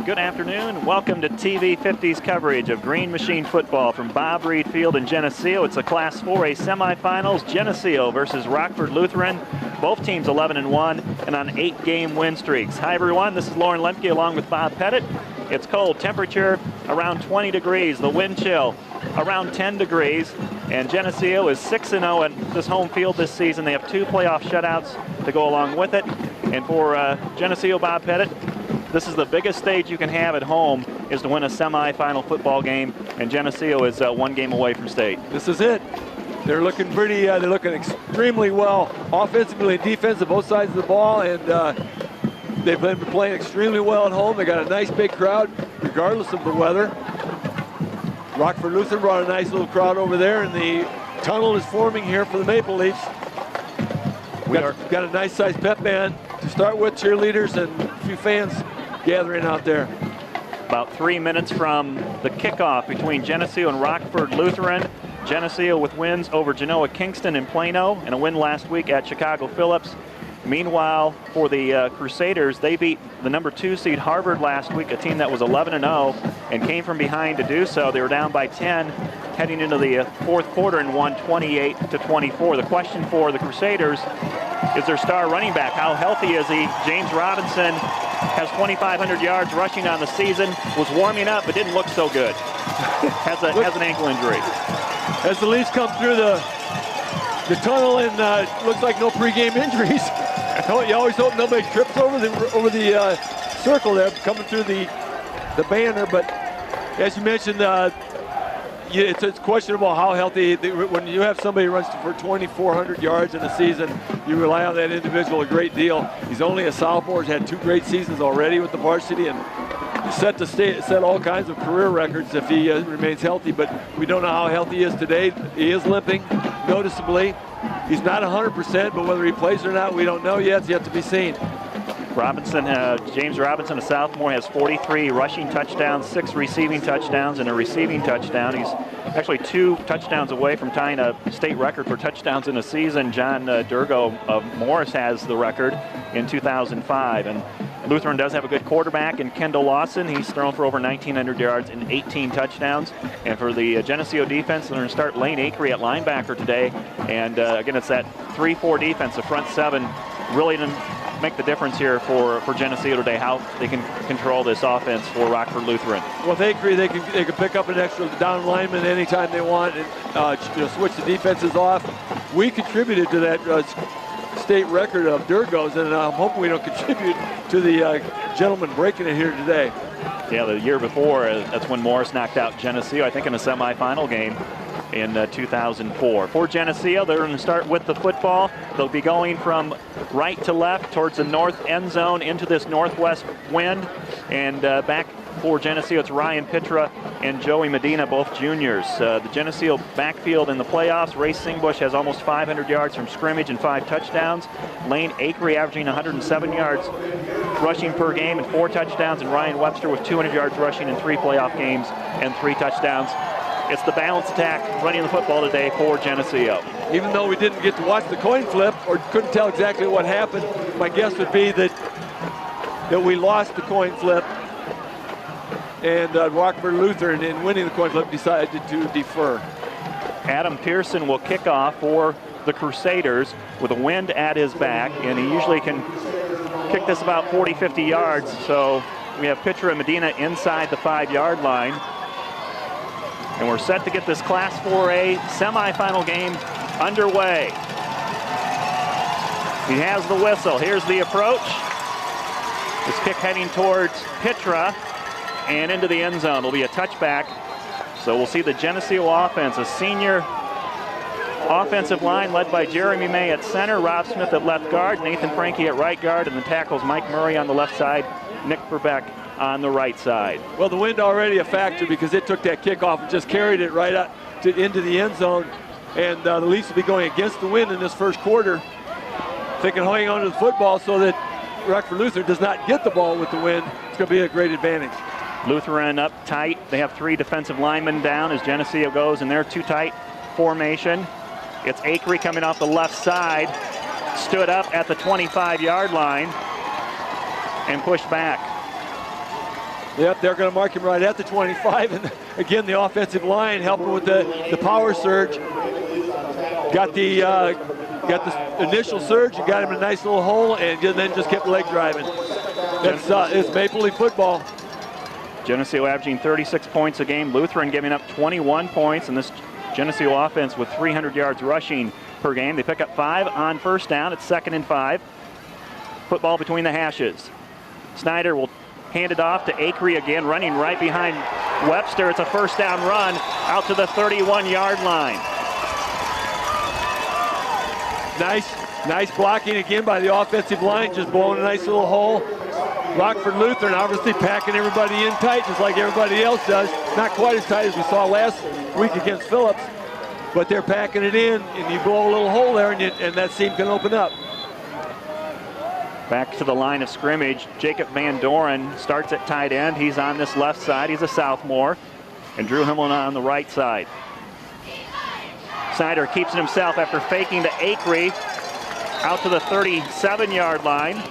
Good afternoon. Welcome to TV 50's coverage of Green Machine football from Bob Reed Field in Geneseo. It's a Class 4A semifinals. Geneseo versus Rockford Lutheran. Both teams 11-1 and on 8-game win streaks. Hi everyone, this is Lauren Lemke along with Bob Pettit. It's cold, temperature around 20 degrees, the wind chill around 10 degrees, and Geneseo is 6-0 at this home field this season. They have 2 playoff shutouts to go along with it. And for Geneseo, Bob Pettit, this is the biggest stage you can have at home, is to win a semifinal football game, and Geneseo is 1 game away from state. This is it. They're looking pretty, they're looking extremely well offensively and defensively, both sides of the ball, and they've been playing extremely well at home. They got a nice big crowd, regardless of the weather. Rockford Lutheran brought a nice little crowd over there, and the tunnel is forming here for the Maple Leafs. Got a nice sized pep band to start with, cheerleaders and a few fans gathering out there. About 3 minutes from the kickoff between Geneseo and Rockford Lutheran. Geneseo with wins over Genoa Kingston and Plano, and a win last week at Chicago Phillips. Meanwhile, for the Crusaders, they beat the number 2 seed Harvard last week, a team that was 11-0 and came from behind to do so. They were down by 10 heading into the fourth quarter and won 28-24. The question for the Crusaders is their star running back. How healthy is he? James Robinson has 2,500 yards rushing on the season, was warming up but didn't look so good. has an ankle injury. As the Leafs come through the tunnel, and looks like no pregame injuries. You always hope nobody trips over the circle there coming through the banner, but as you mentioned, it's questionable how healthy. When you have somebody who runs for 2,400 yards in a season, you rely on that individual a great deal. He's only a sophomore. He's had 2 great seasons already with the varsity, and set all kinds of career records if he remains healthy, but we don't know how healthy he is today. He is limping noticeably. He's not 100%, but whether he plays or not, we don't know yet. It's yet to be seen. Robinson, James Robinson, a sophomore, has 43 rushing touchdowns, 6 receiving touchdowns, and a receiving touchdown. He's actually 2 touchdowns away from tying a state record for touchdowns in a season. John Durgo of Morris has the record in 2005. And Lutheran does have a good quarterback in Kendall Lawson. He's thrown for over 1,900 yards and 18 touchdowns. And for the Geneseo defense, they're going to start Lane Acree at linebacker today. And again, it's that 3-4 defense, the front 7, really didn't make the difference here for Geneseo today, how they can control this offense for Rockford Lutheran. Well, with Acree, they can pick up an extra down lineman anytime they want and switch the defenses off. We contributed to that state record of Durgo's, and I'm hoping we don't contribute to the gentleman breaking it here today. Yeah, the year before, that's when Morris knocked out Geneseo, I think in a semifinal game in 2004. For Geneseo, they're going to start with the football. They'll be going from right to left towards the north end zone into this northwest wind. And back for Geneseo, it's Ryan Pitra and Joey Medina, both juniors. The Geneseo backfield in the playoffs, Ray Singbush has almost 500 yards from scrimmage and 5 touchdowns. Lane Acree averaging 107 yards rushing per game and 4 touchdowns. And Ryan Webster with 200 yards rushing in 3 playoff games and 3 touchdowns. It's the balanced attack running the football today for Geneseo. Even though we didn't get to watch the coin flip or couldn't tell exactly what happened, my guess would be that we lost the coin flip, and Rockford Lutheran, in winning the coin flip, decided to defer. Adam Pearson will kick off for the Crusaders with a wind at his back, and he usually can kick this about 40-50 yards. So we have Pitra and Medina inside the 5-yard line. And we're set to get this Class 4A semifinal game underway. He has the whistle. Here's the approach. This kick heading towards Pitra and into the end zone. It'll be a touchback. So we'll see the Geneseo offense, a senior offensive line led by Jeremy May at center, Rob Smith at left guard, Nathan Frankie at right guard, and the tackles Mike Murray on the left side, Nick Verbeck on the right side. Well, the wind already a factor because it took that kickoff and just carried it right up into the end zone. And the Leafs will be going against the wind in this first quarter. They can hang on to the football so that Rockford Lutheran does not get the ball with the wind. It's going to be a great advantage. Lutheran up tight. They have 3 defensive linemen down as Geneseo goes in their 2-tight formation. It's Acree coming off the left side, stood up at the 25-yard line and pushed back. Yep, they're going to mark him right at the 25. And again, the offensive line helping with the power surge. Got the initial surge and got him in a nice little hole, and then just kept leg driving. It's Maple Leaf football. Geneseo averaging 36 points a game. Lutheran giving up 21 points, and this Geneseo offense with 300 yards rushing per game. They pick up 5 on first down. It's 2nd and 5. Football between the hashes. Snyder will hand it off to Acree again, running right behind Webster. It's a first down run out to the 31-yard line. Nice blocking again by the offensive line, just blowing a nice little hole. Rockford Lutheran obviously packing everybody in tight, just like everybody else does. Not quite as tight as we saw last week against Phillips, but they're packing it in, and you blow a little hole there, and that seam can open up. Back to the line of scrimmage. Jacob Van Doren starts at tight end. He's on this left side. He's a sophomore. And Drew Himmelman on the right side. Snyder keeps it himself after faking to Acree out to the 37-yard line.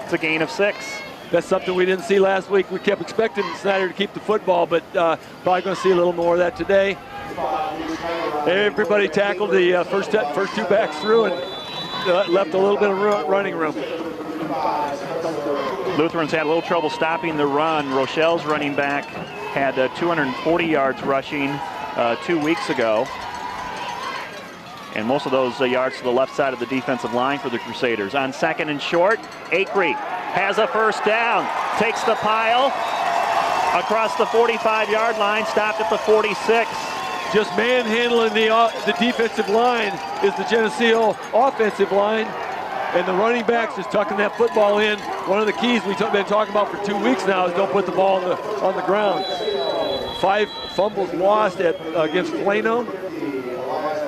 It's a gain of 6. That's something we didn't see last week. We kept expecting Snyder to keep the football, but probably going to see a little more of that today. Everybody tackled the first 2 backs through and left a little bit of running room. Lutherans had a little trouble stopping the run. Rochelle's running back had 240 yards rushing 2 weeks ago. And most of those yards to the left side of the defensive line for the Crusaders. On 2nd and short, Acree has a first down. Takes the pile across the 45-yard line, stopped at the 46. Just manhandling the defensive line is the Geneseo offensive line. And the running backs just tucking that football in. One of the keys we've been talking about for 2 weeks now is don't put the ball on the ground. 5 fumbles lost against Plano,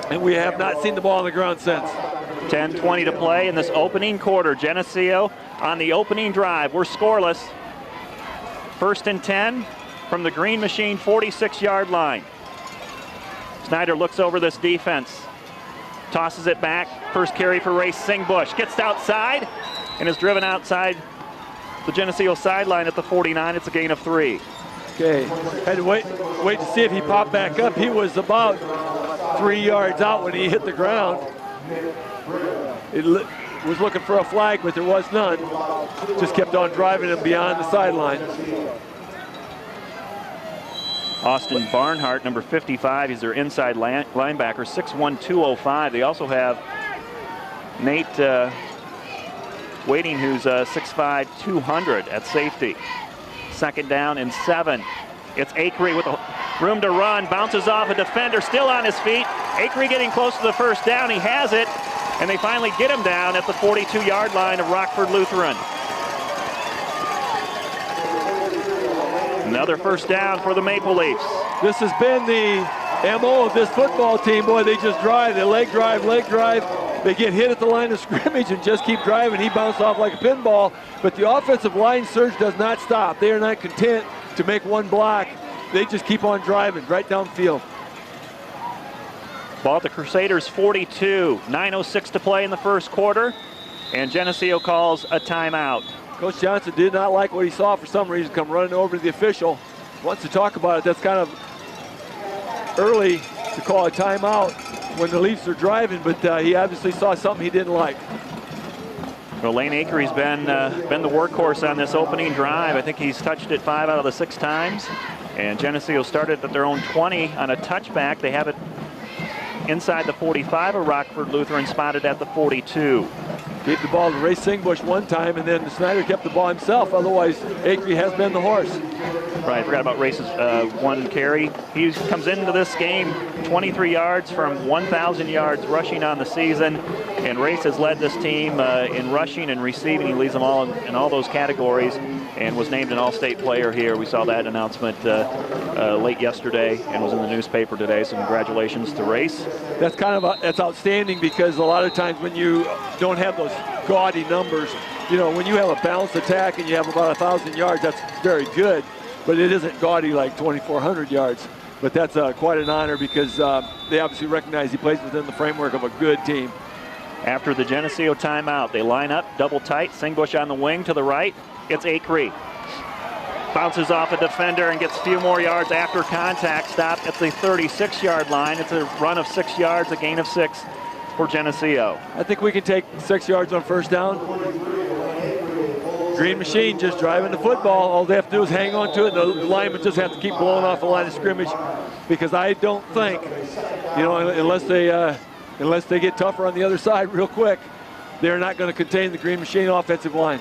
and we have not seen the ball on the ground since. 10:20 to play in this opening quarter. Geneseo on the opening drive. We're scoreless. 1st and 10 from the Green Machine 46-yard line. Snyder looks over this defense. Tosses it back. First carry for Ray Singbush. Gets outside and is driven outside the Geneseo sideline at the 49. It's a gain of 3. Okay, had to wait to see if he popped back up. He was about 3 yards out when he hit the ground. It was looking for a flag, but there was none. Just kept on driving him beyond the sideline. Austin Barnhart, number 55, he's their inside linebacker, 6'1", 205. They also have Nate Waiting, who's 6'5", 200 at safety. 2nd down and 7. It's Acree with room to run, bounces off a defender, still on his feet. Acree getting close to the first down, he has it, and they finally get him down at the 42-yard line of Rockford Lutheran. Another first down for the Maple Leafs. This has been the MO of this football team. Boy, they just drive, they leg drive. They get hit at the line of scrimmage and just keep driving. He bounced off like a pinball, but the offensive line surge does not stop. They are not content to make one block. They just keep on driving right downfield. Ball at the Crusaders 42, 9:06 to play in the first quarter, and Geneseo calls a timeout. Coach Johnson did not like what he saw for some reason, come running over to the official. Wants to talk about it. That's kind of early to call a timeout when the Leafs are driving, but he obviously saw something he didn't like. Well, Lane Acree's been the workhorse on this opening drive. I think he's touched it 5 out of the 6 times. And Geneseo started at their own 20 on a touchback. They have it inside the 45 of Rockford Lutheran, spotted at the 42. Gave the ball to Ray Singbush one time, and then Snyder kept the ball himself. Otherwise, Acree has been the horse. Right, forgot about Race's 1 carry. He comes into this game 23 yards from 1,000 yards rushing on the season. And Race has led this team in rushing and receiving. He leads them all in all those categories and was named an all-state player here. We saw that announcement late yesterday and was in the newspaper today. So congratulations to Race. That's that's outstanding, because a lot of times when you don't have those gaudy numbers, you know, when you have a balanced attack and you have about 1,000 yards, that's very good. But it isn't gaudy like 2,400 yards. But that's quite an honor, because they obviously recognize he plays within the framework of a good team. After the Geneseo timeout, they line up double tight. Singbush on the wing to the right. It's Acree. Bounces off a defender and gets a few more yards after contact. Stopped at the 36-yard line. It's a run of 6 yards, a gain of 6 for Geneseo. I think we can take 6 yards on first down. Green Machine just driving the football. All they have to do is hang on to it. The linemen just have to keep blowing off the line of scrimmage, because I don't think, unless they get tougher on the other side real quick, they're not going to contain the Green Machine offensive line.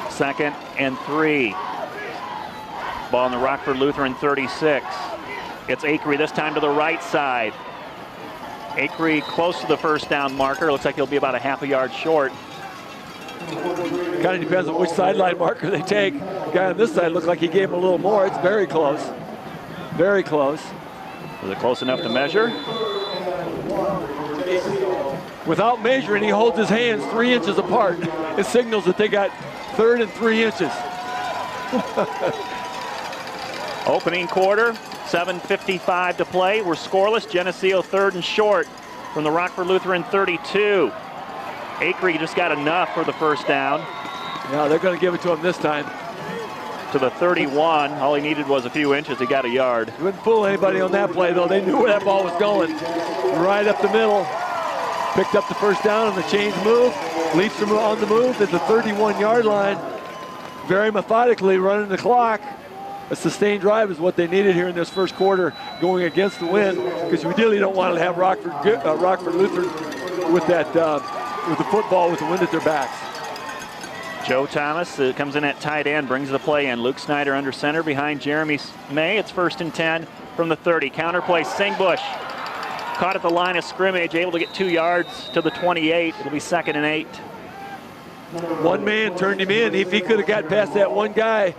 2nd and 3. Ball on the Rockford Lutheran 36. It's Acree this time to the right side. Acree close to the first down marker. Looks like he'll be about a half a yard short. Kind of depends on which sideline marker they take. The guy on this side looks like he gave him a little more. It's very close. Very close. Was it close enough to measure? Without measuring, he holds his hands 3 inches apart. It signals that they got 3rd and 3 inches. Opening quarter, 7:55 to play. We're scoreless. Geneseo 3rd and short from the Rockford Lutheran 32. Acree just got enough for the first down. Yeah, they're going to give it to him this time. To the 31. All he needed was a few inches. He got a yard. He wouldn't fool anybody on that play, though. They knew where that ball was going. Right up the middle. Picked up the first down on the change move. Leafs are on the move at the 31-yard line. Very methodically running the clock. A sustained drive is what they needed here in this first quarter, going against the wind, because we really don't want to have Rockford Lutheran with that with the football with the wind at their backs. Joe Thomas comes in at tight end, brings the play in. Luke Snyder under center behind Jeremy May. It's 1st and 10 from the 30. Counterplay, Singbush. Caught at the line of scrimmage, able to get 2 yards to the 28. It'll be 2nd and 8. One man turned him in. If he could have got past that one guy,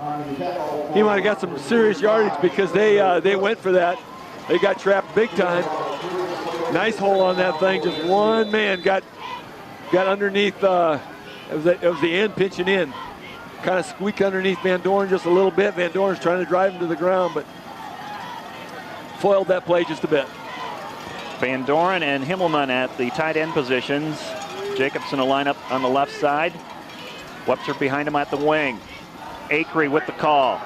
he might have got some serious yardage, because they went for that. They got trapped big time. Nice hole on that thing. Just one man got underneath. It was the end pinching in. Kind of squeaked underneath Van Dorn just a little bit. Van Dorn's trying to drive him to the ground, but foiled that play just a bit. Van Dorn and Himmelman at the tight end positions. Jacobson will line up on the left side. Webster behind him at the wing. Acree with the call.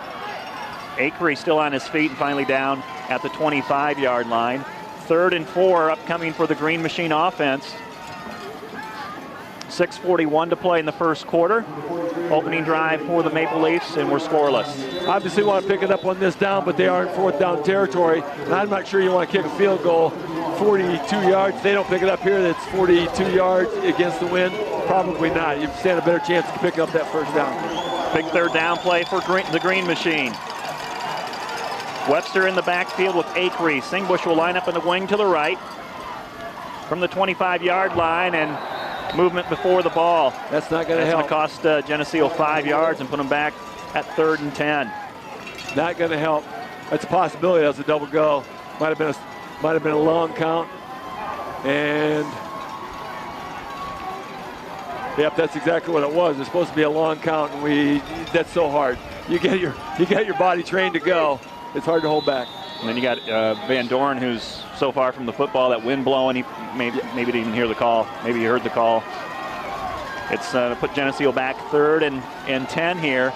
Acree still on his feet and finally down at the 25-yard line. 3rd and 4 upcoming for the Green Machine offense. 6:41 to play in the first quarter. Opening drive for the Maple Leafs, and we're scoreless. Obviously want to pick it up on this down, but they are in 4th down territory. And I'm not sure you want to kick a field goal 42 yards. If they don't pick it up here, that's 42 yards against the wind. Probably not. You stand a better chance to pick up that first down. Big 3rd down play for the Green Machine. Webster in the backfield with Acree. Singbush will line up in the wing to the right from the 25-yard line, and movement before the ball. That's not going to help. That's going to cost Geneseo 5 yards and put them back at 3rd and 10. Not going to help. That's a possibility. That's a double go. Might have been a long count. And yep, that's exactly what it was. It's supposed to be a long count, and that's so hard. You get your body trained to go. It's hard to hold back. And then you got Van Dorn, who's so far from the football, that wind blowing, he maybe didn't even hear the call. Maybe he heard the call. It's put Geneseo back 3rd and 10 here.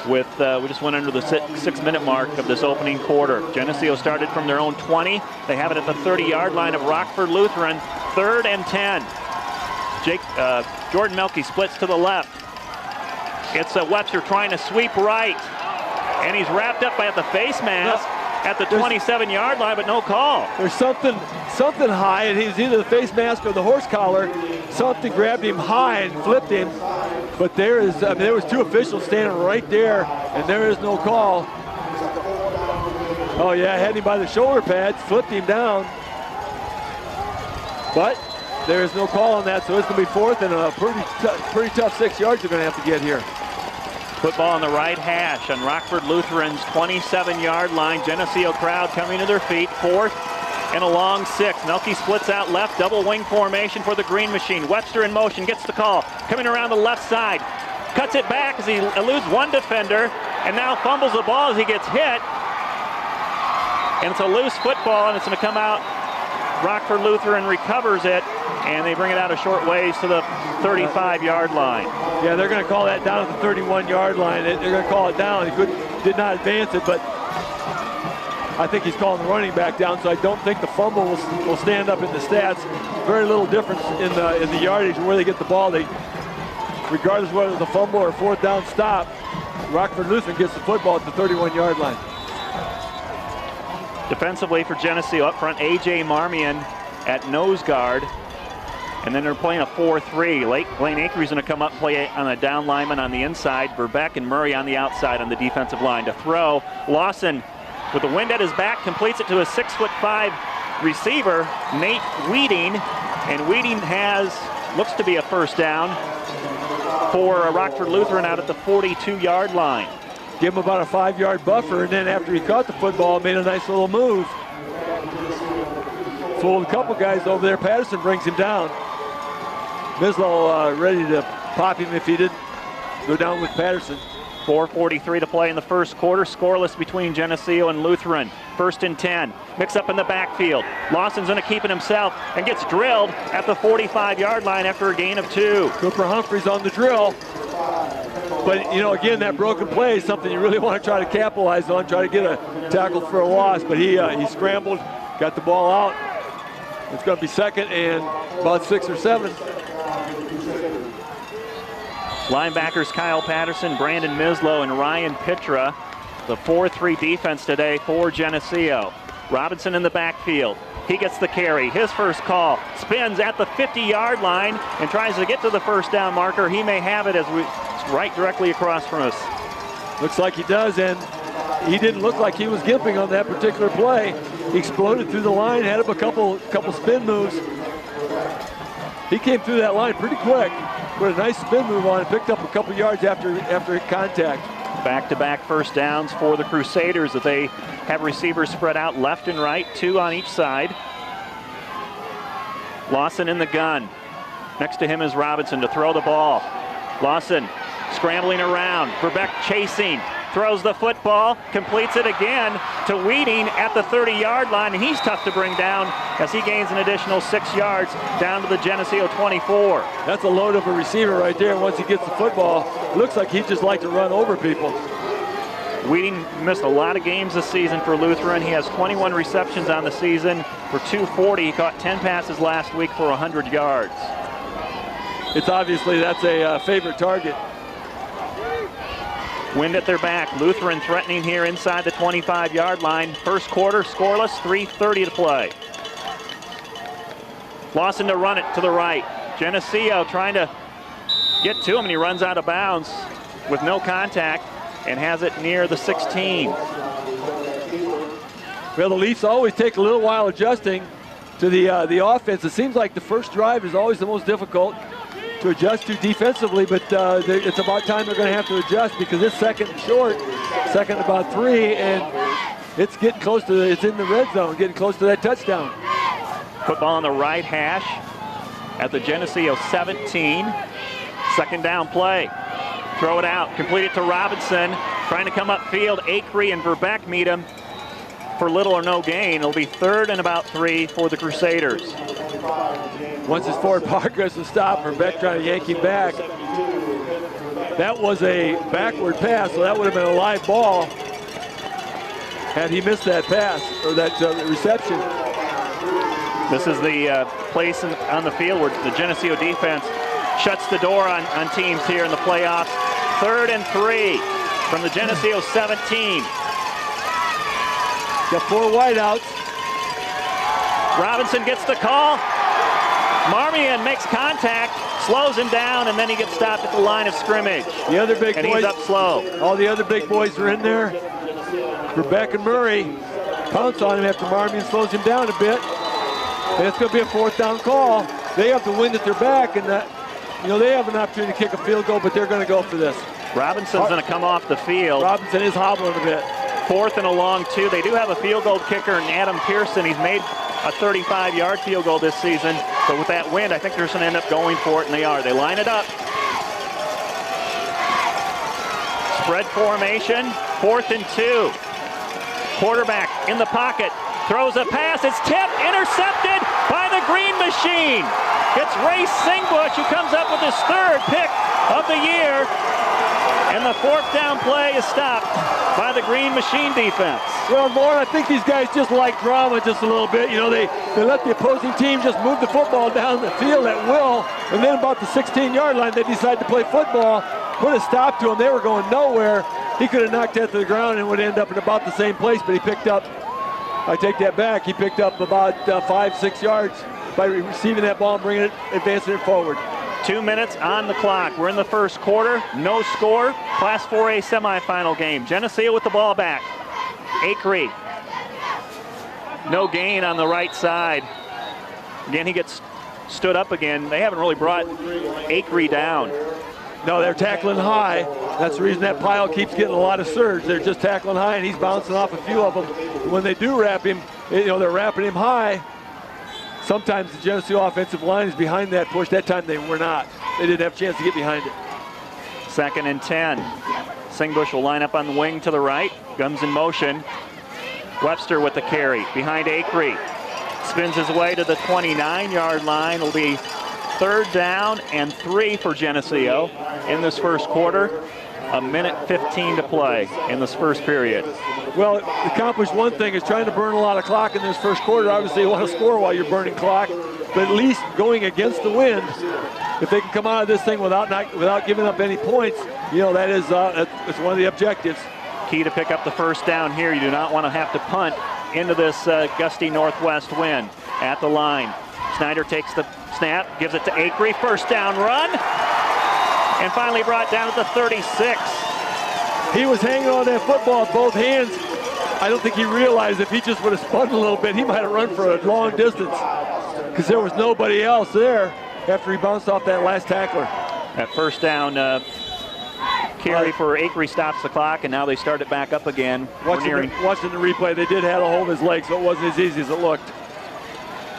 We just went under the 6-minute mark of this opening quarter. Geneseo started from their own 20. They have it at the 30-yard line of Rockford Lutheran. 3rd and 10. Jordan Melke splits to the left. It's Webster trying to sweep right. And he's wrapped up by the face mask at the 27-yard line, but no call. There's something high, and he's either the face mask or the horse collar. Something grabbed him high and flipped him. But there was 2 officials standing right there, and there is no call. Oh yeah, had him by the shoulder pads, flipped him down. But there is no call on that, so it's going to be 4th and a pretty tough 6 yards you're going to have to get here. Football on the right hash on Rockford Lutheran's 27-yard line. Geneseo crowd coming to their feet. 4th and a long 6. Melke splits out left, double wing formation for the Green Machine. Webster in motion, gets the call. Coming around the left side. Cuts it back as he eludes one defender and now fumbles the ball as he gets hit. And it's a loose football, and it's going to come out Rockford Lutheran recovers it, and they bring it out a short ways to the 35-yard line. Yeah, they're going to call that down at the 31-yard line. They're going to call it down. He did not advance it, but I think he's calling the running back down, so I don't think the fumble will stand up in the stats. Very little difference in the yardage where they get the ball. Regardless of whether it's a fumble or a fourth down stop, Rockford Lutheran gets the football at the 31-yard line. Defensively for Geneseo, up front, A.J. Marmion at nose guard. And then they're playing a 4-3. Lane Akery's going to come up and play on a down lineman on the inside. Verbeck and Murray on the outside on the defensive line. To throw, Lawson with the wind at his back completes it to a 6'5" receiver, Nate Weeding. And Weeding looks to be a first down for Rockford Lutheran out at the 42-yard line. Give him about a 5-yard buffer, and then after he caught the football, made a nice little move. Fooled a couple guys over there. Patterson brings him down. Mislow ready to pop him if he didn't go down with Patterson. 4:43 to play in the first quarter. Scoreless between Geneseo and Lutheran. 1st and 10. Mix up in the backfield. Lawson's going to keep it himself and gets drilled at the 45-yard line after a gain of 2. Cooper Humphreys on the drill. But, again, that broken play is something you really want to try to capitalize on, try to get a tackle for a loss. But he scrambled, got the ball out. It's going to be 2nd and about 6 or 7. Linebackers Kyle Patterson, Brandon Mislow, and Ryan Pitra. The 4-3 defense today for Geneseo. Robinson in the backfield. He gets the carry. His first call. Spins at the 50-yard line and tries to get to the first down marker. He may have it as right directly across from us. Looks like he does, and he didn't look like he was gimping on that particular play. He exploded through the line, had him a couple spin moves. He came through that line pretty quick. Put a nice spin move on and picked up a couple yards after contact. Back-to-back first downs for the Crusaders that they have receivers spread out left and right, 2 on each side. Lawson in the gun. Next to him is Robinson to throw the ball. Lawson scrambling around. Verbeck chasing. Throws the football, completes it again to Weeding at the 30-yard line, and he's tough to bring down as he gains an additional 6 yards down to the Geneseo 24. That's a load of a receiver right there. Once he gets the football, it looks like he'd just like to run over people. Weeding missed a lot of games this season for Lutheran. He has 21 receptions on the season for 240. He caught 10 passes last week for 100 yards. It's obviously that's a favorite target. Wind at their back. Lutheran threatening here inside the 25-yard line. First quarter scoreless, 3:30 to play. Lawson to run it to the right. Geneseo trying to get to him, and he runs out of bounds with no contact and has it near the 16. Well, the Leafs always take a little while adjusting to the offense. It seems like the first drive is always the most difficult to adjust to defensively, but it's about time they're going to have to adjust because it's 2nd and short, 2nd about 3, and it's getting close to it's in the red zone, getting close to that touchdown. Football on the right hash at the Geneseo 17. 2nd down play. Throw it out, complete it to Robinson, trying to come upfield. Akery and Verbeck meet him for little or no gain. It'll be 3rd and about 3 for the Crusaders. Once his forward progress was stopped, Verbeck trying to yank him back. That was a backward pass, so that would have been a live ball had he missed that pass or that reception. This is the place on the field where the Geneseo defense shuts the door on teams here in the playoffs. 3rd and 3 from the Geneseo 17. Got 4 wideouts. Robinson gets the call. Marmion makes contact, slows him down, and then he gets stopped at the line of scrimmage. The other big boys, he's up slow. All the other big boys are in there. Verbeck and Murray pounce on him after Marmion slows him down a bit. And it's going to be a 4th down call. They have the wind at their back, and they have an opportunity to kick a field goal, but they're going to go for this. Robinson's going to come off the field. Robinson is hobbling a bit. 4th and a long 2. They do have a field goal kicker in Adam Pearson. He's made a 35-yard field goal this season, but with that wind, I think they're going to end up going for it, and they are. They line it up. Spread formation, 4th and 2. Quarterback in the pocket, throws a pass, it's tipped, intercepted, by the Green Machine. It's Ray Singbush who comes up with his third pick of the year. And the fourth down play is stopped by the Green Machine defense. Well, Lauren, I think these guys just like drama just a little bit. You know, they let the opposing team just move the football down the field at will, and then about the 16-yard line, they decide to play football, put a stop to them. They were going nowhere. He could have knocked that to the ground and would end up in about the same place, but he picked up, I take that back, he picked up about 5-6 yards by receiving that ball and bringing it, advancing it forward. 2 minutes on the clock. We're in the first quarter. No score. Class 4A semifinal game. Geneseo with the ball back. Acree. No gain on the right side. Again, he gets stood up again. They haven't really brought Acree down. No, they're tackling high. That's the reason that pile keeps getting a lot of surge. They're just tackling high, and he's bouncing off a few of them. When they do wrap him, you know, they're wrapping him high. Sometimes the Geneseo offensive line is behind that push. That time they were not. They didn't have a chance to get behind it. 2nd and 10. Singbush will line up on the wing to the right. Guns in motion. Webster with the carry behind Acree. Spins his way to the 29-yard line. It'll be 3rd down and 3 for Geneseo in this first quarter. 1:15 to play in this first period. Well, accomplish one thing is trying to burn a lot of clock in this first quarter. Obviously, you want to score while you're burning clock, but at least going against the wind, if they can come out of this thing without giving up any points, you know, that's one of the objectives. Key to pick up the first down here. You do not want to have to punt into this gusty northwest wind. At the line, Snyder takes the snap, gives it to Acree. First down run, and finally brought down at the 36. He was hanging on that football with both hands. I don't think he realized if he just would have spun a little bit, he might have run for a long distance because there was nobody else there after he bounced off that last tackler. That first down carry for Acree stops the clock, and now they start it back up again. Watching the replay, they did have a hold of his leg, so it wasn't as easy as it looked.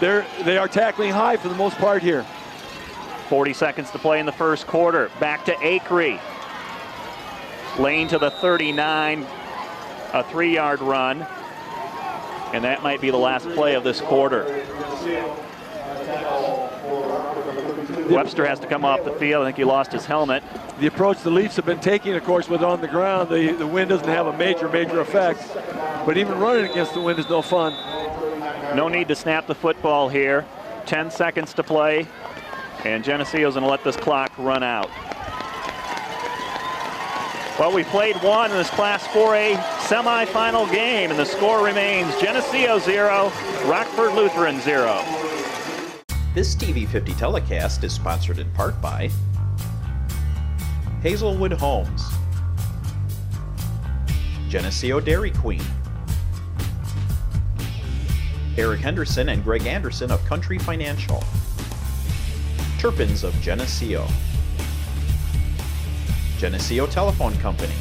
They are tackling high for the most part here. 40 seconds to play in the first quarter. Back to Acree. Lane to the 39, a 3-yard run. And that might be the last play of this quarter. Webster has to come off the field. I think he lost his helmet. The approach the Leafs have been taking, of course, with on the ground, the wind doesn't have a major effect. But even running against the wind is no fun. No need to snap the football here. 10 seconds to play. And Geneseo's going to let this clock run out. Well, we played one in this Class 4A semifinal game, and the score remains Geneseo 0, Rockford Lutheran 0. This TV50 telecast is sponsored in part by Hazelwood Homes, Geneseo Dairy Queen, Eric Henderson and Greg Anderson of Country Financial, Turpins of Geneseo, Geneseo Telephone Company,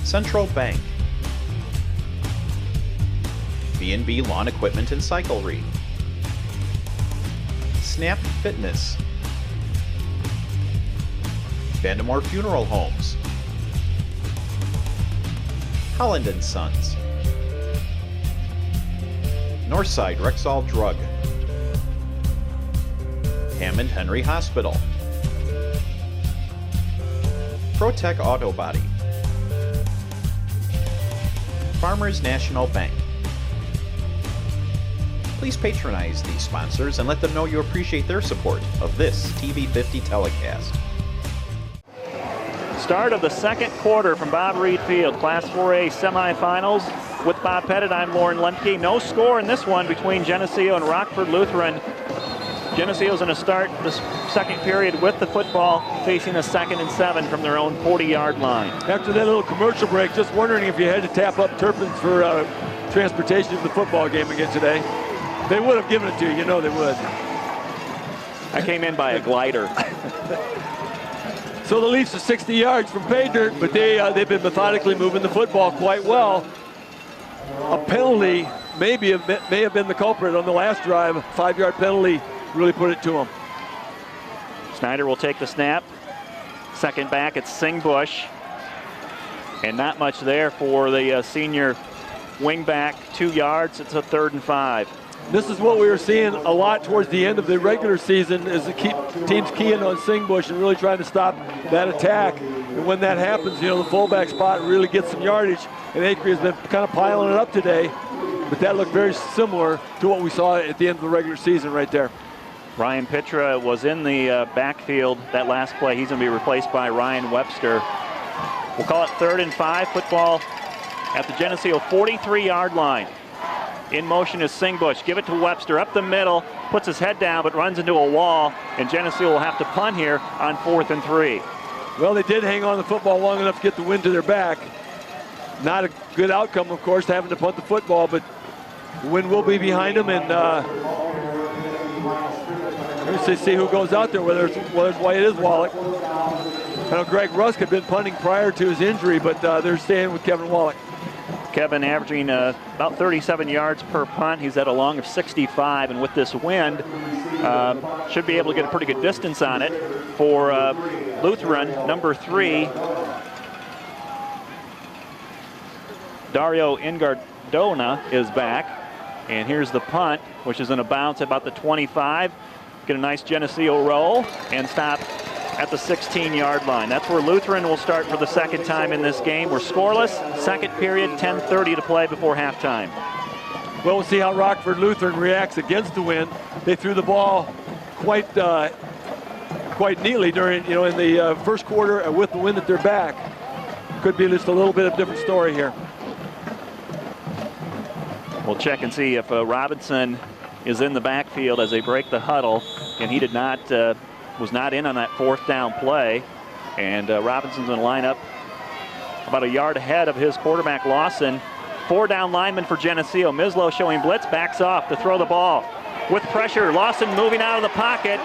Central Bank, B&B Lawn Equipment and Cyclery, Snap Fitness, Vandemore Funeral Homes, Holland & Sons, Northside Rexall Drug, Hammond Henry Hospital, ProTech Auto Body, Farmers National Bank. Please patronize these sponsors and let them know you appreciate their support of this TV50 telecast. Start of the second quarter from Bob Reed Field, Class 4A semifinals. With Bob Pettit, I'm Lauren Lemke. No score in this one between Geneseo and Rockford Lutheran. Geneseo's going to start the second period with the football, facing a 2nd and 7 from their own 40-yard line. After that little commercial break, just wondering if you had to tap up Turpins for transportation to the football game again today. They would have given it to you, you know they would. I came in by a glider. So the Leafs are 60 yards from pay dirt, but they've been methodically moving the football quite well. A penalty may have been the culprit on the last drive. A 5-yard penalty really put it to him. Snyder will take the snap. Second back, it's Singbush. And not much there for the senior wingback. 2 yards, it's a 3rd and 5. This is what we were seeing a lot towards the end of the regular season, is the teams keying on Singbush and really trying to stop that attack. And when that happens, the fullback spot really gets some yardage, and Acre has been kind of piling it up today. But that looked very similar to what we saw at the end of the regular season right there. Ryan Pitra was in the backfield that last play. He's going to be replaced by Ryan Webster. We'll call it 3rd and 5. Football at the Geneseo 43-yard line. In motion is Singbush. Give it to Webster up the middle. Puts his head down but runs into a wall. And Geneseo will have to punt here on 4th and 3. Well, they did hang on the football long enough to get the wind to their back. Not a good outcome, of course, having to punt the football, but the wind will be behind them. And let's see who goes out there, whether it's White, it is Wallach. I know Greg Rusk had been punting prior to his injury, but they're staying with Kevin Wallach. Kevin averaging about 37 yards per punt. He's at a long of 65, and with this wind, should be able to get a pretty good distance on it. For Lutheran, number 3, Dario Ingardona is back. And here's the punt, which is going to bounce about the 25. Get a nice Geneseo roll and stop at the 16-yard line. That's where Lutheran will start for the second time in this game. We're scoreless, second period, 10:30 to play before halftime. Well, we'll see how Rockford Lutheran reacts against the wind. They threw the ball quite neatly during, in the first quarter with the wind at their back. Could be just a little bit of a different story here. We'll check and see if Robinson is in the backfield as they break the huddle, and he did not. Was not in on that 4th down play. And Robinson's going to line up about a yard ahead of his quarterback, Lawson. 4 down lineman for Geneseo. Mislow showing blitz, backs off to throw the ball. With pressure, Lawson moving out of the pocket,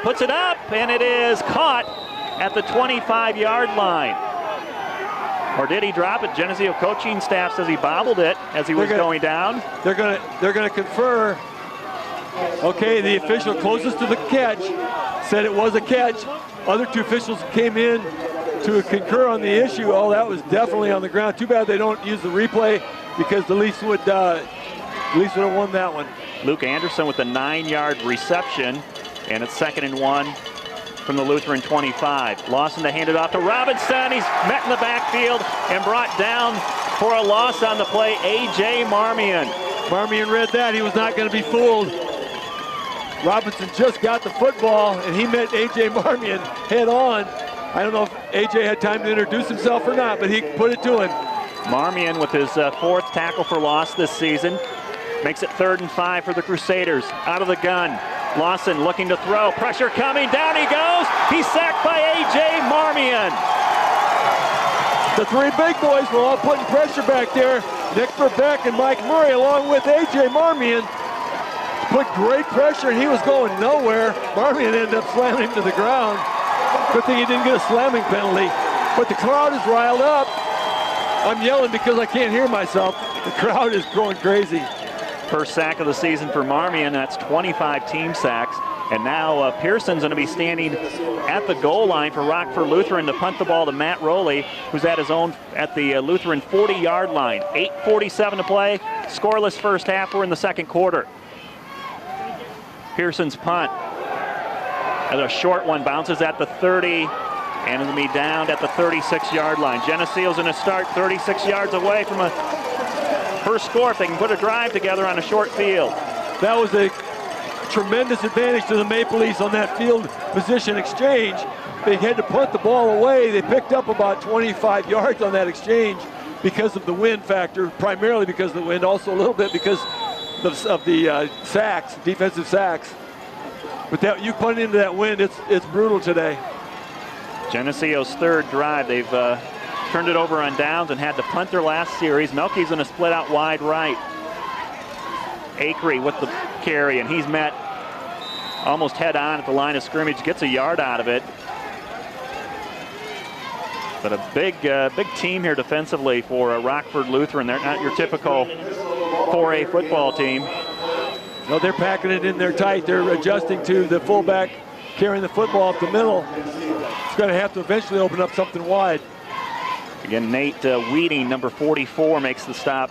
puts it up, and it is caught at the 25-yard line. Or did he drop it? Geneseo coaching staff says he bobbled it as he was going down. They're going to confer. Okay, the official closest to the catch said it was a catch. Other 2 officials came in to concur on the issue. Oh, that was definitely on the ground. Too bad they don't use the replay, because the Leafs would have won that one. Luke Anderson with a 9-yard reception, and it's 2nd and 1 from the Lutheran 25. Lawson to hand it off to Robinson. He's met in the backfield and brought down for a loss on the play. A.J. Marmion. Marmion read that. He was not going to be fooled. Robinson just got the football, and he met A.J. Marmion head on. I don't know if A.J. had time to introduce himself or not, but he put it to him. Marmion with his 4th tackle for loss this season. Makes it 3rd and 5 for the Crusaders. Out of the gun. Lawson looking to throw. Pressure coming. Down he goes. He's sacked by A.J. Marmion. The 3 big boys were all putting pressure back there. Nick Verbeck and Mike Murray, along with A.J. Marmion, put great pressure, and he was going nowhere. Marmion ended up slamming him to the ground. Good thing he didn't get a slamming penalty. But the crowd is riled up. I'm yelling because I can't hear myself. The crowd is going crazy. First sack of the season for Marmion. That's 25 team sacks. And now Pearson's going to be standing at the goal line for Rockford Lutheran to punt the ball to Matt Rowley, who's at his own at the Lutheran 40-yard line. 8:47 to play. Scoreless first half. We're in the second quarter. Pearson's punt. And a short one bounces at the 30 and it'll be down at the 36-yard line. Geneseo's going to start 36 yards away from a first score if they can put a drive together on a short field. That was a tremendous advantage to the Maple Leafs on that field position exchange. They had to punt the ball away. They picked up about 25 yards on that exchange because of the wind factor, primarily because of the wind, also a little bit because of the sacks, defensive sacks. But that, you punt into that wind, it's brutal today. Geneseo's 3rd drive. They've turned it over on downs and had to punt their last series. Melke's going to split out wide right. Acre with the carry, and he's met almost head on at the line of scrimmage, gets a yard out of it. But a big team here defensively for Rockford Lutheran. They're not your typical 4A football team. No, they're packing it in there tight. They're adjusting to the fullback carrying the football up the middle. It's going to have to eventually open up something wide. Again, Nate Weeding, number 44, makes the stop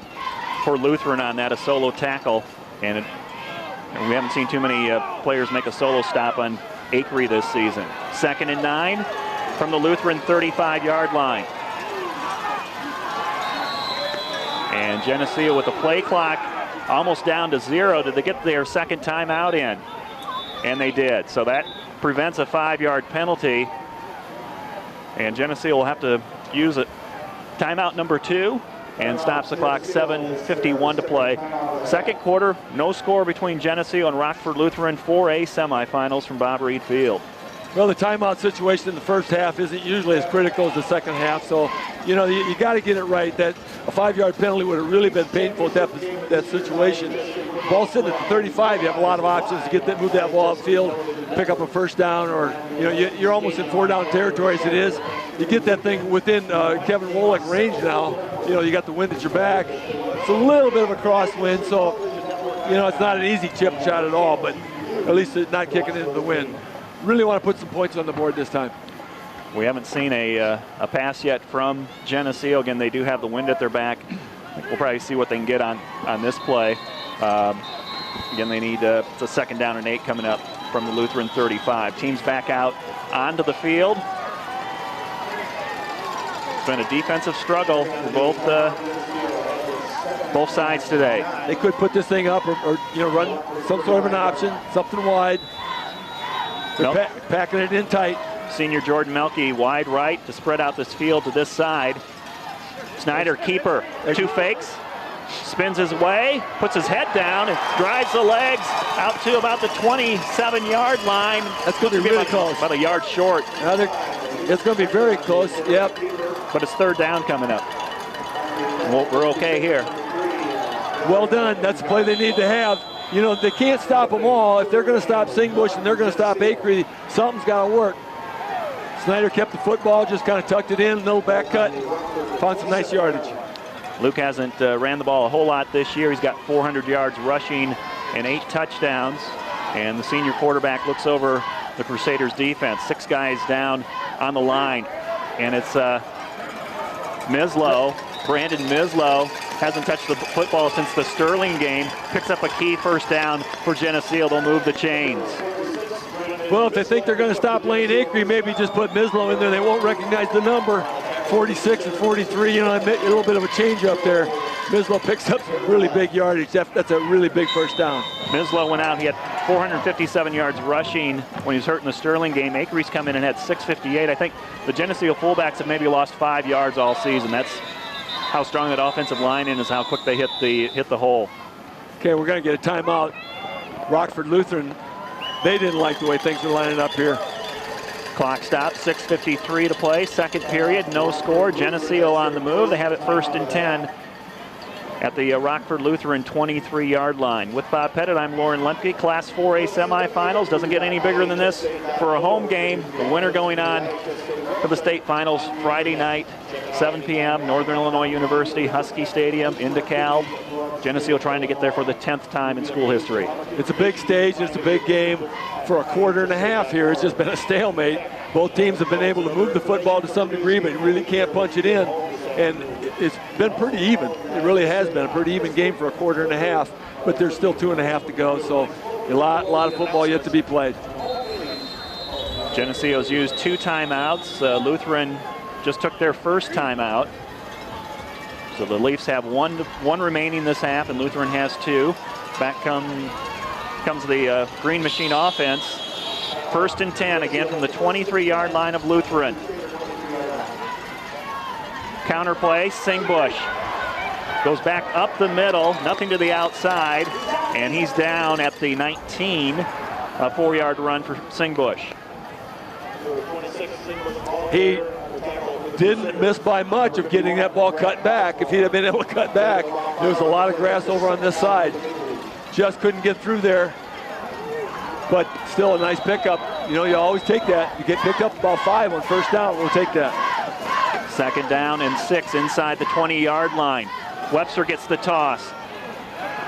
for Lutheran on that, a solo tackle. And And we haven't seen too many players make a solo stop on Acree this season. 2nd and 9 from the Lutheran 35-yard line. And Geneseo with the play clock almost down to 0. Did they get their second timeout in? And they did. So that prevents a 5-yard penalty. And Geneseo will have to use it. Timeout number 2 and stops the clock. 7:51 to play. Second quarter, no score between Geneseo and Rockford Lutheran 4A semifinals from Bob Reed Field. Well, the timeout situation in the first half isn't usually as critical as the second half, so you know you got to get it right. That a 5-yard penalty would have really been painful at that situation. Ball sitting at the 35, you have a lot of options to get that, move that ball upfield, pick up a first down, or you know you're almost in 4-down territory as it is. You get that thing within Kevin Wolick range now. You know you got the wind at your back. It's a little bit of a crosswind, so you know it's not an easy chip shot at all, but at least it's not kicking into the wind. Really want to put some points on the board this time. We haven't seen a pass yet from Geneseo. Again, they do have the wind at their back. We'll probably see what they can get on this play. Again, they need it's a 2nd down and 8 coming up from the Lutheran 35. Teams back out onto the field. It's been a defensive struggle for both sides today. They could put this thing up or you know run some sort of an option, something wide. They're packing it in tight. Senior Jordan Melke wide right to spread out this field to this side. Snyder, keeper, 2 fakes, spins his way, puts his head down, and drives the legs out to about the 27-yard line. That's going to be really close. About a yard short. It's going to be very close, yep. But it's 3rd down coming up. Well, we're okay here. Well done. That's the play they need to have. You know, they can't stop them all. If they're going to stop Singbush and they're going to stop Acree, something's got to work. Snyder kept the football, just kind of tucked it in, little back cut, found some nice yardage. Luke hasn't ran the ball a whole lot this year. He's got 400 yards rushing and 8 touchdowns. And the senior quarterback looks over the Crusaders defense. 6 guys down on the line. And it's Mislow, Brandon Mislow, hasn't touched the football since the Sterling game. Picks up a key first down for Geneseo. They'll move the chains. Well, if they think they're going to stop Lane Acree, maybe just put Mislow in there. They won't recognize the number. 46 and 43, you know, a little bit of a change up there. Mislow picks up some really big yardage. That's a really big first down. Mislow went out. He had 457 yards rushing when he was hurt in the Sterling game. Acree's come in and had 658. I think the Geneseo fullbacks have maybe lost 5 yards all season. That's how strong that offensive line is, how quick they hit the hole. Okay, we're going to get a timeout. Rockford Lutheran, they didn't like the way things were lining up here. Clock stops, 6:53 to play. Second period, no score. Geneseo on the move. They have it 1st and 10 at the Rockford Lutheran 23-yard line. With Bob Pettit, I'm Lauren Lemke. Class 4A semifinals. Doesn't get any bigger than this for a home game. The winner going on for the state finals Friday night, 7 p.m., Northern Illinois University, Husky Stadium in DeKalb. Geneseo trying to get there for the 10th time in school history. It's a big stage. It's a big game. For a quarter and a half here, it's just been a stalemate. Both teams have been able to move the football to some degree, but really can't punch it in. And it's been pretty even. It really has been a pretty even game for a quarter and a half, but there's still 2.5 to go, so a lot of football yet to be played. Geneseo's used 2 timeouts. Lutheran just took their first timeout. So the Leafs have one remaining this half, and Lutheran has 2. Back comes the Green Machine offense. 1st and 10 again from the 23-yard line of Lutheran. Counter play, Singbush goes back up the middle, nothing to the outside, and he's down at the 19. A 4-yard run for Singbush. He didn't miss by much of getting that ball cut back. If he'd have been able to cut back, there was a lot of grass over on this side. Just couldn't get through there, but still a nice pickup. You know, you always take that. You get picked up about 5 on 1st down, we'll take that. 2nd down and 6 inside the 20-yard line. Webster gets the toss.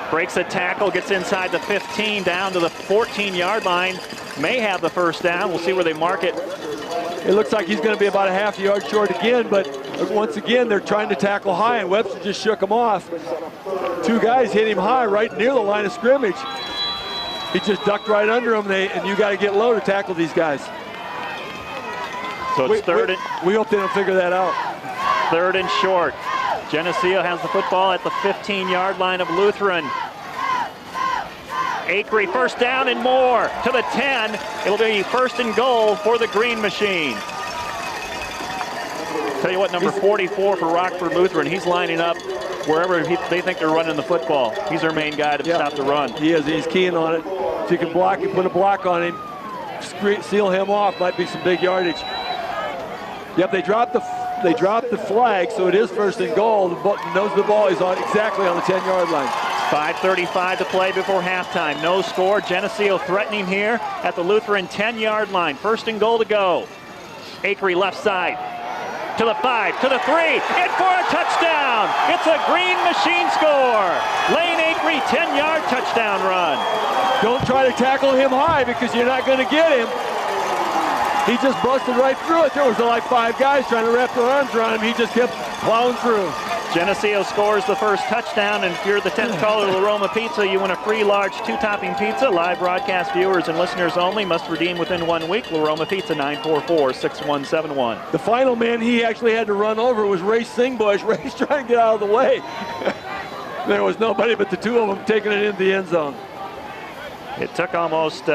Breaks a tackle, gets inside the 15, down to the 14-yard line. May have the 1st down. We'll see where they mark it. It looks like he's going to be about a half yard short again, but once again, they're trying to tackle high, and Webster just shook him off. 2 guys hit him high right near the line of scrimmage. he just ducked right under him, and you got to get low to tackle these guys. So it's we hope they don't figure that out. 3rd and short. Geneseo has the football at the 15-yard line of Lutheran. Acree, first down and more to the 10. It'll be 1st and goal for the Green Machine. Tell you what, number 44 for Rockford Lutheran, he's lining up wherever they think they're running the football. He's their main guy to stop the run. He is. He's keen on it. If you can block him, put a block on him, seal him off, might be some big yardage. Yep, they dropped the flag, so it is 1st and goal. The nose of the ball is exactly on the 10-yard line. 5:35 to play before halftime. No score. Geneseo threatening here at the Lutheran 10-yard line. 1st and goal to go. Acree left side. To the 5, to the 3, and for a touchdown! It's a Green Machine score! Lane Acree, 10-yard touchdown run. Don't try to tackle him high because you're not going to get him. He just busted right through it. There was like 5 guys trying to wrap their arms around him. He just kept plowing through. Geneseo scores the first touchdown, and if you're the 10th caller to Roma Pizza, you win a free large 2-topping pizza. Live broadcast viewers and listeners only must redeem within 1 week. La Roma Pizza, 944-6171. The final man he actually had to run over was Ray Singbush. Ray's trying to get out of the way. There was nobody but the 2 of them taking it into the end zone. It took almost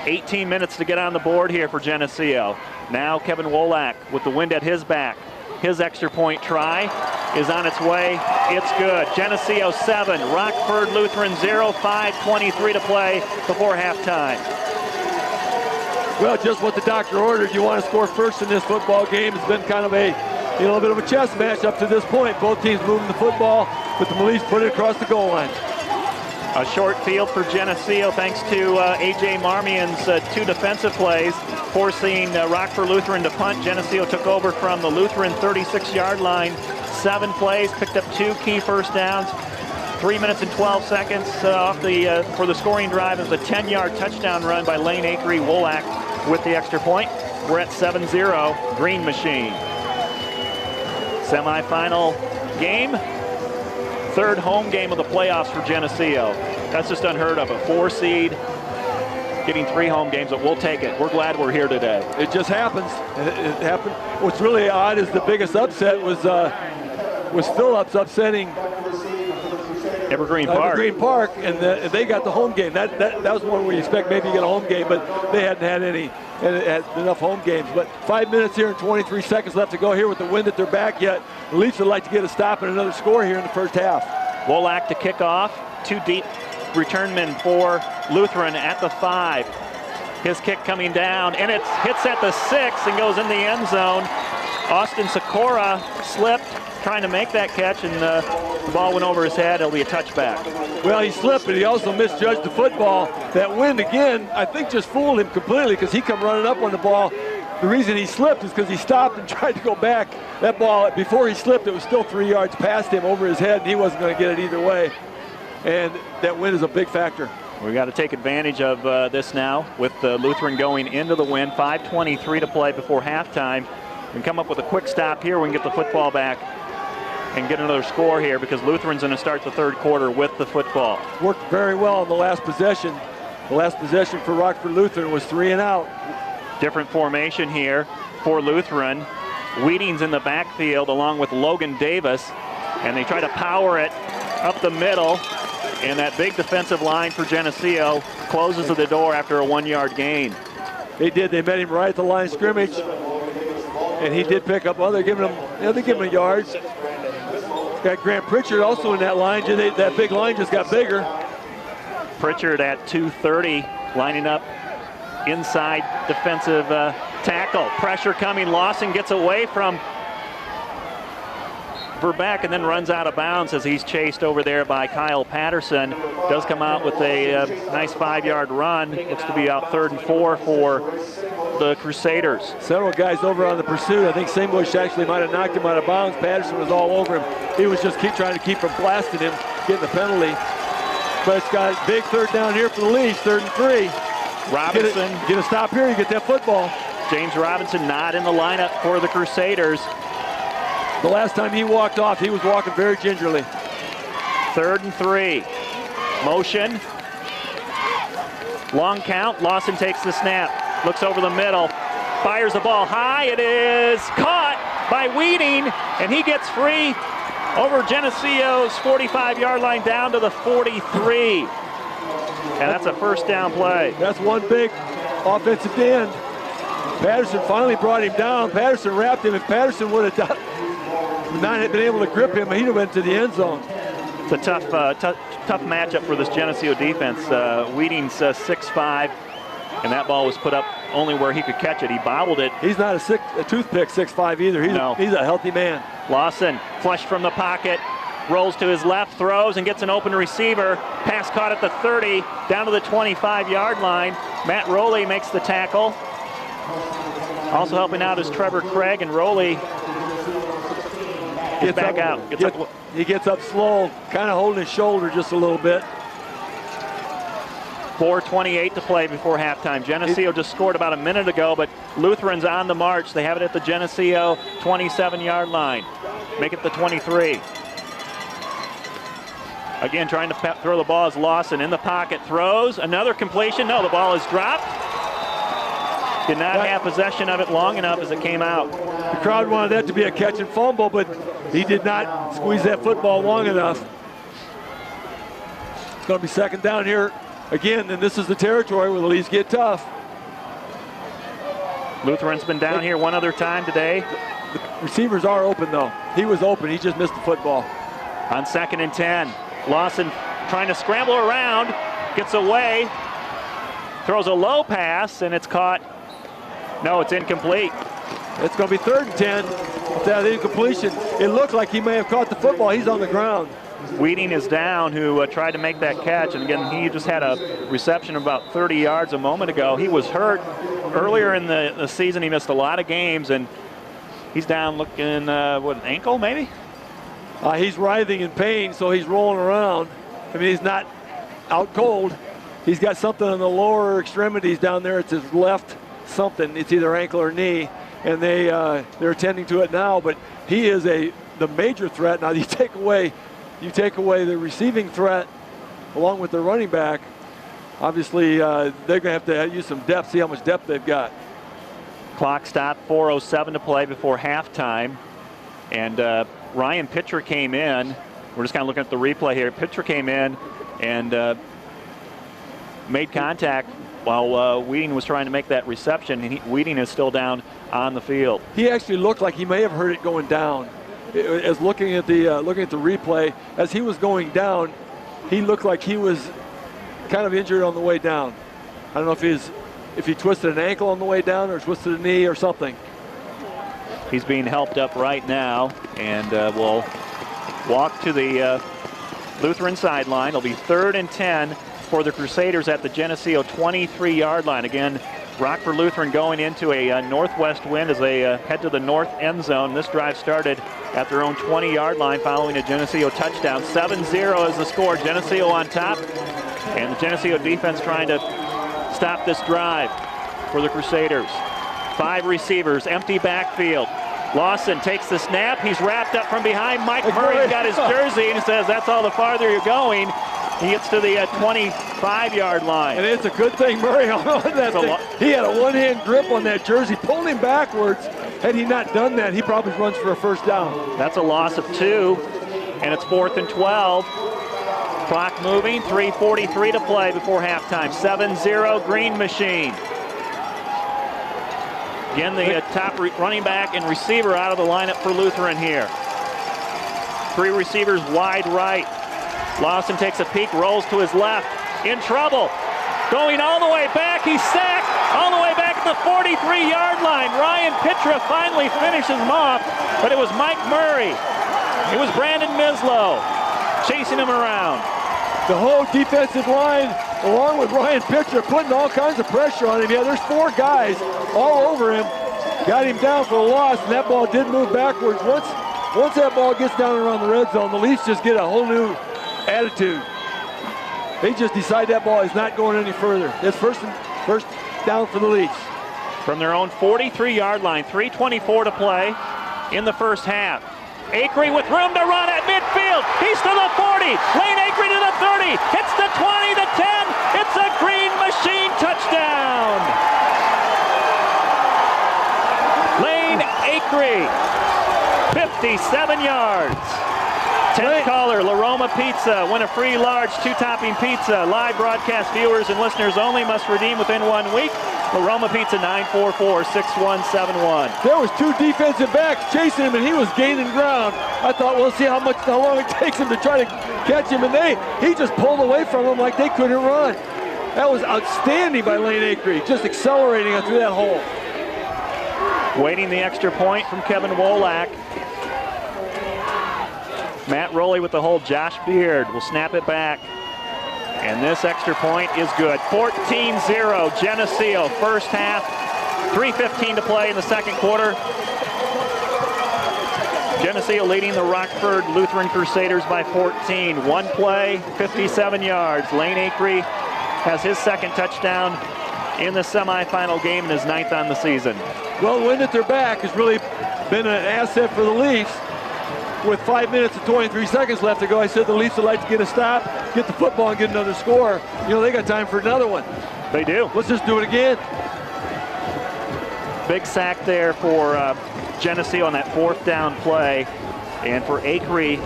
18 minutes to get on the board here for Geneseo. Now Kevin Wolak with the wind at his back. His extra point try is on its way. It's good. Geneseo 7, Rockford Lutheran 0, 5:23 to play before halftime. Well, just what the doctor ordered. You want to score first in this football game. It's been kind of a bit of a chess match up to this point. Both teams moving the football, but the Malise put it across the goal line. A short field for Geneseo thanks to A.J. Marmion's 2 defensive plays, forcing Rockford Lutheran to punt. Geneseo took over from the Lutheran 36-yard line. 7 plays, picked up 2 key first downs. 3 minutes and 12 seconds for the scoring drive is a 10-yard touchdown run by Lane Acree. Wolak with the extra point. We're at 7-0, Green Machine. Semifinal game. 3rd home game of the playoffs for Geneseo. That's just unheard of. A 4 seed getting 3 home games, but we'll take it. We're glad we're here today. It just happens. It happened. What's really odd is the biggest upset was Phillips upsetting Evergreen Park, and they got the home game. That was one where you expect maybe you get a home game, but they hadn't had enough home games. But 5 minutes here and 23 seconds left to go here with the wind at their back yet. The Leafs would like to get a stop and another score here in the first half. Wolak to kick off. 2 deep return men for Lutheran at the 5. His kick coming down, and it hits at the 6 and goes in the end zone. Austin Sikora slipped, trying to make that catch, and the ball went over his head. It'll be a touchback. Well, he slipped, but he also misjudged the football. That wind, again, I think just fooled him completely because he come running up on the ball. The reason he slipped is because he stopped and tried to go back. That ball, before he slipped, it was still 3 yards past him over his head, and he wasn't going to get it either way. And that wind is a big factor. We've got to take advantage of this now with Lutheran going into the wind. 5:23 to play before halftime. We can come up with a quick stop here. We can get the football back and get another score here because Lutheran's going to start the 3rd quarter with the football. Worked very well on the last possession. The last possession for Rockford Lutheran was 3 and out. Different formation here for Lutheran. Wheating's in the backfield along with Logan Davis, and they try to power it up the middle, and that big defensive line for Geneseo closes the door after a 1-yard gain. They did. They met him right at the line of scrimmage, and he did pick up. Well, they're giving him, they give him yards. Got Grant Pritchard also in that line. That big line just got bigger. Pritchard at 230, lining up inside defensive tackle. Pressure coming. Lawson gets away from Verbeck and then runs out of bounds as he's chased over there by Kyle Patterson. Does come out with a nice 5-yard run. Looks to be out 3rd and 4 for the Crusaders. Several guys over on the pursuit. I think Singbush actually might have knocked him out of bounds. Patterson was all over him. He was just trying to keep him blasting him, getting the penalty. But it's got a big 3rd down here for the Leafs, 3rd and 3. Robinson. Get a stop here, you get that football. James Robinson not in the lineup for the Crusaders. The last time he walked off, he was walking very gingerly. 3rd and 3. Motion. Long count. Lawson takes the snap. Looks over the middle. Fires the ball high. It is caught by Weeding, and he gets free over Geneseo's 45-yard line down to the 43. And that's a first down play. That's one big offensive end. Patterson finally brought him down. Patterson wrapped him. If Patterson would have not been able to grip him, he'd have went to the end zone. It's a tough matchup for this Geneseo defense. Weeding's 6'5", and that ball was put up only where he could catch it. He bobbled it. He's not a toothpick 6'5" either. He's a healthy man. Lawson, flush from the pocket, rolls to his left, throws, and gets an open receiver. Pass caught at the 30, down to the 25-yard line. Matt Rowley makes the tackle. Also helping out is Trevor Craig, and Rowley gets back out. He gets up slow, kind of holding his shoulder just a little bit. 4:28 to play before halftime. Geneseo just scored about a minute ago, but Lutheran's on the march. They have it at the Geneseo 27-yard line. Make it the 23. Again, trying to throw the ball is Lawson in the pocket. Throws, another completion. No, the ball is dropped. Did not have possession of it long enough as it came out. The crowd wanted that to be a catch and fumble, but he did not squeeze that football long enough. It's going to be second down here again, and this is the territory where the Leafs get tough. Lutheran's been down here one other time today. The receivers are open, though. He was open. He just missed the football. On 2nd and 10, Lawson trying to scramble around, gets away, throws a low pass, and it's caught. No, it's incomplete. It's going to be 3rd and 10. That incompletion. It looked like he may have caught the football. He's on the ground. Weeding is down, who tried to make that catch, and again, he just had a reception of about 30 yards a moment ago. He was hurt earlier in the season. He missed a lot of games, and he's down looking, what, an ankle maybe? He's writhing in pain, so he's rolling around. I mean, he's not out cold. He's got something on the lower extremities down there. It's his left something. It's either ankle or knee, and they're attending to it now. But he is the major threat. Now you take away the receiving threat along with the running back. Obviously, they're going to have to use some depth. See how much depth they've got. Clock stop. 4:07 to play before halftime, and Ryan Pitcher came in. We're just kind of looking at the replay here. Pitcher came in and made contact while Weeding was trying to make that reception, and Weeding is still down on the field. He actually looked like he may have heard it going down. As looking at the replay, as he was going down, he looked like he was kind of injured on the way down. I don't know if he twisted an ankle on the way down or twisted a knee or something. He's being helped up right now, and will walk to the Lutheran sideline. It'll be 3rd and 10 for the Crusaders at the Geneseo 23-yard line. Again, Rockford Lutheran going into a northwest wind as they head to the north end zone. This drive started at their own 20-yard line following a Geneseo touchdown. 7-0 is the score. Geneseo on top, and the Geneseo defense trying to stop this drive for the Crusaders. 5 receivers, empty backfield. Lawson takes the snap. He's wrapped up from behind. Mike Murray's got his jersey, and he says, that's all the farther you're going. He gets to the 25-yard line. And it's a good thing Murray on that thing. He had a one-hand grip on that jersey, pulled him backwards. Had he not done that, he probably runs for a first down. That's a loss of 2, and it's 4th and 12. Clock moving, 3:43 to play before halftime. 7-0 Green Machine. Again, the top running back and receiver out of the lineup for Lutheran here. 3 receivers wide right. Lawson takes a peek, rolls to his left. In trouble. Going all the way back. He's sacked all the way back at the 43-yard line. Ryan Pitra finally finishes him off, but it was Mike Murray. It was Brandon Mislow chasing him around. The whole defensive line, along with Ryan Pitcher, putting all kinds of pressure on him. Yeah, there's 4 guys all over him. Got him down for a loss, and that ball did move backwards. Once that ball gets down around the red zone, the Leafs just get a whole new attitude. They just decide that ball is not going any further. It's first down for the Leafs. From their own 43-yard line, 3:24 to play in the first half. Acree with room to run at midfield. He's to the 40. Lane Acree to the 30. Hits the 20, the 10. It's a Green Machine touchdown! Lane Acree, 57 yards. 10th caller, La Roma Pizza. Win a free large 2-topping pizza. Live broadcast viewers and listeners only must redeem within 1 week. La Roma Pizza, 944-6171. There was 2 defensive backs chasing him, and he was gaining ground. I thought, we'll see how long it takes him to try to catch him, and he just pulled away from him like they couldn't run. That was outstanding by Lane Acree, just accelerating through that hole. Waiting the extra point from Kevin Wolak. Matt Rowley with the hold. Josh Beard will snap it back. And this extra point is good. 14-0 Geneseo, first half. 3:15 to play in the second quarter. Geneseo leading the Rockford Lutheran Crusaders by 14. One play, 57 yards. Lane Acree has his second touchdown in the semifinal game and his 9th on the season. Well, the wind at their back has really been an asset for the Leafs. With 5 minutes and 23 seconds left to go, I said the Leafs would like to get a stop, get the football, and get another score. You know, they got time for another one. They do. Let's just do it again. Big sack there for Geneseo on that 4th down play. And for Acree,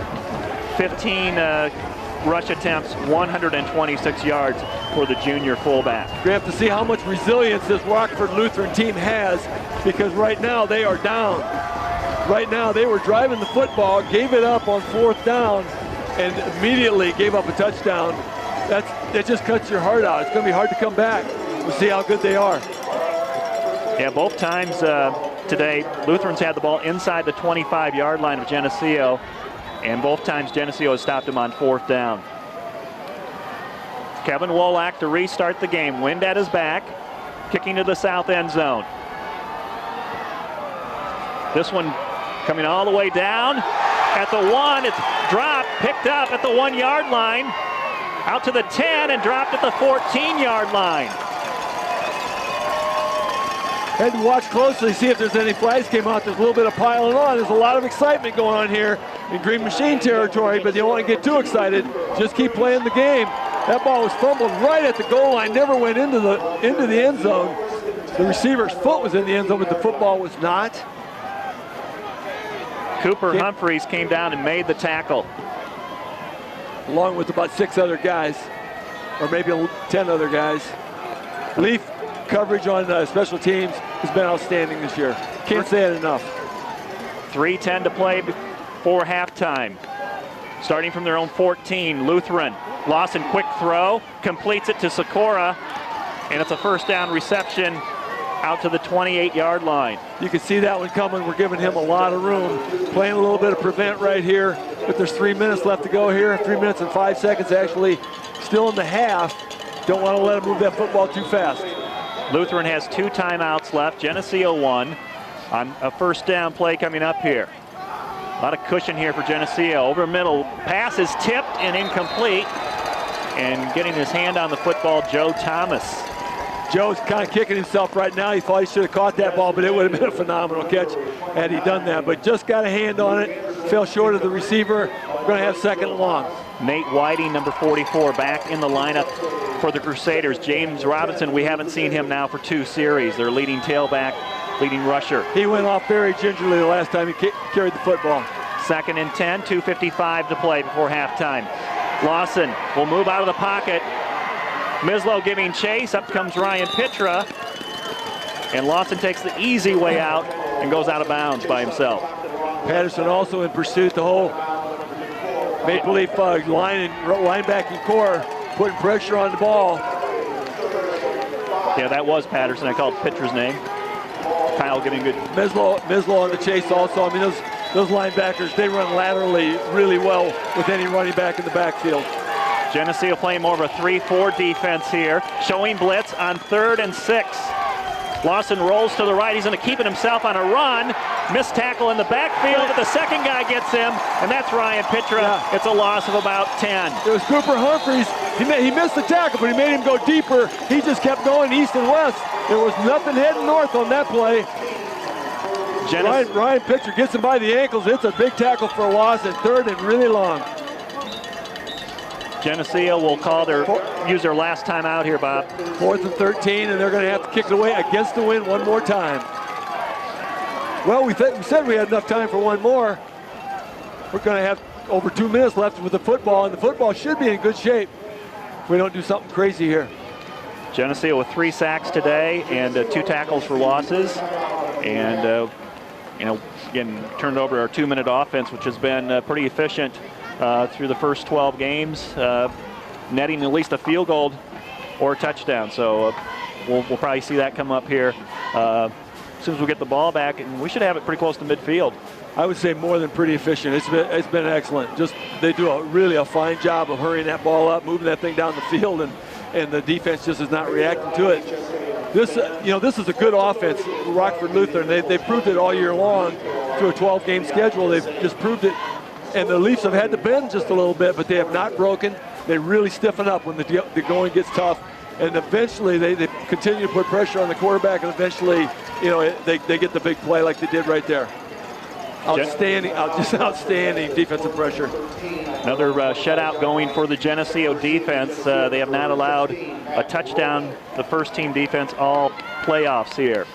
15 rush attempts, 126 yards for the junior fullback. We have to see how much resilience this Rockford Lutheran team has, because right now they are down. Right now they were driving the football, gave it up on 4th down, and immediately gave up a touchdown. That just cuts your heart out. It's going to be hard to come back. We'll see how good they are. Yeah, both times today, Lutherans had the ball inside the 25-yard line of Geneseo, and both times Geneseo has stopped them on 4th down. Kevin Wolak to restart the game. Wind at his back, kicking to the south end zone. This one coming all the way down at the 1. It's dropped, picked up at the 1-yard line, out to the 10, and dropped at the 14-yard line. Had to watch closely, see if there's any flags came out. There's a little bit of piling on. There's a lot of excitement going on here in Green Machine territory, but you don't want to get too excited. Just keep playing the game. That ball was fumbled right at the goal line, never went into the end zone. The receiver's foot was in the end zone, but the football was not. Cooper Humphreys came down and made the tackle. Along with about 6 other guys, or maybe 10 other guys. Leaf coverage on special teams has been outstanding this year. Can't say it enough. 3:10 to play before halftime. Starting from their own 14, Lutheran. Lawson, quick throw, completes it to Sikora, and it's a 1st down reception out to the 28-yard line. You can see that one coming. We're giving him a lot of room. Playing a little bit of prevent right here, but there's 3 minutes left to go here. 3 minutes and 5 seconds actually still in the half. Don't want to let him move that football too fast. Lutheran has 2 timeouts left. Geneseo 1 on a 1st down play coming up here. A lot of cushion here for Geneseo. Over middle, pass is tipped and incomplete. And getting his hand on the football, Joe Thomas. Joe's kind of kicking himself right now. He thought he should have caught that ball, but it would have been a phenomenal catch had he done that. But just got a hand on it, fell short of the receiver. We're going to have 2nd and long. Nate Whiting, number 44, back in the lineup for the Crusaders. James Robinson, we haven't seen him now for 2 series. Their leading tailback, leading rusher. He went off very gingerly the last time he carried the football. 2nd and 10, 2:55 to play before halftime. Lawson will move out of the pocket. Mislow giving chase. Up comes Ryan Pitra. And Lawson takes the easy way out and goes out of bounds by himself. Patterson also in pursuit. The whole Maple Leaf linebacking core putting pressure on the ball. Yeah, that was Patterson. I called Pitra's name. Kyle giving good. Mislow on the chase also. I mean, those linebackers, they run laterally really well with any running back in the backfield. Geneseo playing more of a 3-4 defense here. Showing blitz on 3rd and 6. Lawson rolls to the right. He's going to keep it himself on a run. Missed tackle in the backfield, but the second guy gets him, and that's Ryan Pitra. Yeah. It's a loss of about 10. It was Cooper Humphreys. He missed the tackle, but he made him go deeper. He just kept going east and west. There was nothing heading north on that play. Ryan Pitra gets him by the ankles. It's a big tackle for a loss, and 3rd and really long. Geneseo will use their last timeout here, Bob. 4th and 13, and they're going to have to kick it away against the wind one more time. Well, we said we had enough time for one more. We're going to have over 2 minutes left with the football, and the football should be in good shape if we don't do something crazy here. Geneseo with 3 sacks today and 2 tackles for losses. And, again, turned over our 2-minute offense, which has been pretty efficient through the first 12 games, netting at least a field goal or a touchdown. So we'll probably see that come up here as soon as we get the ball back, and we should have it pretty close to midfield. I would say more than pretty efficient. It's been excellent. Just they do really a fine job of hurrying that ball up, moving that thing down the field, and the defense just is not reacting to it. This is a good offense, Rockford Lutheran. They've proved it all year long through a 12-game schedule. They've just proved it. And the Leafs have had to bend just a little bit, but they have not broken. They really stiffen up when the going gets tough. And eventually they continue to put pressure on the quarterback, and eventually, they get the big play like they did right there. Outstanding defensive pressure. Another shutout going for the Geneseo defense. They have not allowed a touchdown, the first team defense, all playoffs here.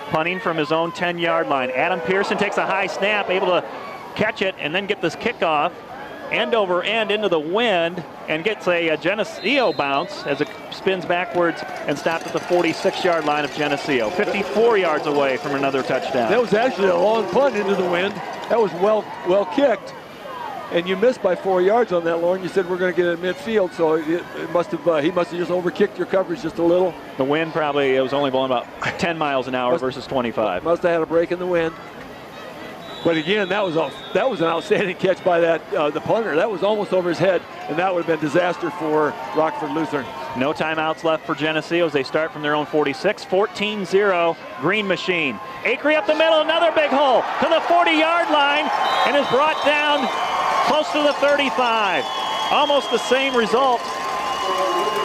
Punting from his own 10-yard line. Adam Pearson takes a high snap, able to catch it and then get this kickoff end over end into the wind and gets a Geneseo bounce as it spins backwards and stopped at the 46-yard line of Geneseo. 54 yards away from another touchdown. That was actually a long punt into the wind. That was well kicked. And you missed by 4 yards on that, Lauren. You said we're going to get it at midfield, so he must have just overkicked your coverage just a little. The wind it was only blowing about 10 miles an hour versus 25. Must have had a break in the wind. But again, that was an outstanding catch by the punter. That was almost over his head, and that would have been disaster for Rockford Lutheran. No timeouts left for Geneseo as they start from their own 46. 14-0, Green Machine. Acree up the middle, another big hole to the 40-yard line, and is brought down close to the 35. Almost the same result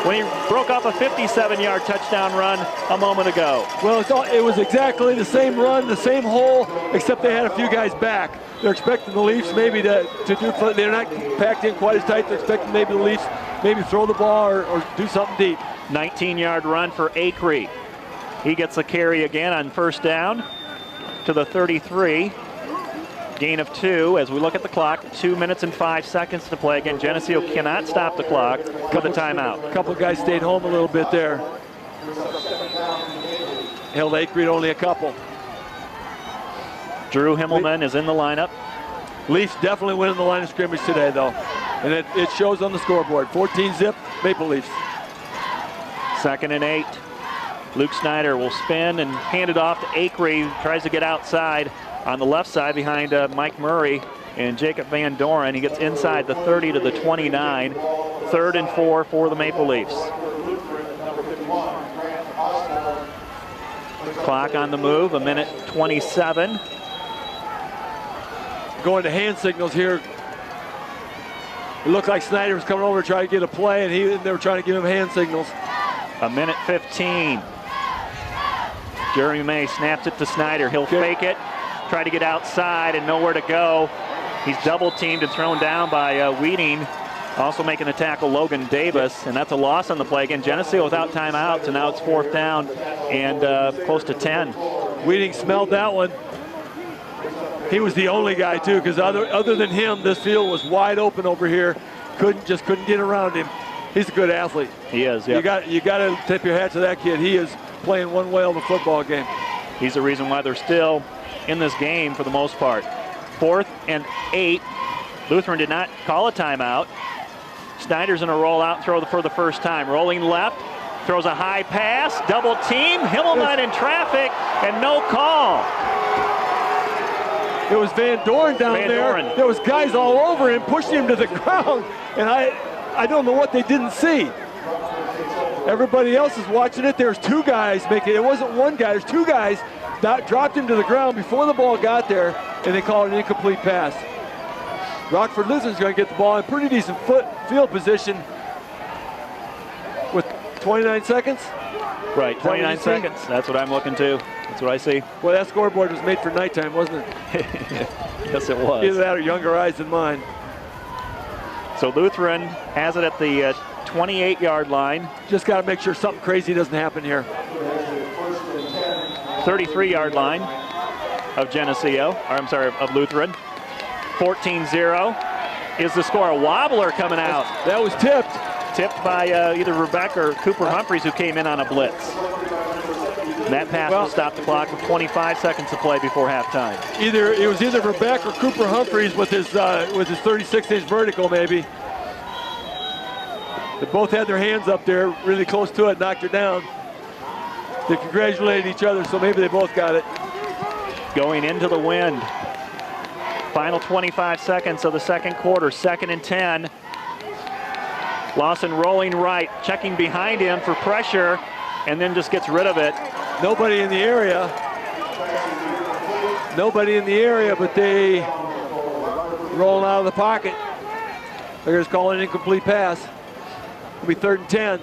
when he broke off a 57-yard touchdown run a moment ago. Well, it was exactly the same run, the same hole, except they had a few guys back. They're expecting the Leafs maybe to do, they're not packed in quite as tight. They're expecting maybe the Leafs maybe throw the ball or do something deep. 19-yard run for Acree. He gets a carry again on first down to the 33. Gain of 2 as we look at the clock. 2 minutes and 5 seconds to play. Again, Geneseo cannot stop the clock with a timeout. A couple of guys stayed home a little bit there. Held Acree only a couple. Drew Himmelman is in the lineup. Leafs definitely winning the line of scrimmage today, though. And it shows on the scoreboard. 14-zip, Maple Leafs. 2nd and 8. Luke Snyder will spin and hand it off to Acree. Tries to get outside on the left side behind Mike Murray and Jacob Van Doren. He gets inside the 30 to the 29. 3rd and 4 for the Maple Leafs. Clock on the move, 1:27. Going to hand signals here. It looked like Snyder was coming over to try to get a play, and they were trying to give him hand signals. 1:15. Jeremy May snaps it to Snyder. He'll fake it, try to get outside and nowhere to go. He's double teamed and thrown down by Weeding. Also making the tackle, Logan Davis, and that's a loss on the play. Again, Geneseo without timeouts, and now it's 4th down and close to 10. Weeding smelled that one. He was the only guy too, because other than him, this field was wide open over here. Couldn't get around him. He's a good athlete. He is. Yeah. You got to tip your hat to that kid. He is playing one whale of a football game. He's the reason why they're still in this game for the most part. 4th and 8. Lutheran did not call a timeout. Snyder's in a rollout throw for the first time. Rolling left, throws a high pass, double team, Himmelman in traffic, and no call. It was Van Doren down there. There was guys all over him, pushing him to the ground, and I don't know what they didn't see. Everybody else is watching it. There's 2 guys making it. It wasn't one guy. There's 2 guys that dropped him to the ground before the ball got there, and they called an incomplete pass. Rockford Lutheran's going to get the ball in pretty decent field position with 29 seconds. Right, 29 seconds. That's what I'm looking to. That's what I see. Well, that scoreboard was made for nighttime, wasn't it? Yes, it was. Either that or younger eyes than mine. So So Lutheran has it at the 28-yard line. Just got to make sure something crazy doesn't happen here. 33-yard line of Geneseo, or I'm sorry, of Lutheran. 14-0 is the score. A wobbler coming out. That was tipped. Tipped by either Rebecca or Cooper Humphreys, who came in on a blitz. And that pass will stop the clock with 25 seconds to play before halftime. It was either Rebecca or Cooper Humphreys with his 36-inch vertical, maybe. They both had their hands up there, really close to it, knocked her down. They congratulated each other, so maybe they both got it. Going into the wind. Final 25 seconds of the second quarter, 2nd and 10. Lawson rolling right, checking behind him for pressure, and then just gets rid of it. Nobody in the area. Nobody in the area, but they rolling out of the pocket. They're just calling an incomplete pass. It'll be 3rd and 10.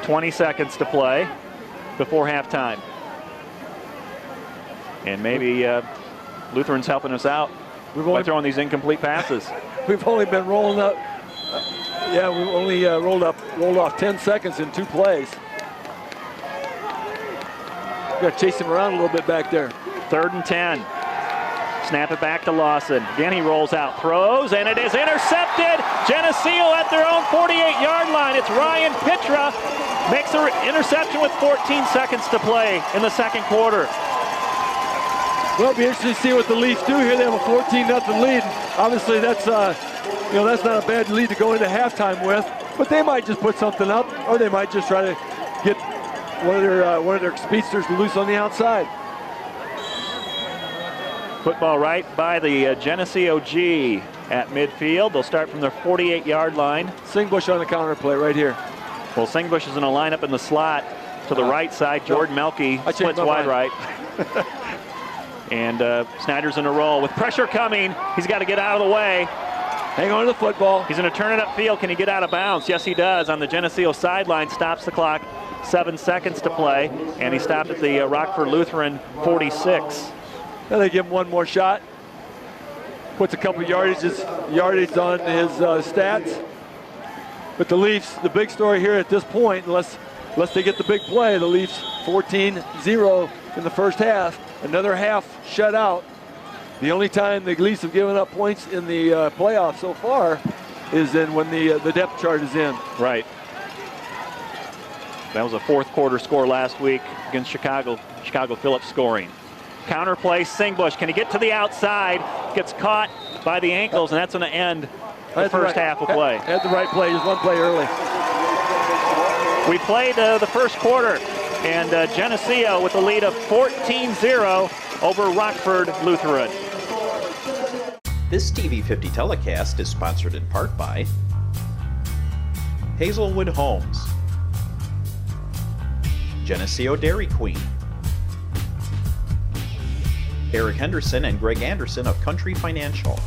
20 seconds to play before halftime. And maybe Lutheran's helping us out by throwing these incomplete passes. We've only been rolling up. Yeah, we've only rolled off 10 seconds in 2 plays. Got to chase him around a little bit back there. 3rd and 10. Snap it back to Lawson. Again, he rolls out, throws, and it is intercepted. Geneseo at their own 48-yard line. It's Ryan Pitra. Makes an interception with 14 seconds to play in the second quarter. Well, it'll be interesting to see what the Leafs do here. They have a 14-0 lead. Obviously, that's that's not a bad lead to go into halftime with. But they might just put something up, or they might just try to get one of their speedsters loose on the outside. Football right by the Geneseo G at midfield. They'll start from their 48-yard line. Singbush on the counter play right here. Well, Singbush is going to line up in the slot to the right side. Jordan Melke splits wide right. And Snyder's in a roll with pressure coming. He's got to get out of the way. Hang on to the football. He's going to turn it upfield. Can he get out of bounds? Yes, he does. On the Geneseo sideline, stops the clock. 7 seconds to play, and he stopped at the Rockford Lutheran 46. Now they give him one more shot. Puts a couple yardage on his stats. But the Leafs, the big story here at this point, unless they get the big play, the Leafs 14-0 in the first half. Another half shutout. The only time the Leafs have given up points in the playoffs so far is when the depth chart is in. Right. That was a fourth quarter score last week against Chicago. Chicago Phillips scoring. Counter play, Singbush. Can he get to the outside? Gets caught by the ankles, and that's going to end the first half of play. Had the right play, just one play early. We played the first quarter, and Geneseo with a lead of 14-0 over Rockford Lutheran. This TV50 telecast is sponsored in part by Hazelwood Homes, Geneseo Dairy Queen, Eric Henderson and Greg Anderson of Country Financial,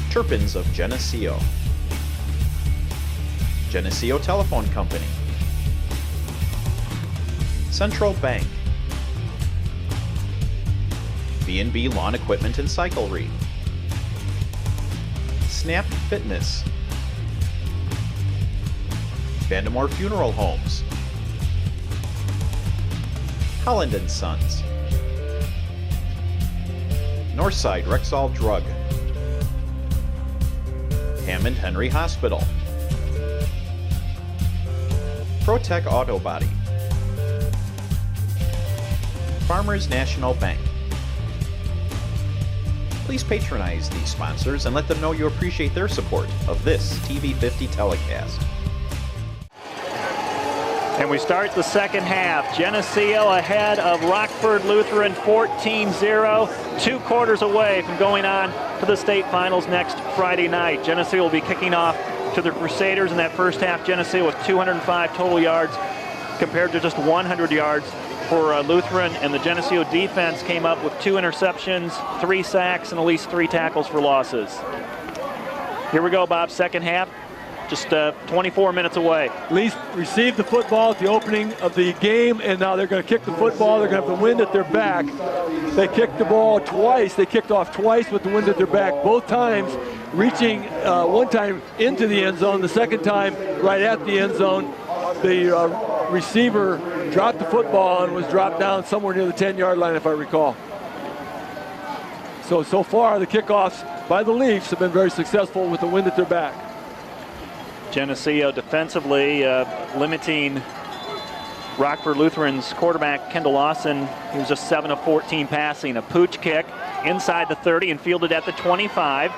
Turpins of Geneseo, Geneseo Telephone Company, Central Bank, B&B Lawn Equipment and Cyclery, Snap Fitness, Vandemore Funeral Homes, Holland & Sons, Northside Rexall Drug, Hammond Henry Hospital, ProTech Auto Body, Farmers National Bank. Please patronize these sponsors and let them know you appreciate their support of this TV50 telecast. And we start the second half. Geneseo ahead of Rockford Lutheran 14-0, 2 quarters away from going on to the state finals next Friday night. Geneseo will be kicking off to the Crusaders in that first half. Geneseo with 205 total yards compared to just 100 yards for Lutheran, and the Geneseo defense came up with 2 interceptions, 3 sacks, and at least 3 tackles for losses. Here we go, Bob, second half. Just 24 minutes away. Leafs received the football at the opening of the game, and now they're going to kick the football. They're going to have the wind at their back. They kicked the ball twice. They kicked off twice with the wind at their back. Both times reaching one time into the end zone, the second time right at the end zone. The receiver dropped the football and was dropped down somewhere near the 10-yard line, if I recall. So far, the kickoffs by the Leafs have been very successful with the wind at their back. Geneseo defensively limiting Rockford Lutheran's quarterback, Kendall Lawson. He was just 7 of 14 passing. A pooch kick inside the 30 and fielded at the 25.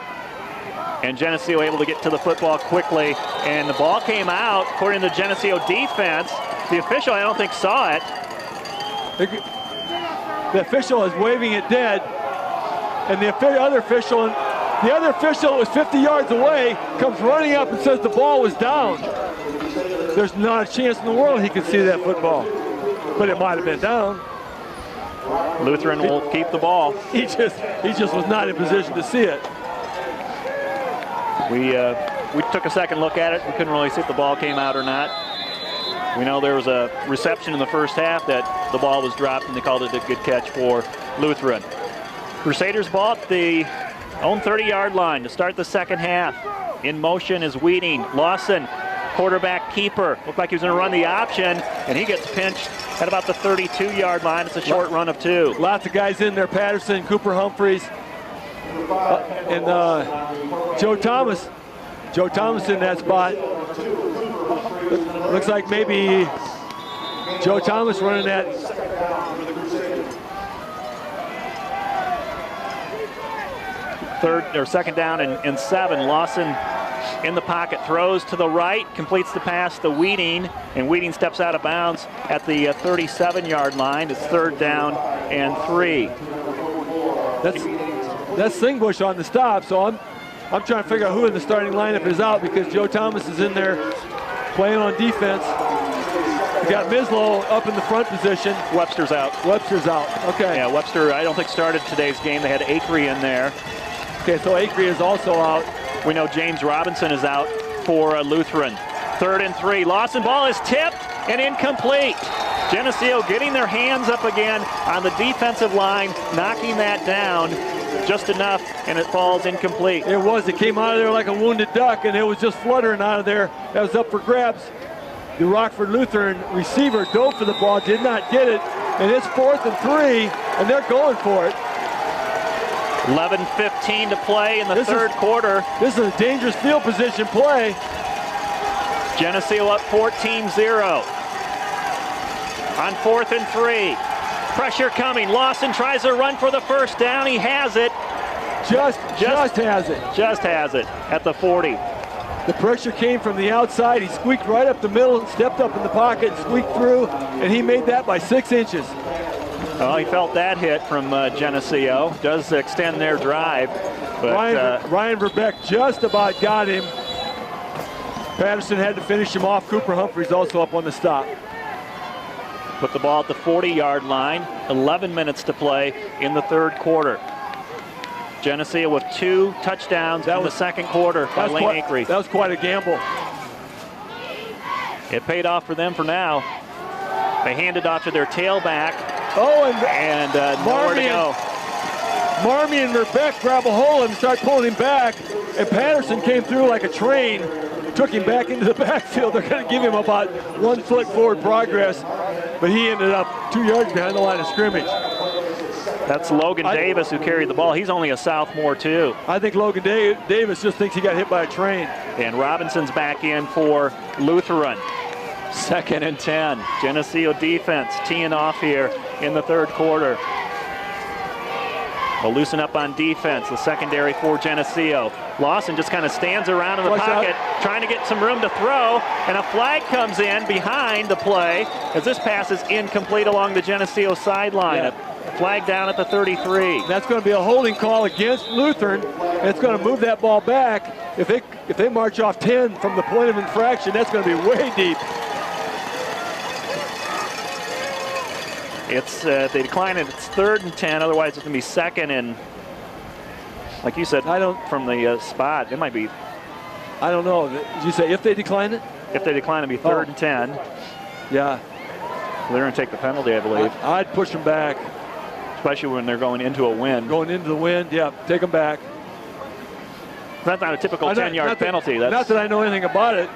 And Geneseo able to get to the football quickly. And the ball came out, according to the Geneseo defense. The official, I don't think, saw it. The official is waving it dead. And the other official was 50 yards away, comes running up and says the ball was down. There's not a chance in the world he could see that football, but it might have been down. Lutheran will keep the ball. He just was not in position to see it. We took a second look at it. We couldn't really see if the ball came out or not. We know there was a reception in the first half that the ball was dropped, and they called it a good catch for Lutheran. Crusaders ball at the own 30-yard line to start the second half. In motion is Weeding. Lawson, quarterback keeper. Looked like he was going to run the option, and he gets pinched at about the 32-yard line. It's a short run of 2. Lots of guys in there. Patterson, Cooper Humphreys, and Joe Thomas. Joe Thomas in that spot. Looks like maybe Joe Thomas running that. Second down and 7. Lawson in the pocket, throws to the right, completes the pass to Weeding, and Weeding steps out of bounds at the 37-yard line. It's 3rd down and 3. That's Singbush on the stop, so I'm trying to figure out who in the starting lineup is out, because Joe Thomas is in there playing on defense. We got Mislow up in the front position. Webster's out. Webster's out. Okay. Yeah, Webster I don't think started today's game. They had Acree in there. Okay, so Acree is also out. We know James Robinson is out for Lutheran. 3rd and 3. Lawson ball is tipped and incomplete. Geneseo getting their hands up again on the defensive line, knocking that down just enough, and it falls incomplete. It came out of there like a wounded duck, and it was just fluttering out of there. That was up for grabs. The Rockford Lutheran receiver dove for the ball, did not get it, and it's 4th and 3, and they're going for it. 11:15 to play in the third quarter. This is a dangerous field position play. Geneseo up 14-0. On 4th and 3. Pressure coming. Lawson tries to run for the first down. He has it. Just has it. Just has it at the 40. The pressure came from the outside. He squeaked right up the middle, stepped up in the pocket, squeaked through, and he made that by 6 inches. Well, he felt that hit from Geneseo. Does extend their drive. But Ryan Verbeck just about got him. Patterson had to finish him off. Cooper Humphreys also up on the stop. Put the ball at the 40-yard line. 11 minutes to play in the third quarter. Geneseo with 2 touchdowns in the second quarter by Lane Acree. That was quite a gamble. It paid off for them for now. They handed off to their tailback. Oh, and nowhere to go. Marmy and Verbeck grab a hold and start pulling him back, and Patterson came through like a train, took him back into the backfield. They're going to give him about 1 foot forward progress, but he ended up 2 yards behind the line of scrimmage. That's Logan Davis who carried the ball. He's only a sophomore too. I think Logan Davis just thinks he got hit by a train. And Robinson's back in for Lutheran. 2nd and 10. Geneseo defense teeing off here in the third quarter. They'll loosen up on defense, the secondary for Geneseo. Lawson just kind of stands around in the pocket, trying to get some room to throw, and a flag comes in behind the play as this pass is incomplete along the Geneseo sideline. Yeah. A flag down at the 33. That's going to be a holding call against Lutheran, and it's going to move that ball back. If they march off 10 from the point of infraction, that's going to be way deep. They decline it. It's 3rd and 10. Otherwise, it's going to be 2nd and, like you said, from the spot. It might be. I don't know. Did you say if they decline it? If they decline, it'll be 3rd and 10. Yeah. They're going to take the penalty, I believe. I'd push them back. Especially when they're going into a wind. Going into the wind, yeah. Take them back. That's not a typical 10-yard penalty. Not that I know anything about it.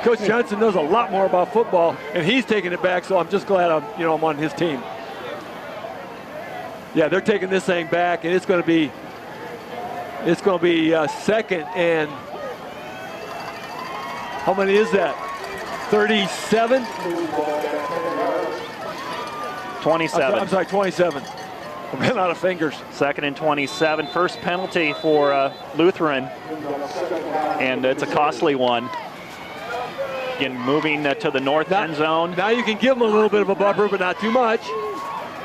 Coach Johnson knows a lot more about football, and he's taking it back, so I'm just glad I'm on his team. Yeah, they're taking this thing back, and it's going to be second and how many is that? 37? 27. I'm sorry, 27. I ran out of fingers. Second and 27. First penalty for Lutheran, and it's a costly one. Again, moving to the north end zone. Now you can give them a little bit of a buffer, but not too much.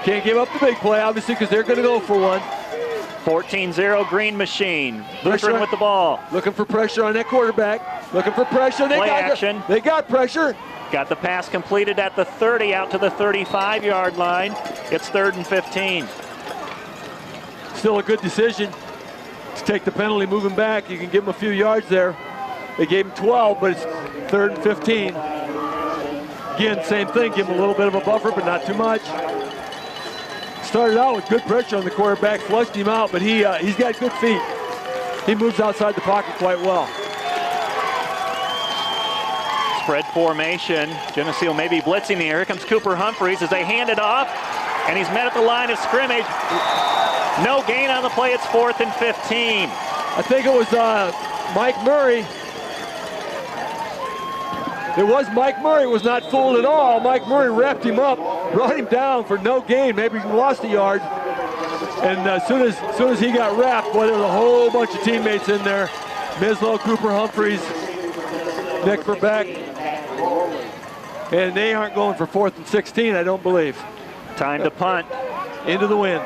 Can't give up the big play, obviously, because they're going to go for one. 14-0 Green Machine. Lutheran with the ball. Looking for pressure on that quarterback. Looking for pressure. Play action. They got pressure. Got the pass completed at the 30 out to the 35-yard line. It's 3rd and 15. Still a good decision to take the penalty moving back. You can give them a few yards there. They gave him 12, but it's 3rd and 15. Again, same thing. Give him a little bit of a buffer, but not too much. Started out with good pressure on the quarterback, flushed him out, but he's got good feet. He moves outside the pocket quite well. Spread formation. Geneseo may be blitzing here. Here comes Cooper Humphreys as they hand it off, and he's met at the line of scrimmage. No gain on the play. It's 4th and 15. I think it was Mike Murray. It was Mike Murray, was not fooled at all. Mike Murray wrapped him up, brought him down for no gain. Maybe he lost a yard. And as soon as he got wrapped, boy, there was a whole bunch of teammates in there. Mislow, Cooper Humphreys, Nick Verbeck. And they aren't going for 4th and 16, I don't believe. Time to punt. Into the wind.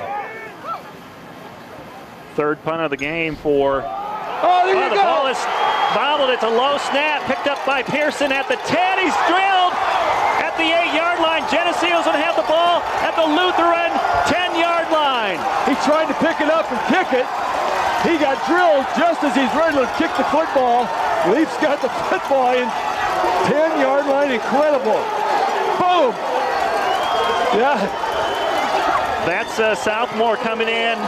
Third punt of the game for... Oh, there you the go. Ball is bobbled. It's a low snap. Picked up by Pearson at the 10. He's drilled at the 8-yard line. Geneseo's going to have the ball at the Lutheran 10-yard line. He tried to pick it up and kick it. He got drilled just as he's ready to kick the football. Leafs got the football in 10-yard line. Incredible. Boom. Yeah. That's sophomore coming in.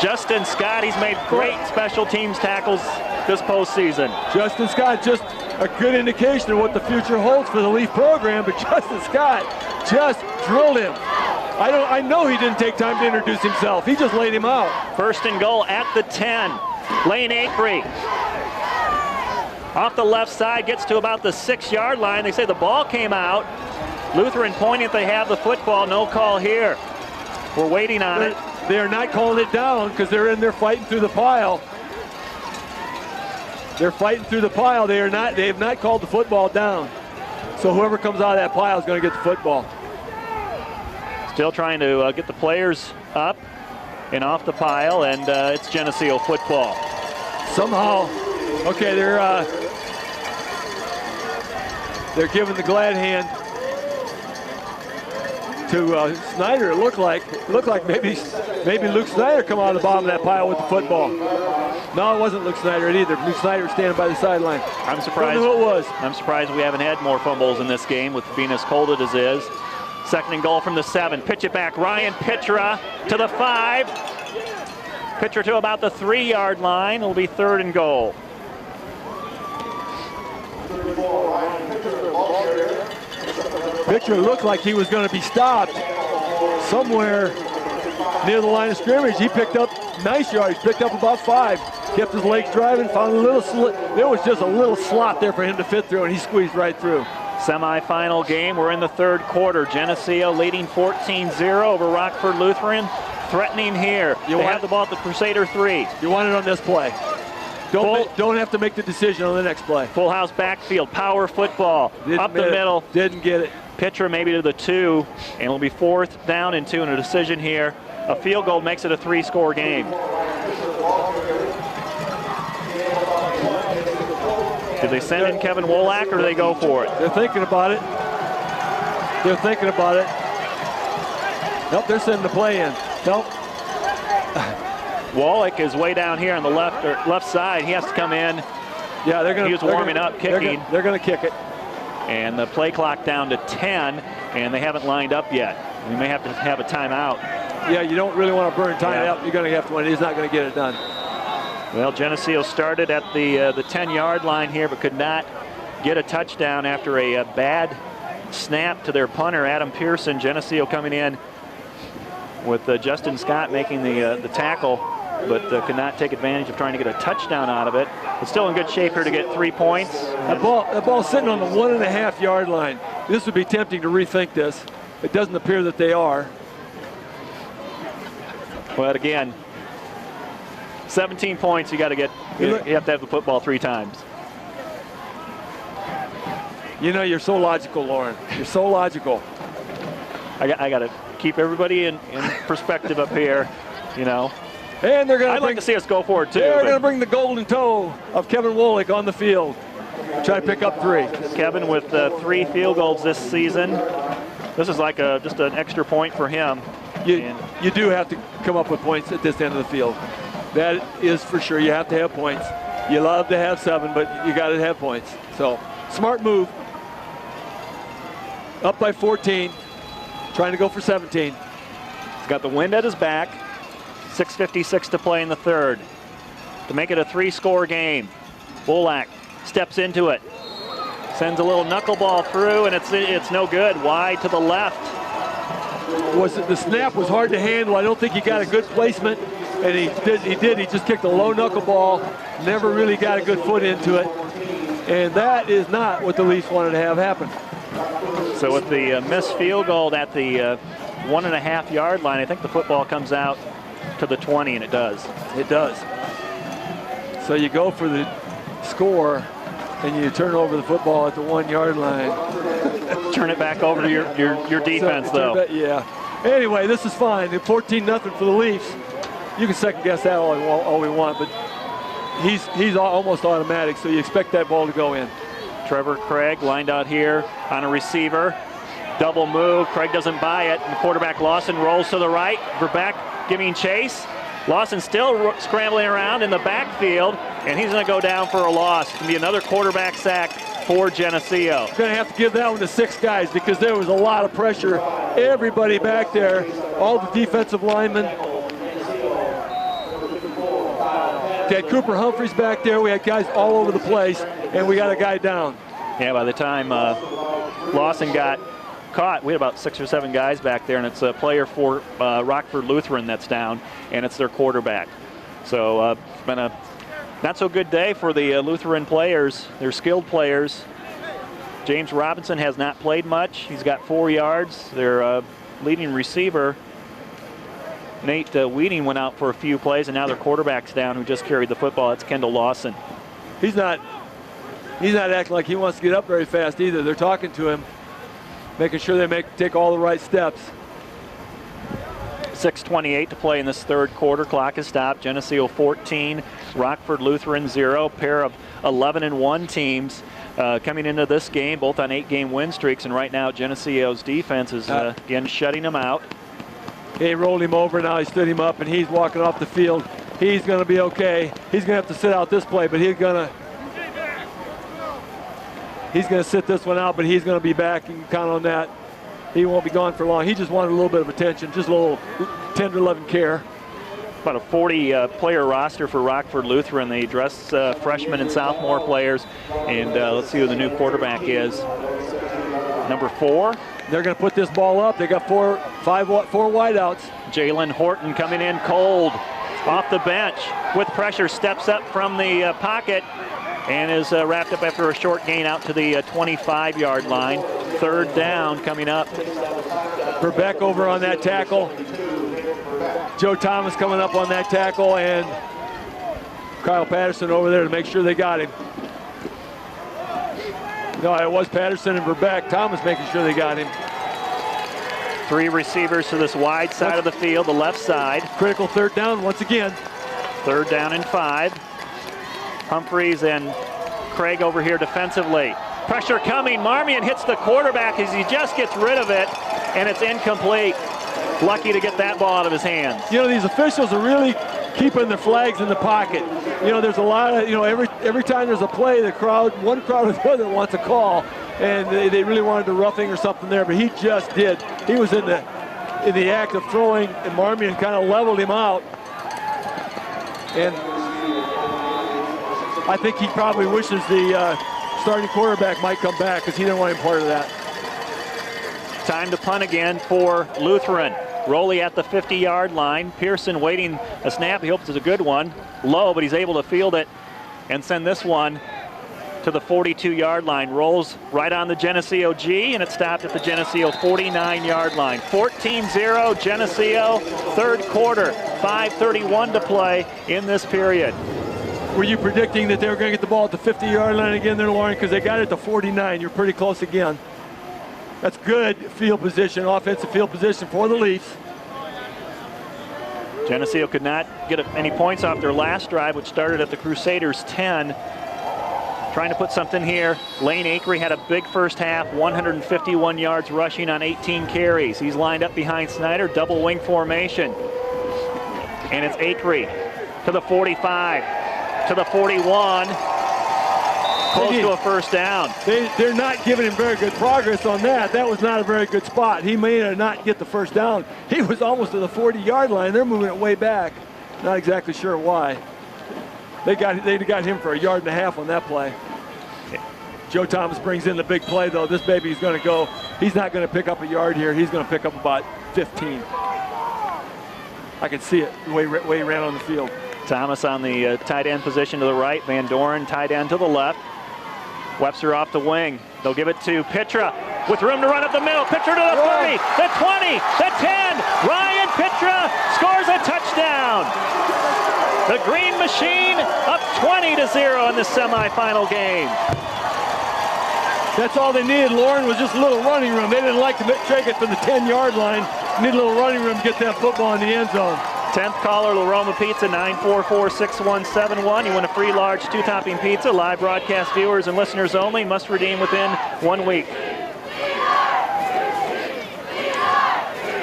Justin Scott, he's made great special teams tackles this postseason. Justin Scott, just a good indication of what the future holds for the Leaf program, but Justin Scott just drilled him. I know he didn't take time to introduce himself. He just laid him out. 1st and goal at the 10. Lane Acree. Off the left side, gets to about the 6-yard line. They say the ball came out. Lutheran pointing they have the football. No call here. We're waiting on it. They're not calling it down because they're in there fighting through the pile. They're fighting through the pile. They have not called the football down. So whoever comes out of that pile is going to get the football. Still trying to get the players up and off the pile, and it's Geneseo football. Somehow, okay, they're giving the glad hand to Snyder. It looked like maybe Luke Snyder come out of the bottom of that pile with the football. No, it wasn't Luke Snyder either. Luke Snyder was standing by the sideline. I'm surprised. Don't know who it was. I'm surprised we haven't had more fumbles in this game with being as cold as it is. 2nd and goal from the 7. Pitch it back. Ryan Pitra to the 5. Pitra to about the 3-yard line. It'll be 3rd and goal. Picture looked like he was going to be stopped somewhere near the line of scrimmage. He picked up nice yards, picked up about 5. Kept his legs driving, found a little there was just a little slot there for him to fit through, and he squeezed right through. Semifinal game. We're in the 3rd quarter. Geneseo leading 14-0 over Rockford Lutheran. Threatening here. They have the ball at the Crusader 3. You want it on this play. Don't have to make the decision on the next play. Full house backfield, power football, up the middle. Didn't get it. Pitcher maybe to the 2, and it'll be 4th down and 2 in a decision here. A field goal makes it a 3-score game. Did they send in Kevin Wolak, or do they go for it? They're thinking about it. Nope, they're sending the play in. Nope. Wallach is way down here on the left side. He has to come in. Yeah, he was warming up, kicking. They're going to kick it. And the play clock down to 10, and they haven't lined up yet. We may have to have a timeout. Yeah, you don't really want to burn time up. You're going to have to win. He's not going to get it done. Well, Geneseo started at the 10-yard line here, but could not get a touchdown after a bad snap to their punter, Adam Pearson. Geneseo coming in with Justin Scott making the tackle, but could not take advantage of trying to get a touchdown out of it. But still in good shape here to get 3 points. That ball's sitting on the 1.5-yard line. This would be tempting to rethink this. It doesn't appear that they are. But again, 17 points, you got to get. You have to have the football 3 times. You know, you're so logical, Lauren. You're so logical. I got to keep everybody in perspective up here, you know. And they're going to. I'd like to see us go for it too. They're going to bring the golden toe of Kevin Wolick on the field. Try to pick up 3. Kevin with 3 field goals this season. This is like just an extra point for him. You do have to come up with points at this end of the field. That is for sure. You have to have points. You love to have 7, but you got to have points. So, smart move. Up by 14. Trying to go for 17. He's got the wind at his back. 6:56 to play in the third. To make it a 3-score game. Bolak steps into it. Sends a little knuckleball through, and it's no good. Wide to the left. The snap was hard to handle. I don't think he got a good placement, and he did. He just kicked a low knuckleball. Never really got a good foot into it, and that is not what the Leafs wanted to have happen. So with the missed field goal at the 1.5-yard line, I think the football comes out to the 20, and it does. It does. So you go for the score, and you turn over the football at the 1-yard line. Turn it back over to your defense, though. Yeah. Anyway, this is fine. 14-0 for the Leafs. You can second guess that all we want, but he's almost automatic, so you expect that ball to go in. Trevor Craig lined out here on a receiver. Double move. Craig doesn't buy it. And quarterback Lawson rolls to the right. Verbeck giving chase. Lawson still scrambling around in the backfield, and he's going to go down for a loss. It's going to be another quarterback sack for Geneseo. Going to have to give that one to 6 guys because there was a lot of pressure. Everybody back there, all the defensive linemen. We had Cooper Humphreys back there. We had guys all over the place, and we got a guy down. Yeah, by the time Lawson got caught, we had about 6 or 7 guys back there, and it's a player for Rockford Lutheran that's down, and it's their quarterback. So it's been a not so good day for the Lutheran players. They're skilled players. James Robinson has not played much. He's got 4 yards. Their leading receiver, Nate Weeding, went out for a few plays, and now their quarterback's down who just carried the football. That's Kendall Lawson. He's not acting like he wants to get up very fast either. They're talking to him, making sure they take all the right steps. 6:28 to play in this third quarter. Clock is stopped. Geneseo 14, Rockford Lutheran 0. Pair of 11-1 teams coming into this game, both on 8-game win streaks. And right now, Geneseo's defense is again shutting them out. He rolled him over. Now he stood him up, and he's walking off the field. He's going to be okay. He's going to have to sit out this play, but he's going to sit this one out, but he's going to be back. You can count on that. He won't be gone for long. He just wanted a little bit of attention, just a little tender loving care. About a 40-player roster for Rockford Lutheran. They dress freshmen and sophomore players. And let's see who the new quarterback is. Number 4. They're going to put this ball up. They got four wideouts. Jalen Horton coming in cold off the bench with pressure, steps up from the pocket and is wrapped up after a short gain out to the 25-yard line. Third down coming up. Verbeck over on that tackle. Joe Thomas coming up on that tackle, and Kyle Patterson over there to make sure they got him. No, it was Patterson and Verbeck. Thomas making sure they got him. 3 receivers to this wide side of the field, the left side. Critical third down once again. Third down and 5. Humphreys and Craig over here defensively. Pressure coming. Marmion hits the quarterback as he just gets rid of it, and it's incomplete. Lucky to get that ball out of his hands. You know, these officials are really keeping their flags in the pocket. You know, there's a lot of, you know, every time there's a play, one crowd or the other wants a call, and they really wanted the roughing or something there, but he just did. He was in the act of throwing, and Marmion kind of leveled him out. And I think he probably wishes the starting quarterback might come back because he didn't want any part of that. Time to punt again for Lutheran. Rowley at the 50-yard line. Pearson waiting a snap. He hopes it's a good one. Low, but he's able to field it and send this one to the 42-yard line. Rolls right on the Geneseo G, and it stopped at the Geneseo 49-yard line. 14-0 Geneseo, third quarter. 5:31 to play in this period. Were you predicting that they were going to get the ball at the 50-yard line again there, Lauren? Because they got it at the 49. You're pretty close again. That's good field position, offensive field position for the Leafs. Geneseo could not get any points off their last drive, which started at the Crusaders' 10. Trying to put something here. Lane Akery had a big first half, 151 yards rushing on 18 carries. He's lined up behind Snyder, double wing formation. And it's Akery to the 45, to the 41. Close to a first down. They're not giving him very good progress on that. That was not a very good spot. He may not get the first down. He was almost to the 40-yard line. They're moving it way back. Not exactly sure why. They got him for a yard and a half on that play. Joe Thomas brings in the big play, though. This baby's going to go. He's not going to pick up a yard here. He's going to pick up about 15. I can see it the way he ran on the field. Thomas on the tight end position to the right. Van Doren tight end to the left. Webster off the wing. They'll give it to Pitra with room to run up the middle. Pitra to the 30, the 20, the 10. Ryan Pitra scores a touchdown. The Green Machine up 20-0 in the semifinal game. That's all they needed, Lauren, was just a little running room. They didn't like to take it from the 10-yard line. Need a little running room to get that football in the end zone. 10th caller, La Roma Pizza, 944-6171. You win a free large two-topping pizza. Live broadcast viewers and listeners only. Must redeem within 1 week.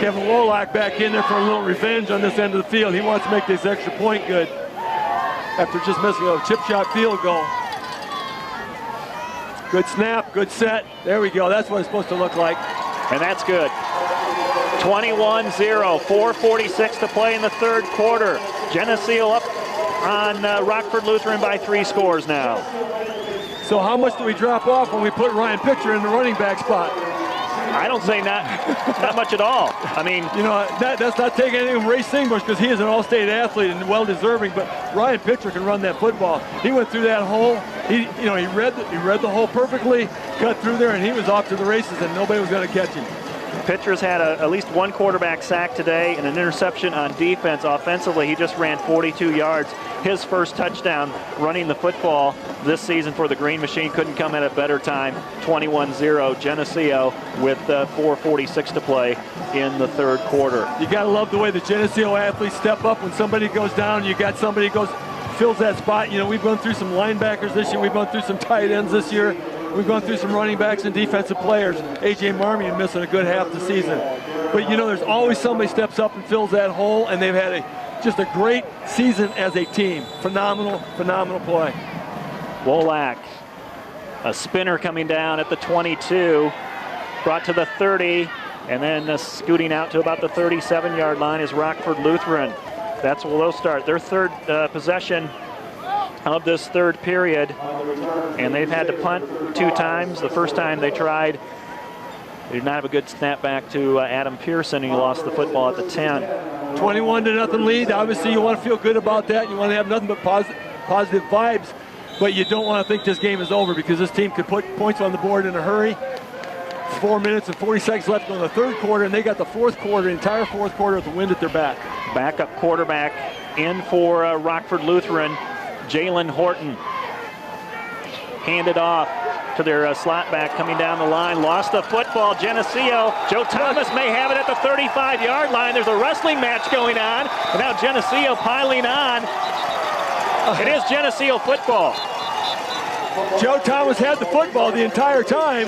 Kevin Wolak back in there for a little revenge on this end of the field. He wants to make this extra point good after just missing a chip shot field goal. Good snap, good set. There we go. That's what it's supposed to look like. And that's good. 21-0, 4:46 to play in the third quarter. Geneseo up on Rockford Lutheran by 3 scores now. So how much do we drop off when we put Ryan Pitcher in the running back spot? I don't say not much at all. I mean, you know, that's not taking anything from Ray Singbush because he is an all-state athlete and well-deserving. But Ryan Pitcher can run that football. He went through that hole. He read the hole perfectly, cut through there, and he was off to the races, and nobody was going to catch him. Pitcher's had at least one quarterback sack today and an interception on defense. Offensively, he just ran 42 yards. His first touchdown running the football this season for the Green Machine. Couldn't come at a better time. 21-0 Geneseo with 4:46 to play in the third quarter. You got to love the way the Geneseo athletes step up when somebody goes down. You got somebody who fills that spot. You know, we've gone through some linebackers this year. We've gone through some tight ends this year. We've gone through some running backs and defensive players. A.J. Marmion missing a good half the season. But, you know, there's always somebody steps up and fills that hole, and they've had just a great season as a team. Phenomenal, phenomenal play. Wolak, a spinner coming down at the 22, brought to the 30, and then scooting out to about the 37-yard line is Rockford Lutheran. That's where they'll start their third possession of this third period, and they've had to punt 2 times. The first time they tried, they did not have a good snap back to Adam Pearson, and he lost the football at the 10. 21-0 lead. Obviously, you want to feel good about that. You want to have nothing but positive vibes, but you don't want to think this game is over because this team could put points on the board in a hurry. 4 minutes and 40 seconds left in the third quarter, and they got the fourth quarter, entire fourth quarter with the wind at their back. Backup quarterback in for Rockford Lutheran, Jalen Horton. Handed off to their slot back coming down the line. Lost the football. Geneseo. Joe Thomas may have it at the 35-yard line. There's a wrestling match going on. And now Geneseo piling on. It is Geneseo football. Joe Thomas had the football the entire time.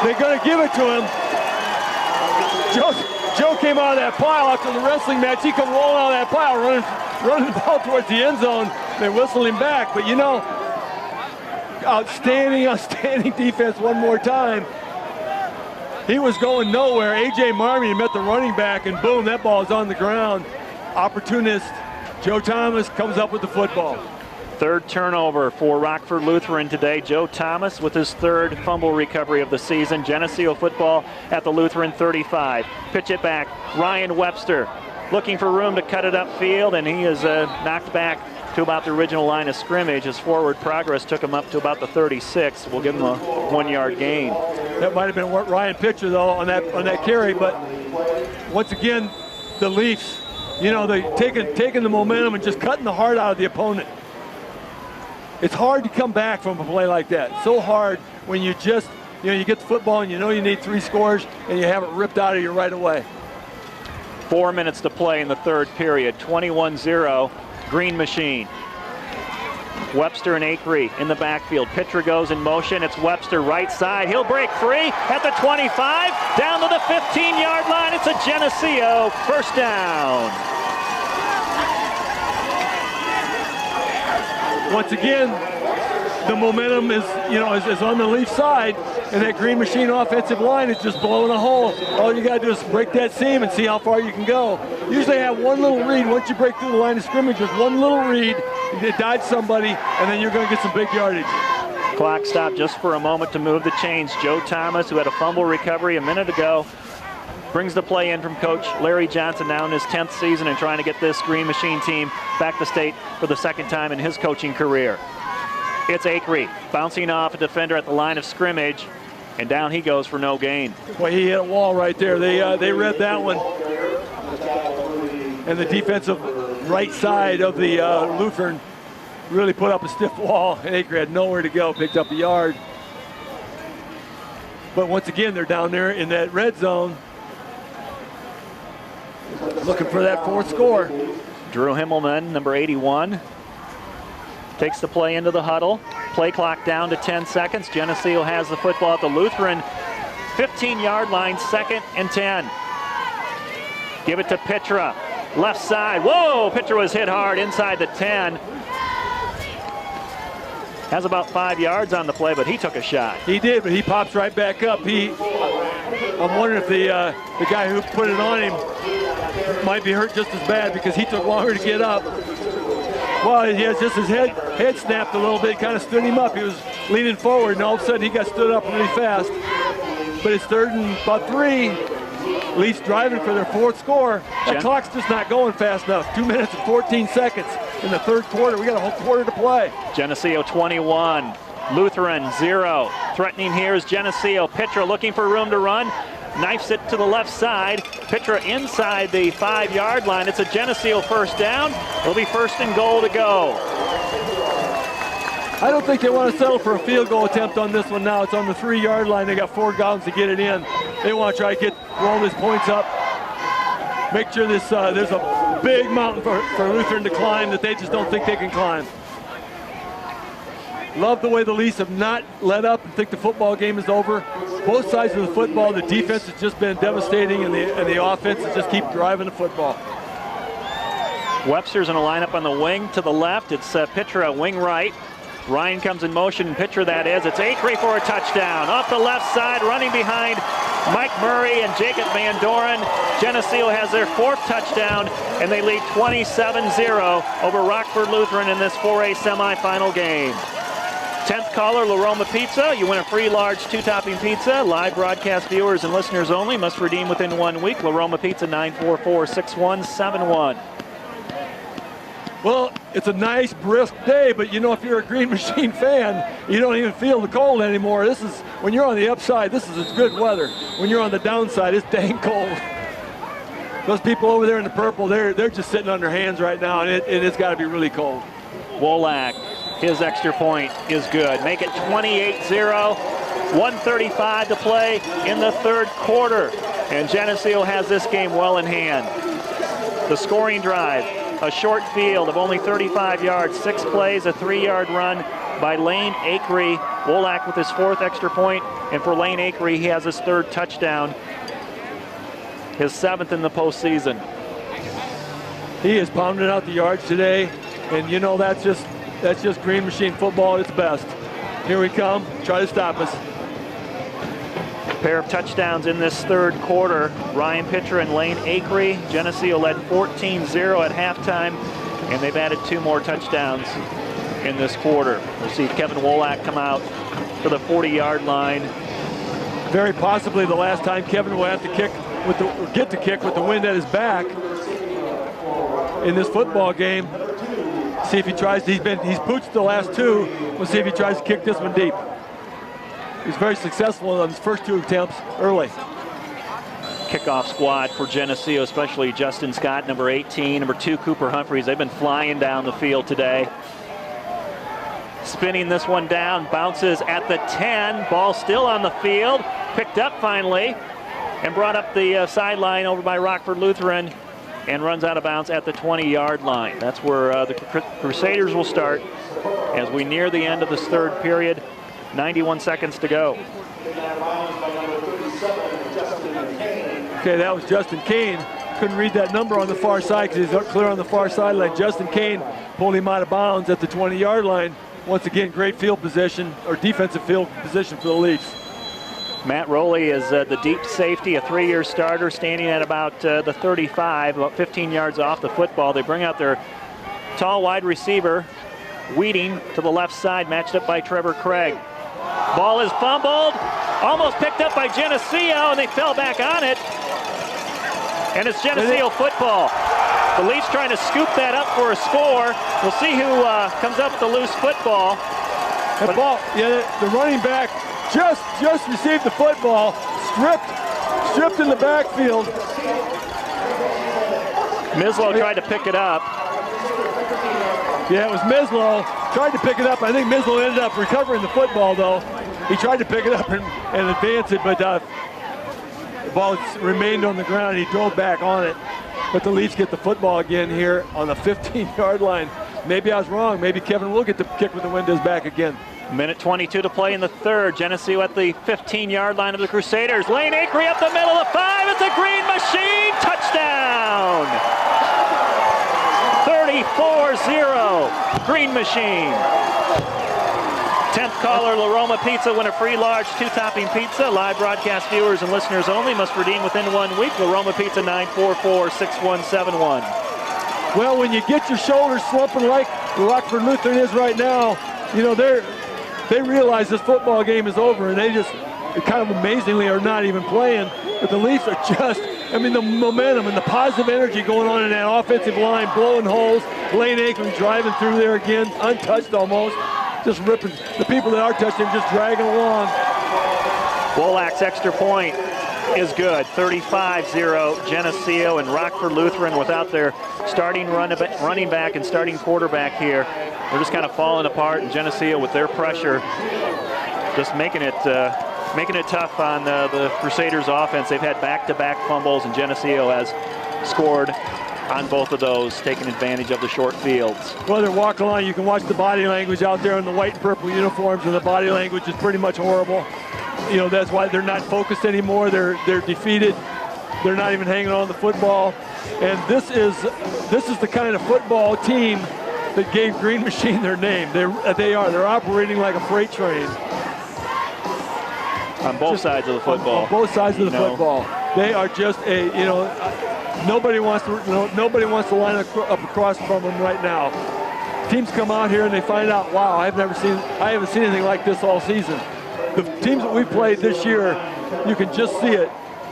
They're going to give it to him. Joe came out of that pile after the wrestling match. He come rolling out of that pile, running the ball towards the end zone. They whistle him back. But, you know, outstanding defense one more time. He was going nowhere. A.J. Marmion met the running back, and boom, that ball is on the ground. Opportunist Joe Thomas comes up with the football. Third turnover for Rockford Lutheran today. Joe Thomas with his third fumble recovery of the season. Geneseo football at the Lutheran 35. Pitch it back. Ryan Webster looking for room to cut it upfield, and he is knocked back to about the original line of scrimmage. His forward progress took him up to about the 36. We'll give him a 1-yard gain. That might have been Ryan Pitcher, though, on that carry, but once again, the Leafs, you know, they taking the momentum and just cutting the heart out of the opponent. It's hard to come back from a play like that. So hard when you just, you know, you get the football and you know you need 3 scores and you have it ripped out of you right away. 4 minutes to play in the third period. 21-0, Green Machine. Webster and Acree in the backfield. Pitcher goes in motion. It's Webster right side. He'll break free at the 25, down to the 15-yard line. It's a Geneseo first down. Once again, the momentum is on the Leaf side, and that Green Machine offensive line is just blowing a hole. All you got to do is break that seam and see how far you can go. Usually have one little read. Once you break through the line of scrimmage, just one little read, you dodge somebody, and then you're going to get some big yardage. Clock stopped just for a moment to move the chains. Joe Thomas, who had a fumble recovery a minute ago, brings the play in from Coach Larry Johnson, now in his 10th season and trying to get this Green Machine team back to state for the second time in his coaching career. It's Acree bouncing off a defender at the line of scrimmage, and down he goes for no gain. Well, he hit a wall right there. They read that one. And the defensive right side of the Lutheran really put up a stiff wall, and Acree had nowhere to go, picked up a yard. But once again, they're down there in that red zone, looking for that 4th score. Drew Himmelman, number 81, takes the play into the huddle. Play clock down to 10 seconds. Geneseo has the football at the Lutheran 15-yard line, 2nd and 10. Give it to Pitra, left side. Whoa, Pitra was hit hard inside the 10. Has about 5 yards on the play, but he took a shot. He did, but he pops right back up. I'm wondering if the guy who put it on him might be hurt just as bad because he took longer to get up. Well, he has just his head snapped a little bit, kind of stood him up. He was leaning forward, and all of a sudden he got stood up really fast. But it's 3rd and about 3. Leafs driving for their 4th score. That clock's just not going fast enough. 2 minutes and 14 seconds in the 3rd quarter. We got a whole quarter to play. Geneseo 21, Lutheran 0. Threatening here is Geneseo. Pitra looking for room to run. Knifes it to the left side. Pitra inside the 5-yard line. It's a Geneseo first down. It'll be 1st and goal to go. I don't think they want to settle for a field goal attempt on this one now. It's on the 3-yard line. They got 4 downs to get it in. They want to try to roll these points up. Make sure there's a big mountain for Lutheran to climb that they just don't think they can climb. Love the way the Leafs have not let up and think the football game is over. Both sides of the football, the defense has just been devastating, and the offense is just keep driving the football. Webster's in a lineup on the wing to the left. It's Pitra wing right. Ryan comes in motion, Pitcher that is. It's Acree for a touchdown. Off the left side, running behind Mike Murray and Jacob Van Doren. Geneseo has their 4th touchdown, and they lead 27-0 over Rockford Lutheran in this 4A semifinal game. 10th caller, La Roma Pizza. You win a free large 2-topping pizza. Live broadcast viewers and listeners only. Must redeem within 1 week. La Roma Pizza, 944-6171. Well, it's a nice, brisk day, but you know, if you're a Green Machine fan, you don't even feel the cold anymore. This is, when you're on the upside, this is good weather. When you're on the downside, it's dang cold. Those people over there in the purple, they're just sitting on their hands right now, and it's got to be really cold. Wolak, his extra point is good. Make it 28-0. 1:35 to play in the 3rd quarter, and Geneseo has this game well in hand. The scoring drive, a short field of only 35 yards, 6 plays, a 3-yard run by Lane Acree. Wolak with his 4th extra point, and for Lane Acree, he has his 3rd touchdown, his 7th in the postseason. He is pounding out the yards today, and you know that's just Green Machine football at its best. Here we come, try to stop us. Pair of touchdowns in this 3rd quarter. Ryan Pitcher and Lane Acree. Geneseo led 14-0 at halftime. and they've added 2 more touchdowns in this quarter. We'll see Kevin Wolak come out to the 40-yard line. Very possibly the last time Kevin will have to kick with get to kick with the wind at his back in this football game. See if he tries. He's pooched the last 2. We'll see if he tries to kick this one deep. He's very successful on his first 2 attempts early. Kickoff squad for Geneseo, especially Justin Scott, number 18, number 2, Cooper Humphreys. They've been flying down the field today. Spinning this one down, bounces at the 10. Ball still on the field. Picked up finally and brought up the sideline over by Rockford Lutheran and runs out of bounds at the 20-yard line. That's where the Crusaders will start as we near the end of this 3rd period. 91 seconds to go. Okay, that was Justin Kane. Couldn't read that number on the far side because he's clear on the far sideline. Justin Kane pulled him out of bounds at the 20-yard line. Once again, great field position, or defensive field position for the Leafs. Matt Rowley is the deep safety, a 3-year starter, standing at about the 35, about 15 yards off the football. They bring out their tall wide receiver, Weeding, to the left side, matched up by Trevor Craig. Ball is fumbled, almost picked up by Geneseo, and they fell back on it. And it's Geneseo football. The Leafs trying to scoop that up for a score. We'll see who comes up with the loose football. The ball, yeah, the running back just received the football, stripped in the backfield. Mislow tried to pick it up. Yeah, it was Mislow. Tried to pick it up. I think Mislow ended up recovering the football, though. He tried to pick it up and advance it, but the ball remained on the ground. He drove back on it. But the Leafs get the football again here on the 15-yard line. Maybe I was wrong. Maybe Kevin will get the kick with the wind at his back again. Minute 22 to play in the 3rd. Geneseo at the 15-yard line of the Crusaders. Lane Acree up the middle of the 5. It's a Green Machine. Touchdown! 34-0. Green Machine. 10th caller, La Roma Pizza, win a free large 2-topping pizza. Live broadcast viewers and listeners only must redeem within 1 week. La Roma Pizza, 944-6171. Well, when you get your shoulders slumping like Rockford Lutheran is right now, you know, they realize this football game is over, and they just kind of amazingly are not even playing. But the Leafs are just, I mean, the momentum and the positive energy going on in that offensive line, blowing holes. Lane Acree driving through there again, untouched almost. Just ripping the people that are touching him, just dragging along. Wolak's extra point is good. 35-0 Geneseo, and Rockford Lutheran without their starting running back and starting quarterback here. They're just kind of falling apart, and Geneseo with their pressure just making it tough on the Crusaders offense. They've had back-to-back fumbles, and Geneseo has scored on both of those, taking advantage of the short fields. Well, they're walking along. You can watch the body language out there in the white and purple uniforms, and the body language is pretty much horrible. You know, that's why they're not focused anymore. They're defeated. They're not even hanging on the football. And this is the kind of football team that gave Green Machine their name. They're operating like a freight train. On both sides of the football. On both sides of the football. They are just nobody wants to line up across from them right now. Teams come out here and they find out, wow, I haven't seen anything like this all season. The teams that we've played this year, you can just see it.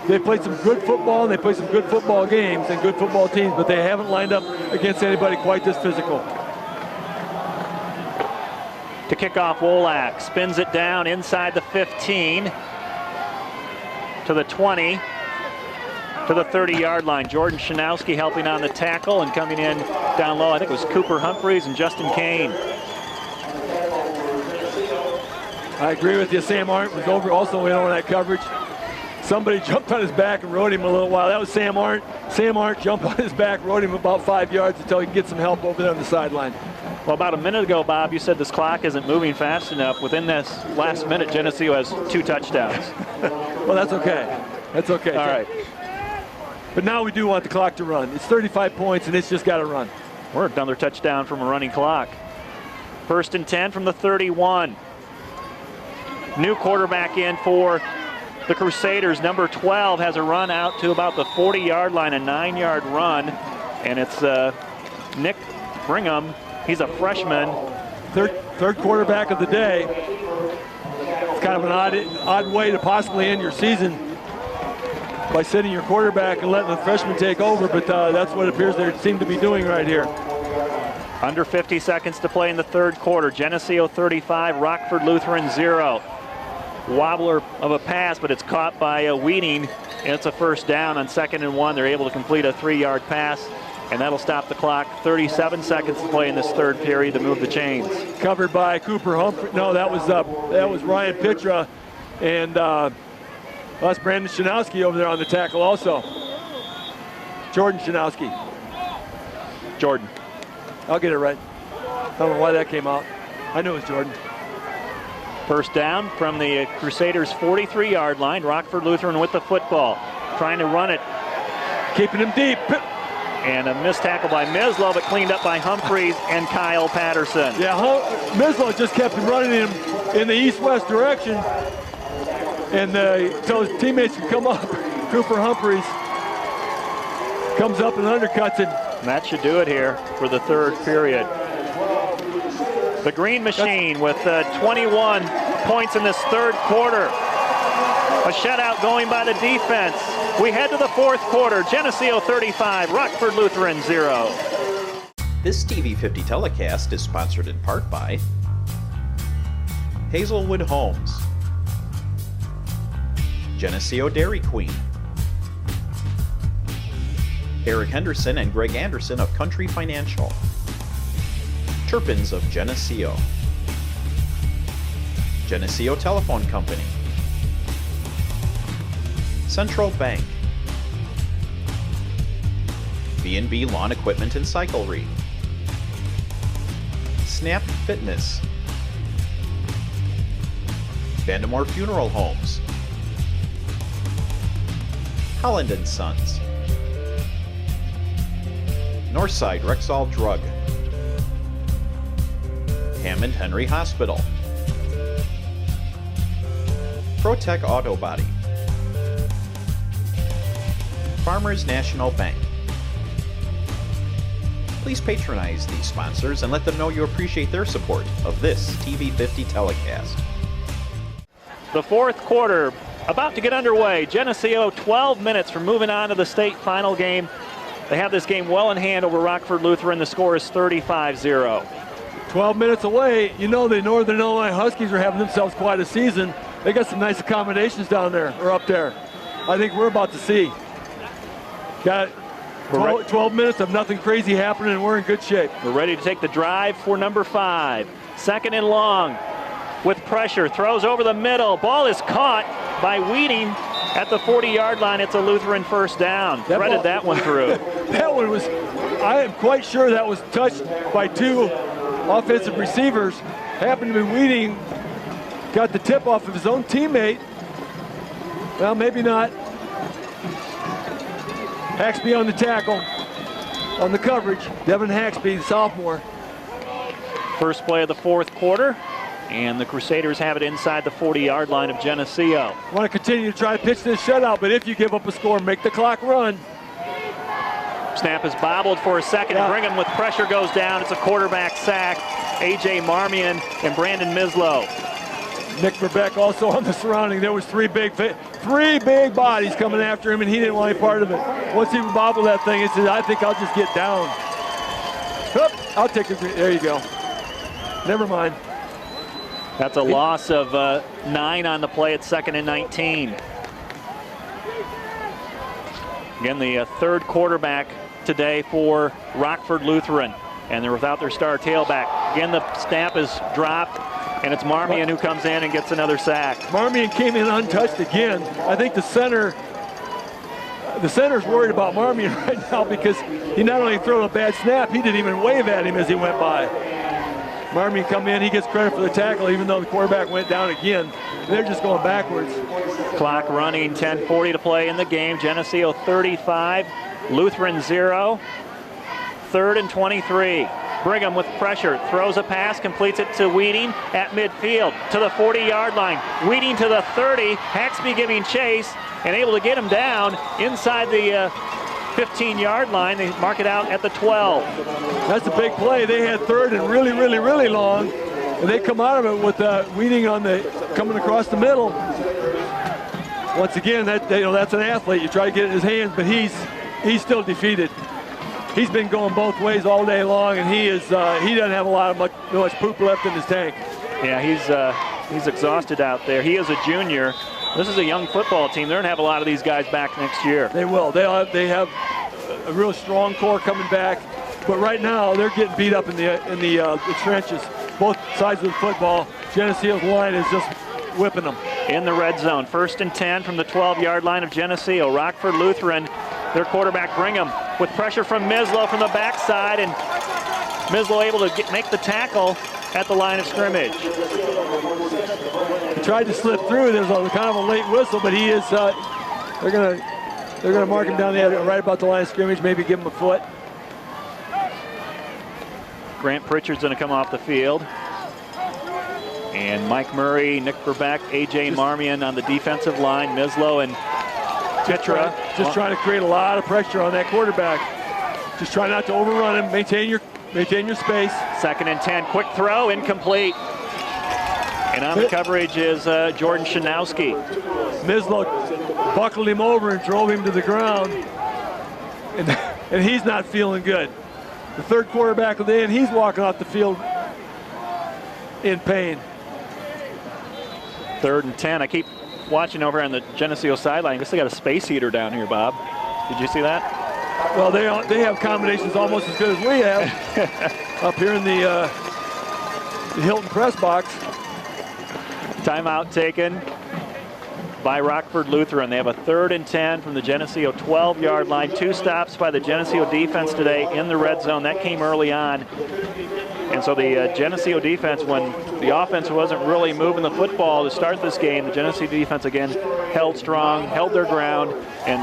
They played some good football, and they played some good football games and good football teams, but they haven't lined up against anybody quite this physical. To kick off, Wolak spins it down inside the 15 to the 20 to the 30-yard line. Jordan Shanowski helping on the tackle, and coming in down low, I think it was Cooper Humphreys and Justin Kane. I agree with you. Sam Arndt was also in on that coverage. Somebody jumped on his back and rode him a little while. That was Sam Arndt. Sam Arndt jumped on his back, rode him about 5 yards until he could get some help over there on the sideline. Well, about a minute ago, Bob, you said this clock isn't moving fast enough. Within this last minute, Geneseo has 2 touchdowns. Well, that's okay. That's okay. All right. But now we do want the clock to run. It's 35 points, and it's just got to run. Or another touchdown from a running clock. 1st and 10 from the 31. New quarterback in for the Crusaders. Number 12 has a run out to about the 40-yard line, a 9-yard run. And it's Nick Brigham. He's a freshman. Third quarterback of the day. It's kind of an odd way to possibly end your season by sitting your quarterback and letting the freshman take over, but that's what it appears they seem to be doing right here. Under 50 seconds to play in the third quarter. Geneseo 35, Rockford Lutheran 0. Wobbler of a pass, but it's caught by Weeding, and it's a first down on 2nd and 1. They're able to complete a 3-yard pass, and that'll stop the clock. 37 seconds to play in this third period to move the chains. Covered by Cooper Humphrey. No, that was Ryan Pitra, and that's Brandon Shanowski over there on the tackle also. Jordan Shanowski. Jordan. I'll get it right. I don't know why that came out. I knew it was Jordan. First down from the Crusaders' 43-yard line. Rockford Lutheran with the football, trying to run it. Keeping him deep. And a missed tackle by Mislow, but cleaned up by Humphreys and Kyle Patterson. Yeah, Mislow just kept him running him in the east-west direction. And until his teammates could come up, Cooper Humphreys comes up and undercuts it. And that should do it here for the third period. The Green Machine with 21 points in this third quarter. A shutout going by the defense. We head to the fourth quarter. Geneseo 35, Rockford Lutheran 0. This TV50 telecast is sponsored in part by Hazelwood Homes, Geneseo Dairy Queen, Eric Henderson and Greg Anderson of Country Financial, Turpins of Geneseo, Geneseo Telephone Company, Central Bank, B&B Lawn Equipment and Cyclery, Snap Fitness, Vandemore Funeral Homes, Holland & Sons, Northside Rexall Drug, Hammond Henry Hospital, ProTech Auto Body, Farmers National Bank. Please patronize these sponsors and let them know you appreciate their support of this TV50 telecast. The fourth quarter about to get underway. Geneseo 12 minutes from moving on to the state final game. They have this game well in hand over Rockford Lutheran. The score is 35-0. 12 minutes away. You know the Northern Illinois Huskies are having themselves quite a season. They got some nice accommodations down there, or up there. I think we're about to see. Got 12 minutes of nothing crazy happening, and we're in good shape. We're ready to take the drive for number 5. 2nd and long with pressure. Throws over the middle. Ball is caught by Weeding at the 40-yard line. It's a Lutheran first down. Threaded that one through. That one was, I am quite sure that was touched by 2 offensive receivers. Happened to be Weeding. Got the tip off of his own teammate. Well, maybe not. Haxby on the tackle, on the coverage. Devin Haxby, the sophomore. First play of the fourth quarter, and the Crusaders have it inside the 40-yard line of Geneseo. Want to continue to try to pitch this shutout, but if you give up a score, make the clock run. Snap is bobbled for a second, and Brigham with pressure goes down. It's a quarterback sack. A.J. Marmion and Brandon Mislow. Nick Verbeck also on the surrounding. There was three big bodies coming after him, and he didn't want any part of it. Once he bobbled that thing, he said, I think I'll just get down. Oop, I'll take it. There you go. Never mind. That's a loss of 9 on the play at 2nd and 19. Again, the third quarterback today for Rockford Lutheran, and they're without their star tailback. Again, the snap is dropped, and it's Marmion who comes in and gets another sack. Marmion came in untouched again. I think the center's worried about Marmion right now because he not only threw a bad snap, he didn't even wave at him as he went by. Marmion come in, he gets credit for the tackle even though the quarterback went down again. They're just going backwards. Clock running, 10:40 to play in the game. Geneseo 35, Lutheran 0. 3rd and 23. Brigham with pressure, throws a pass, completes it to Weeding at midfield, to the 40-yard line. Weeding to the 30, Haxby giving chase, and able to get him down inside the 15-yard line. They mark it out at the 12. That's a big play. They had third and really, really, really long, and they come out of it with Weeding coming across the middle. Once again, that's an athlete. You try to get it in his hands, but he's still defeated. He's been going both ways all day long, and he doesn't have much poop left in his tank. Yeah, he's exhausted out there. He is a junior. This is a young football team. They're going to have a lot of these guys back next year. They will. They have a real strong core coming back, but right now they're getting beat up in the trenches. Both sides of the football. Geneseo's line is just whipping them. In the red zone, 1st and 10 from the 12-yard line of Geneseo. Rockford Lutheran, their quarterback Brigham with pressure from Mislow from the backside, and Mislow able to make the tackle at the line of scrimmage. He tried to slip through. There's kind of a late whistle, but he is. They're gonna mark him down right about the line of scrimmage. Maybe give him a foot. Grant Pritchard's going to come off the field, and Mike Murray, Nick Verbeck, AJ Marmion on the defensive line. Mislow and Pitra just trying to create a lot of pressure on that quarterback. Just try not to overrun him. Maintain your space. 2nd and 10. Quick throw, incomplete. And on the coverage is Jordan Shanowski. Mislow buckled him over and drove him to the ground. And he's not feeling good. The third quarterback of the day, and he's walking off the field in pain. 3rd and 10. I keep watching over on the Geneseo sideline. I guess they got a space heater down here, Bob. Did you see that? Well, they have combinations almost as good as we have up here in the Hilton press box. Timeout taken by Rockford Lutheran. They have a 3rd and 10 from the Geneseo 12-yard line. 2 stops by the Geneseo defense today in the red zone. That came early on. And so the Geneseo defense, when the offense wasn't really moving the football to start this game, the Geneseo defense again held strong, held their ground, and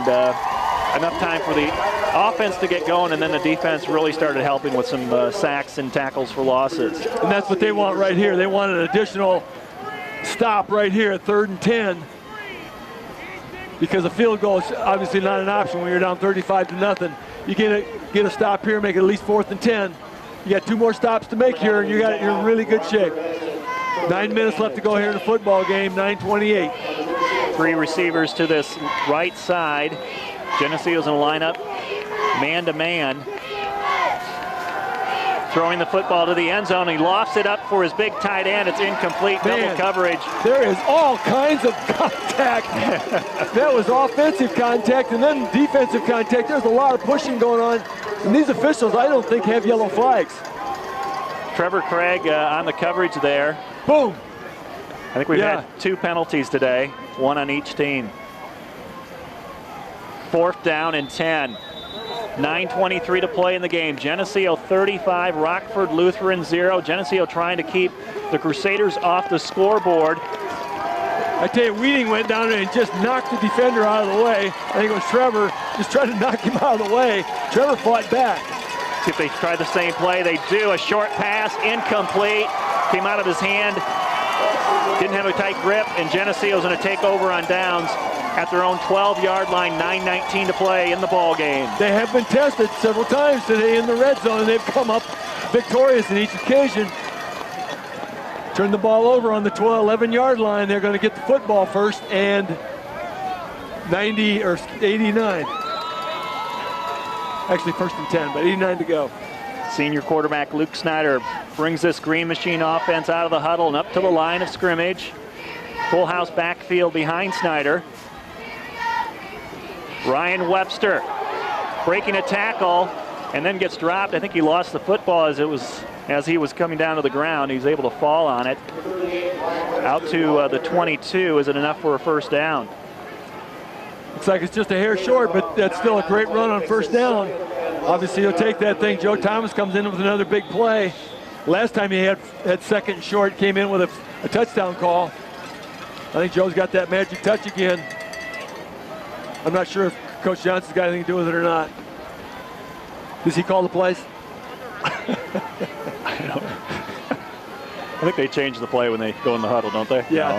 enough time for the offense to get going, and then the defense really started helping with some sacks and tackles for losses. And that's what they want right here. They want an additional stop right here at 3rd and 10, because a field goal is obviously not an option when you're down 35-0. You get a stop here, make it at least 4th and 10. You got 2 more stops to make here, and you're in really good shape. 9 minutes left to go here in the football game, 9:28. 3 receivers to this right side. Geneseo's in a lineup, man-to-man. Throwing the football to the end zone. He lofts it up for his big tight end. It's incomplete. Double coverage. There is all kinds of contact. That was offensive contact and then defensive contact. There's a lot of pushing going on. And these officials, I don't think, have yellow flags. Trevor Craig on the coverage there. Boom. I think we've had 2 penalties today, 1 on each team. 4th down and 10. 9:23 to play in the game. Geneseo 35, Rockford Lutheran 0. Geneseo trying to keep the Crusaders off the scoreboard. I tell you, Weeding went down there and just knocked the defender out of the way. I think it was Trevor just trying to knock him out of the way. Trevor fought back. See if they try the same play. They do. A short pass, incomplete. Came out of his hand. Didn't have a tight grip, and Geneseo's going to take over on downs at their own 12-yard line. 9:19 to play in the ball game. They have been tested several times today in the red zone, and they've come up victorious in each occasion. Turn the ball over on the 11-yard line. They're going to get the football first and 90 or 89. Actually, 1st and 10, but 89 to go. Senior quarterback Luke Snyder brings this Green Machine offense out of the huddle and up to the line of scrimmage. Full house backfield behind Snyder. Ryan Webster breaking a tackle and then gets dropped. I think he lost the football as he was coming down to the ground. He was able to fall on it. Out to the 22. Is it enough for a 1st down? Looks like it's just a hair short, but that's still a great run on 1st down. Obviously, he'll take that thing. Joe Thomas comes in with another big play. Last time he had 2nd and short, came in with a touchdown call. I think Joe's got that magic touch again. I'm not sure if Coach Johnson's got anything to do with it or not. Does he call the plays? I think they change the play when they go in the huddle, don't they? Yeah, No,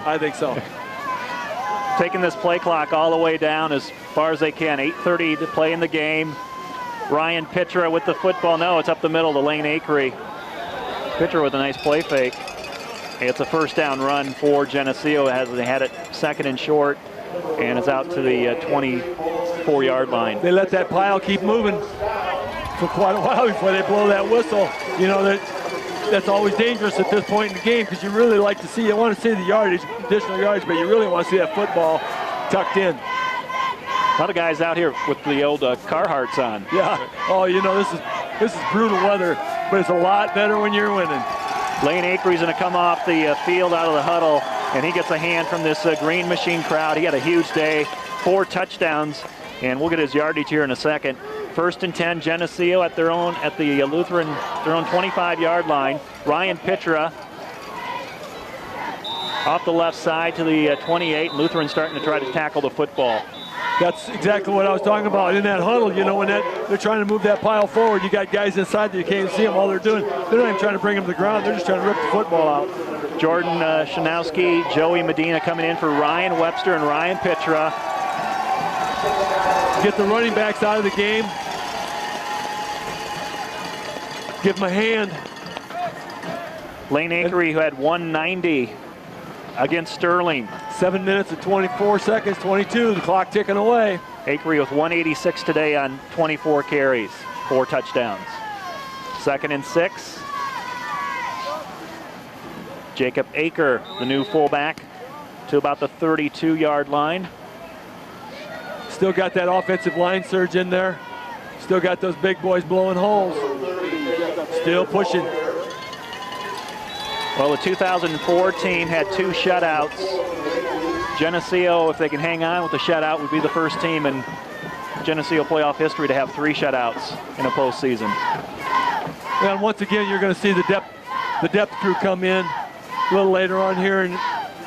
I think so. taking this play clock all the way down as far as they can. 8:30 to play in the game. Ryan Pitra with the football. No, it's up the middle to Lane Akery. Pitra with a nice play fake. It's a first down run for Geneseo as they had it second and short, and it's out to the 24-yard line. They let that pile keep moving for quite a while before they blow that whistle. You know, that's always dangerous at this point in the game because you really like to see, you want to see the yardage, additional yards, but you really want to see that football tucked in. A lot of guys out here with the old Carhartts on. Yeah. Oh, you know, this is brutal weather, but it's a lot better when you're winning. Lane Akery's going to come off the field out of the huddle, and he gets a hand from this Green Machine crowd. He had a huge day, 4 touchdowns, and we'll get his yardage here in a second. 1st and 10, Geneseo at the Lutheran, their own 25-yard line. Ryan Pitra off the left side to the 28. Lutheran starting to try to tackle the football. That's exactly what I was talking about. In that huddle, you know, when they're trying to move that pile forward, you got guys inside that you can't see them. All they're doing, they're not even trying to bring them to the ground. They're just trying to rip the football out. Jordan Shanowski, Joey Medina coming in for Ryan Webster and Ryan Pitra. Get the running backs out of the game. Give them a hand. Lane Akery, who had 190 against Sterling. 7 minutes and 24 seconds, 22, the clock ticking away. Akery with 186 today on 24 carries, 4 touchdowns. 2nd and 6. Jacob Aker, the new fullback, to about the 32-yard line. Still got that offensive line surge in there. Still got those big boys blowing holes. Still pushing. Well, the 2004 team had 2 shutouts. Geneseo, if they can hang on with the shutout, would be the first team in Geneseo playoff history to have 3 shutouts in a postseason. And once again, you're going to see the depth crew come in a little later on here, and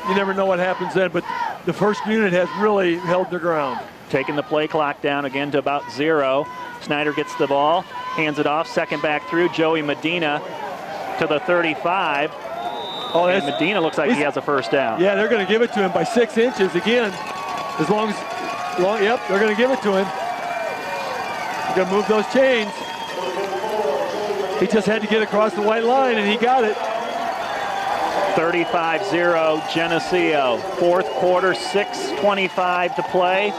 you never know what happens then, but the first unit has really held their ground. Taking the play clock down again to about 0. Snyder gets the ball, hands it off, second back through. Joey Medina to the 35. Oh, and Medina looks like he has a first down. Yeah, they're going to give it to him by 6 inches again. Yep, they're going to give it to him. They're going to move those chains. He just had to get across the white line, and he got it. 35-0 Geneseo. 4th quarter, 6:25 to play.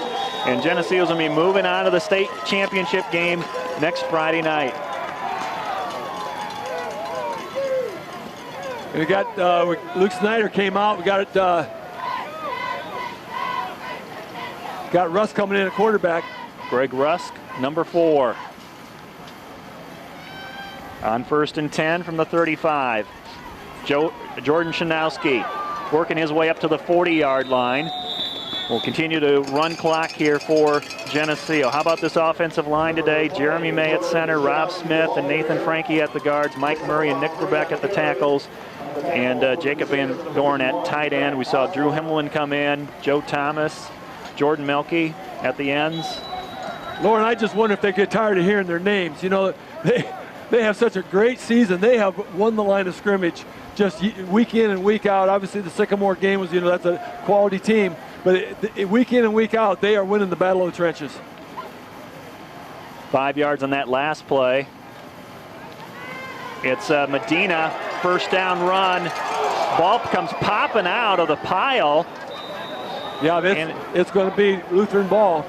And Geneseo's going to be moving on to the state championship game next Friday night. We got Luke Snyder came out. We got Rusk coming in at quarterback. Greg Rusk, number 4. On 1st and 10 from the 35. Jordan Shanowski working his way up to the 40-yard line. We'll continue to run clock here for Geneseo. How about this offensive line today? Jeremy May at center, Rob Smith and Nathan Franke at the guards, Mike Murray and Nick Verbeck at the tackles, and Jacob Van Dorn at tight end. We saw Drew Himmelman come in, Joe Thomas, Jordan Melke at the ends. Lauren, I just wonder if they get tired of hearing their names. You know, they have such a great season. They have won the line of scrimmage just week in and week out. Obviously, the Sycamore game was, you know, that's a quality team. But week in and week out, they are winning the battle of the trenches. 5 yards on that last play. It's Medina, first down run. Ball comes popping out of the pile. Yeah, it's going to be Lutheran ball.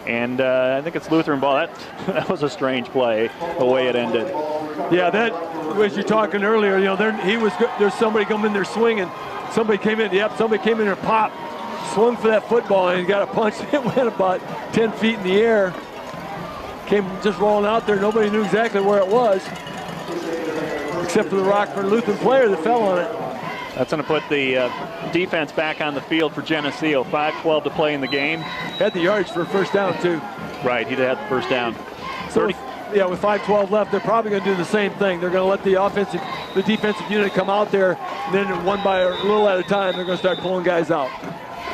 And I think it's Lutheran ball. That was a strange play, the way it ended. Yeah, that was you talking earlier. You know, there's somebody coming in there swinging. Somebody came in. Yep, somebody came in there, pop, swung for that football, and he got a punch. It went about 10 feet in the air. Came just rolling out there. Nobody knew exactly where it was, except for the Rockford Lutheran player that fell on it. That's going to put the defense back on the field for Geneseo. 5:12 to play in the game. Had the yardage for a first down, too. Right, he'd had the first down. So with 5:12 left, they're probably going to do the same thing. They're going to let the defensive unit come out there, and then one by a little at a time, they're going to start pulling guys out.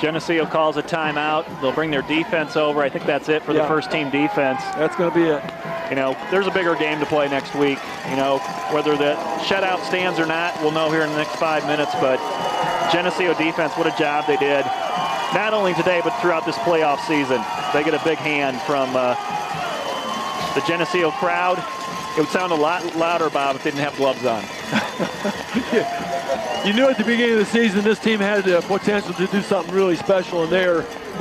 Geneseo calls a timeout. They'll bring their defense over. I think that's it for the first team defense. That's going to be it. You know, there's a bigger game to play next week. You know, whether the shutout stands or not, we'll know here in the next 5 minutes. But Geneseo defense, what a job they did. not only today, but throughout this playoff season. They get a big hand from the Geneseo crowd. It would sound a lot louder, Bob, if they didn't have gloves on. You knew at the beginning of the season this team had the potential to do something really special, and they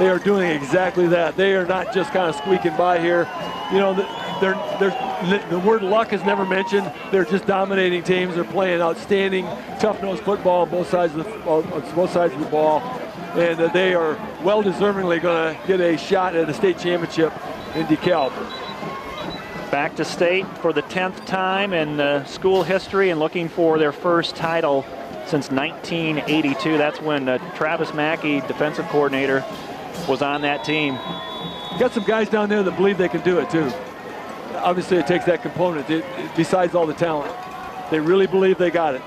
are doing exactly that. They are not just kind of squeaking by here. You know, the word luck is never mentioned. They're just dominating teams. They're playing outstanding, tough-nosed football on both sides of the ball, and they are well-deservingly going to get a shot at a state championship in DeKalb. Back to state for the 10th time in school history and looking for their first title since 1982. That's when Travis Mackey, defensive coordinator, was on that team. Got some guys down there that believe they can do it too. Obviously it takes that component besides all the talent. They really believe they got it.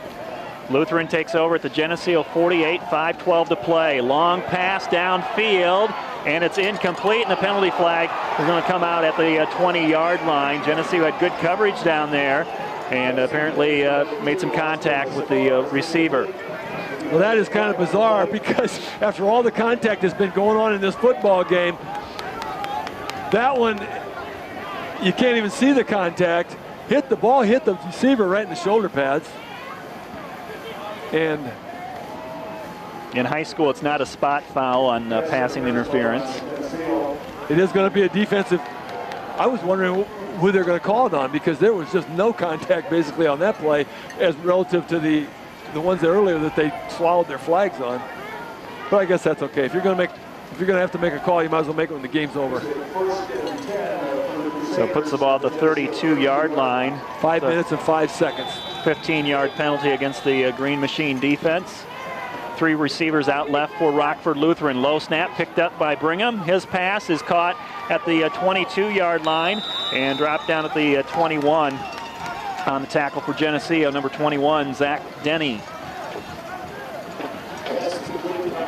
Lutheran takes over at the Geneseo 48, 5:12 to play. Long pass downfield, and it's incomplete, and the penalty flag is going to come out at the 20-yard line. Geneseo had good coverage down there, and apparently made some contact with the receiver. Well, that is kind of bizarre because after all the contact that's been going on in this football game, that one, you can't even see the contact. Hit the ball, hit the receiver right in the shoulder pads. And in high school, it's not a spot foul on passing interference. It is going to be a defensive. I was wondering who they're going to call it on because there was just no contact basically on that play as relative to the ones earlier that they swallowed their flags on. But I guess that's okay. If you're going to have to make a call, you might as well make it when the game's over. So puts the ball at the 32-yard line. 5 minutes and 5 seconds. 15-yard penalty against the Green Machine defense. 3 receivers out left for Rockford Lutheran. Low snap picked up by Brigham. His pass is caught at the 22-yard line and dropped down at the 21 on the tackle for Geneseo, number 21, Zach Denny.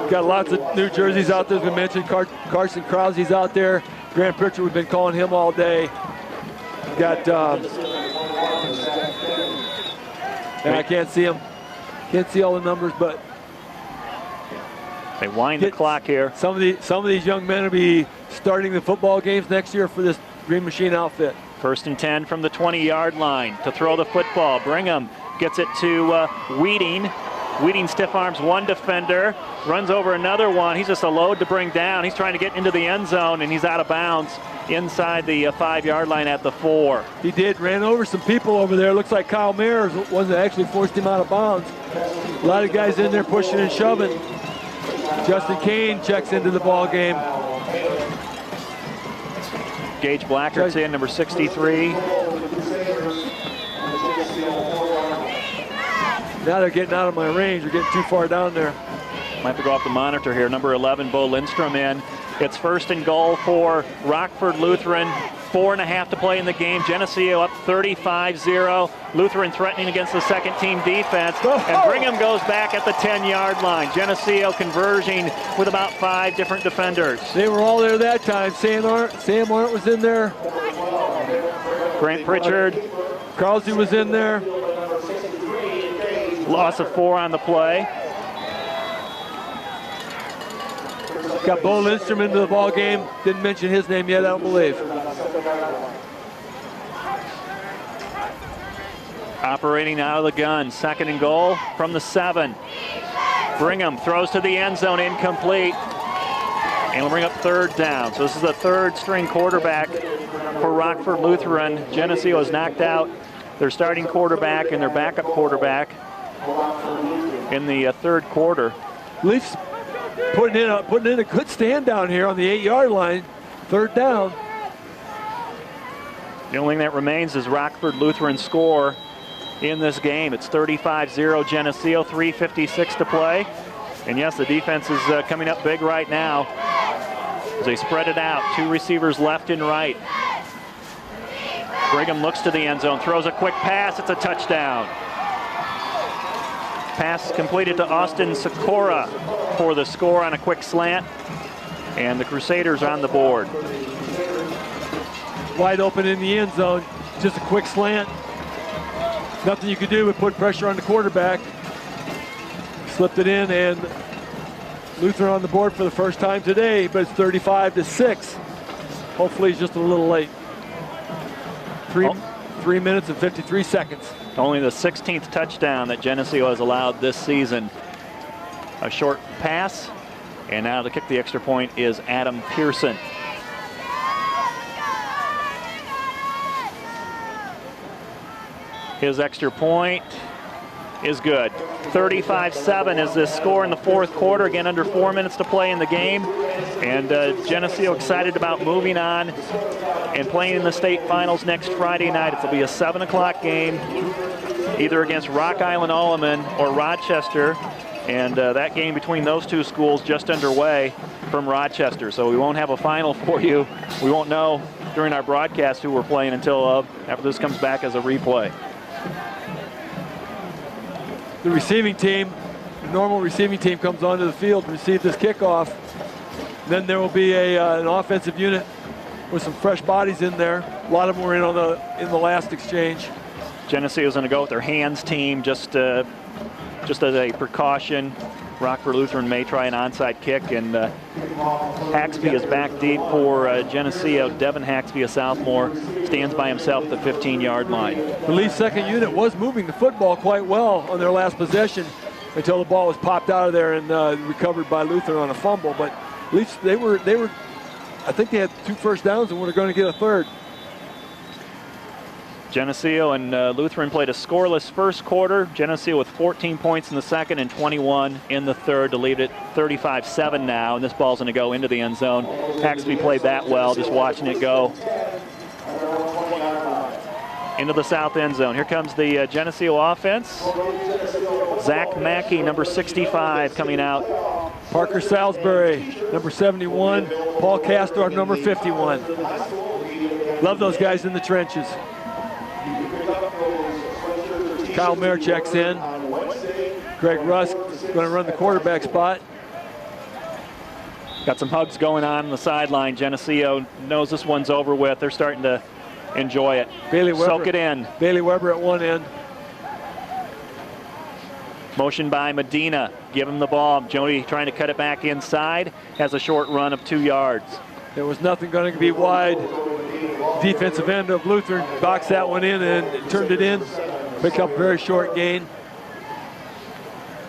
Got lots of new jerseys out there, as we mentioned. Carson Krause's out there. Grant Pritchard, we've been calling him all day. Got, I can't see him. Can't see all the numbers, but they wind the clock here. Some of these young men will be starting the football games next year for this Green Machine outfit. 1st and 10 from the 20-yard line to throw the football. Brigham gets it to Wheating. Wheating stiff arms one defender, runs over another one. He's just a load to bring down. He's trying to get into the end zone, and he's out of bounds inside the 5-yard line at the 4. He ran over some people over there. Looks like Kyle Mayer is the one that actually forced him out of bounds. A lot of guys in there pushing and shoving. Justin Kane checks into the ball game. Gage Blackert's in, number 63. Now they're getting out of my range. They're getting too far down there. Might have to go off the monitor here. Number 11, Bo Lindstrom in. It's 1st and goal for Rockford Lutheran. 4.5 to play in the game. Geneseo up 35-0. Lutheran threatening against the second-team defense. And Brigham goes back at the 10-yard line. Geneseo converging with about 5 different defenders. They were all there that time. Sam Arndt was in there. Grant Pritchard. Krause was in there. Loss of 4 on the play. Got Bo Lindstrom into the ball game. Didn't mention his name yet, I don't believe. Operating out of the gun. 2nd and goal from the 7. Brigham throws to the end zone, incomplete. And will bring up 3rd down. So this is the 3rd-string quarterback for Rockford Lutheran. Geneseo has knocked out their starting quarterback and their backup quarterback in the 3rd quarter. Leafs putting in a good stand down here on the 8-yard line. 3rd down. The only thing that remains is Rockford Lutheran score in this game. It's 35-0 Geneseo, 3:56 to play. And yes, the defense is coming up big right now as they spread it out. 2 receivers left and right. Brigham looks to the end zone, throws a quick pass. It's a touchdown. Pass completed to Austin Sikora for the score on a quick slant. And the Crusaders on the board. Wide open in the end zone. Just a quick slant. Nothing you could do but put pressure on the quarterback. Slipped it in, and Lutheran on the board for the first time today, but it's 35-6. Hopefully he's just a little late. 3 minutes and 53 seconds. Only the 16th touchdown that Geneseo has allowed this season. A short pass, and now to kick the extra point is Adam Pearson. His extra point is good. 35-7 is this score in the fourth quarter. Again, under 4 minutes to play in the game. And Geneseo excited about moving on and playing in the state finals next Friday night. It'll be a 7 o'clock game, either against Rock Island Alleman or Rochester. And that game between those two schools just underway from Rochester. So we won't have a final for you. We won't know during our broadcast who we're playing until after this comes back as a replay. The receiving team, the normal receiving team, comes onto the field to receive this kickoff. Then there will be an offensive unit with some fresh bodies in there. A lot of them were in the last exchange. Geneseo is going to go with their hands team just as a precaution. Rockford Lutheran may try an onside kick, and Haxby is back deep for Geneseo. Devin Haxby, a sophomore, stands by himself at the 15-yard line. The Leafs second unit was moving the football quite well on their last possession until the ball was popped out of there and recovered by Lutheran on a fumble. But Leafs, they were, I think they had 2 first downs and were going to get a third. Geneseo and Lutheran played a scoreless first quarter. Geneseo with 14 points in the second and 21 in the third to lead it 35-7 now. And this ball's going to go into the end zone. Haxby played that well, just watching it go into the south end zone. Here comes the Geneseo offense. Zach Mackey, number 65, coming out. Parker Salisbury, number 71. Paul Castor, number 51. Love those guys in the trenches. Kyle Mayer checks in. Greg Rusk going to run the quarterback spot. Got some hugs going on the sideline. Geneseo knows this one's over with. They're starting to enjoy it. Bailey Weber, soak it in. Bailey Weber at one end. Motion by Medina. Give him the ball. Jody trying to cut it back inside. Has a short run of 2 yards. There was nothing going to be wide. Defensive end of Lutheran boxed that one in and turned it in. Pick up a very short gain.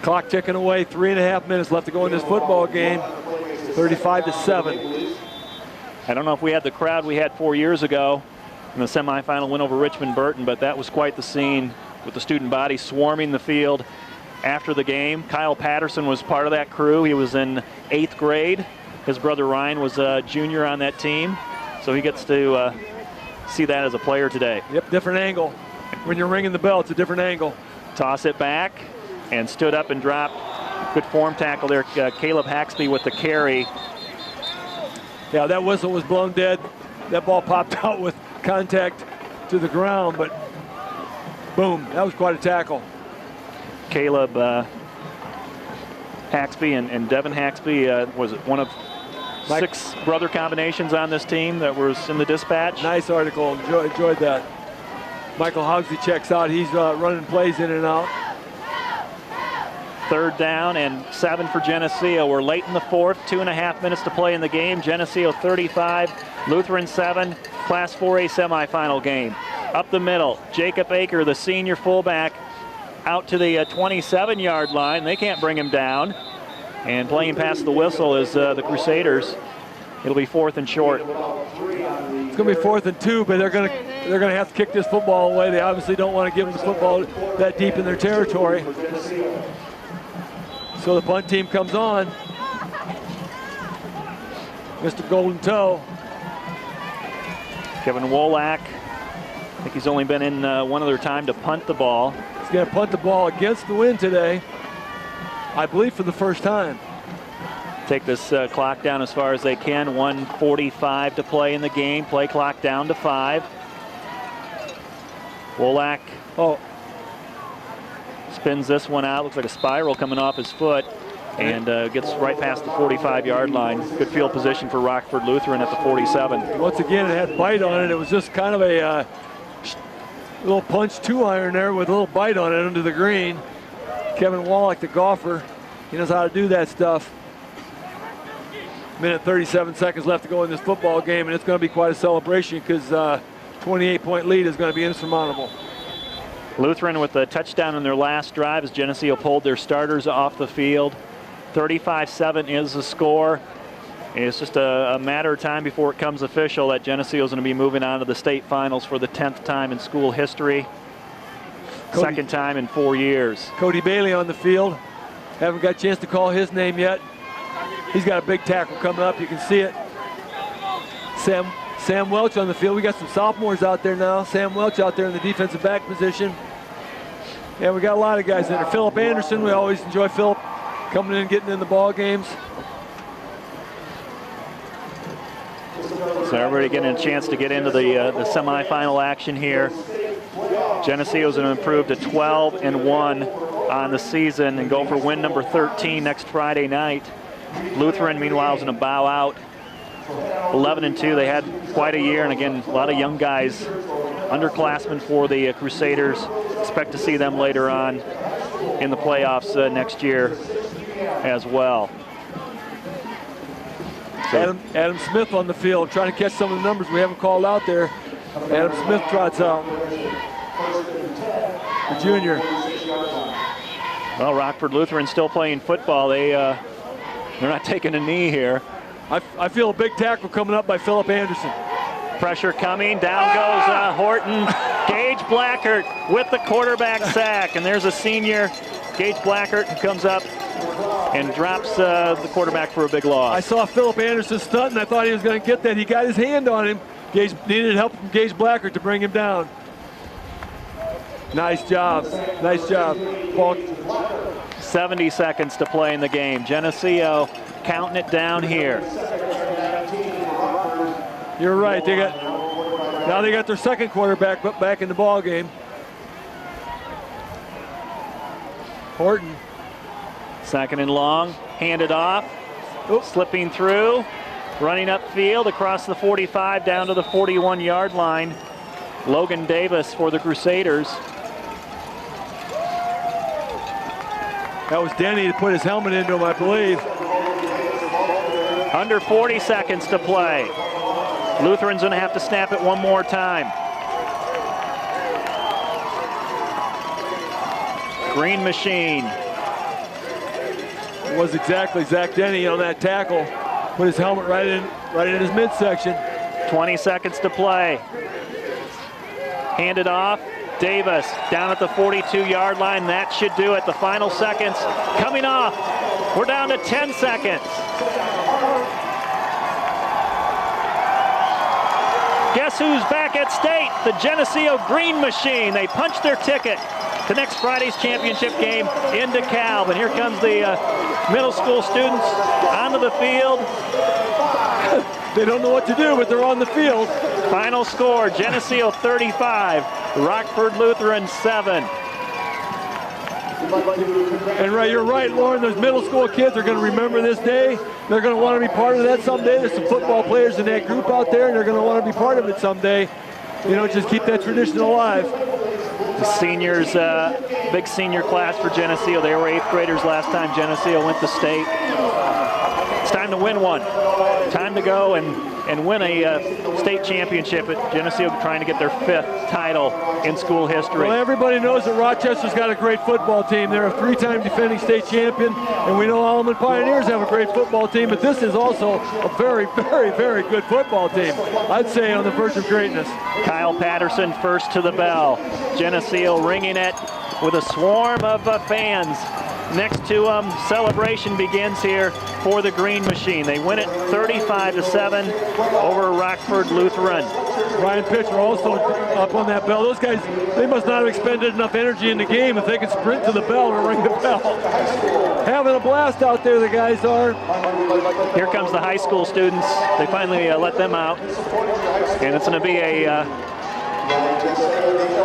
Clock ticking away. 3.5 minutes left to go in this football game. 35-7. I don't know if we had the crowd we had 4 years ago in the semifinal win over Richmond Burton, but that was quite the scene with the student body swarming the field after the game. Kyle Patterson was part of that crew. He was in 8th grade. His brother Ryan was a junior on that team, so he gets to see that as a player today. Yep, different angle. When you're ringing the bell, it's a different angle. Toss it back and stood up and dropped. Good form tackle there. Caleb Haxby with the carry. Yeah, that whistle was blown dead. That ball popped out with contact to the ground, but boom, that was quite a tackle. Caleb Haxby and Devin Haxby was one of 6 brother combinations on this team that was in the dispatch. Nice article, enjoyed that. Michael Hogsley checks out. He's running plays in and out. 3rd down and 7 for Geneseo. We're late in the fourth, 2.5 minutes to play in the game. Geneseo 35, Lutheran 7, Class 4A semifinal game. Up the middle, Jacob Aker, the senior fullback, out to the 27-yard line. They can't bring him down. And playing past the whistle is the Crusaders. It'll be 4th and short. It's going to be 4th and 2, but they're going to have to kick this football away. They obviously don't want to give them the football that deep in their territory. So the punt team comes on. Mr. Golden Toe. Kevin Wolak. I think he's only been in one other time to punt the ball. He's going to punt the ball against the wind today, I believe for the first time. Take this clock down as far as they can. 1:45 to play in the game. Play clock down to 5. Wolak spins this one out. Looks like a spiral coming off his foot and gets right past the 45-yard line. Good field position for Rockford Lutheran at the 47. Once again, it had bite on it. It was just kind of a little punch 2-iron there with a little bite on it under the green. Kevin Wallach, the golfer, he knows how to do that stuff. Minute 37 seconds left to go in this football game, and it's going to be quite a celebration because 28-point lead is going to be insurmountable. Lutheran with a touchdown in their last drive as Geneseo pulled their starters off the field. 35-7 is the score. It's just a matter of time before it comes official that Geneseo is going to be moving on to the state finals for the 10th time in school history. Second time in 4 years. Cody Bailey on the field. Haven't got a chance to call his name yet. He's got a big tackle coming up. You can see it. Sam Welch on the field. We got some sophomores out there now. Sam Welch out there in the defensive back position. Yeah, we got a lot of guys in there. Philip Anderson. We always enjoy Philip coming in and getting in the ball games. So everybody getting a chance to get into the semifinal action here. Geneseo's going to improve to 12-1 on the season and go for win number 13 next Friday night. Lutheran, meanwhile, is going to bow out 11-2. They had quite a year, and again, a lot of young guys, underclassmen for the Crusaders. Expect to see them later on in the playoffs next year as well. So Adam Smith on the field, trying to catch some of the numbers we haven't called out there. Adam Smith trots out. The junior. Well, Rockford Lutheran still playing football. They're not taking a knee here. I feel a big tackle coming up by Philip Anderson. Pressure coming. Down goes Horton. Gage Blackert with the quarterback sack. And there's a senior, Gage Blackert, who comes up and drops the quarterback for a big loss. I saw Philip Anderson stunting. I thought he was going to get that. He got his hand on him. Gage needed help from Gage Blackert to bring him down. Nice job. Nice job. Paul. 70 seconds to play in the game. Geneseo counting it down here. You're right. Now they got their second quarterback back in the ball game. Horton. Second and long, handed off, slipping through, running upfield across the 45 down to the 41-yard line. Logan Davis for the Crusaders. That was Denny to put his helmet into him, I believe. Under 40 seconds to play. Lutheran's going to have to snap it one more time. Green machine. It was exactly Zach Denny on that tackle. Put his helmet right in his midsection. 20 seconds to play. Handed off. Davis down at the 42-yard line. That should do it. The final seconds coming off. We're down to 10 seconds. Guess who's back at state? The Geneseo Green Machine. They punched their ticket to next Friday's championship game in DeKalb. And here comes the middle school students onto the field. They don't know what to do, but they're on the field. Final score, Geneseo 35, Rockford Lutheran 7. And you're right, Lauren, those middle school kids are going to remember this day. They're going to want to be part of that someday. There's some football players in that group out there, and they're going to want to be part of it someday. You know, just keep that tradition alive. The seniors, big senior class for Geneseo. They were 8th graders last time Geneseo went to state. It's time to win one. Time to go and win a state championship at Geneseo, trying to get their 5th title in school history. Well, everybody knows that Rochester's got a great football team. They're a 3-time defending state champion, and we know Alleman Pioneers have a great football team, but this is also a very, very, very good football team. I'd say on the verge of greatness. Kyle Patterson first to the bell. Geneseo ringing it with a swarm of fans. Next to celebration begins here for the Green Machine. They win it 35-7 over Rockford Lutheran. Ryan Pitcher also up on that bell. Those guys, they must not have expended enough energy in the game if they can sprint to the bell or ring the bell. Having a blast out there, the guys are. Here comes the high school students. They finally let them out. And it's going to be a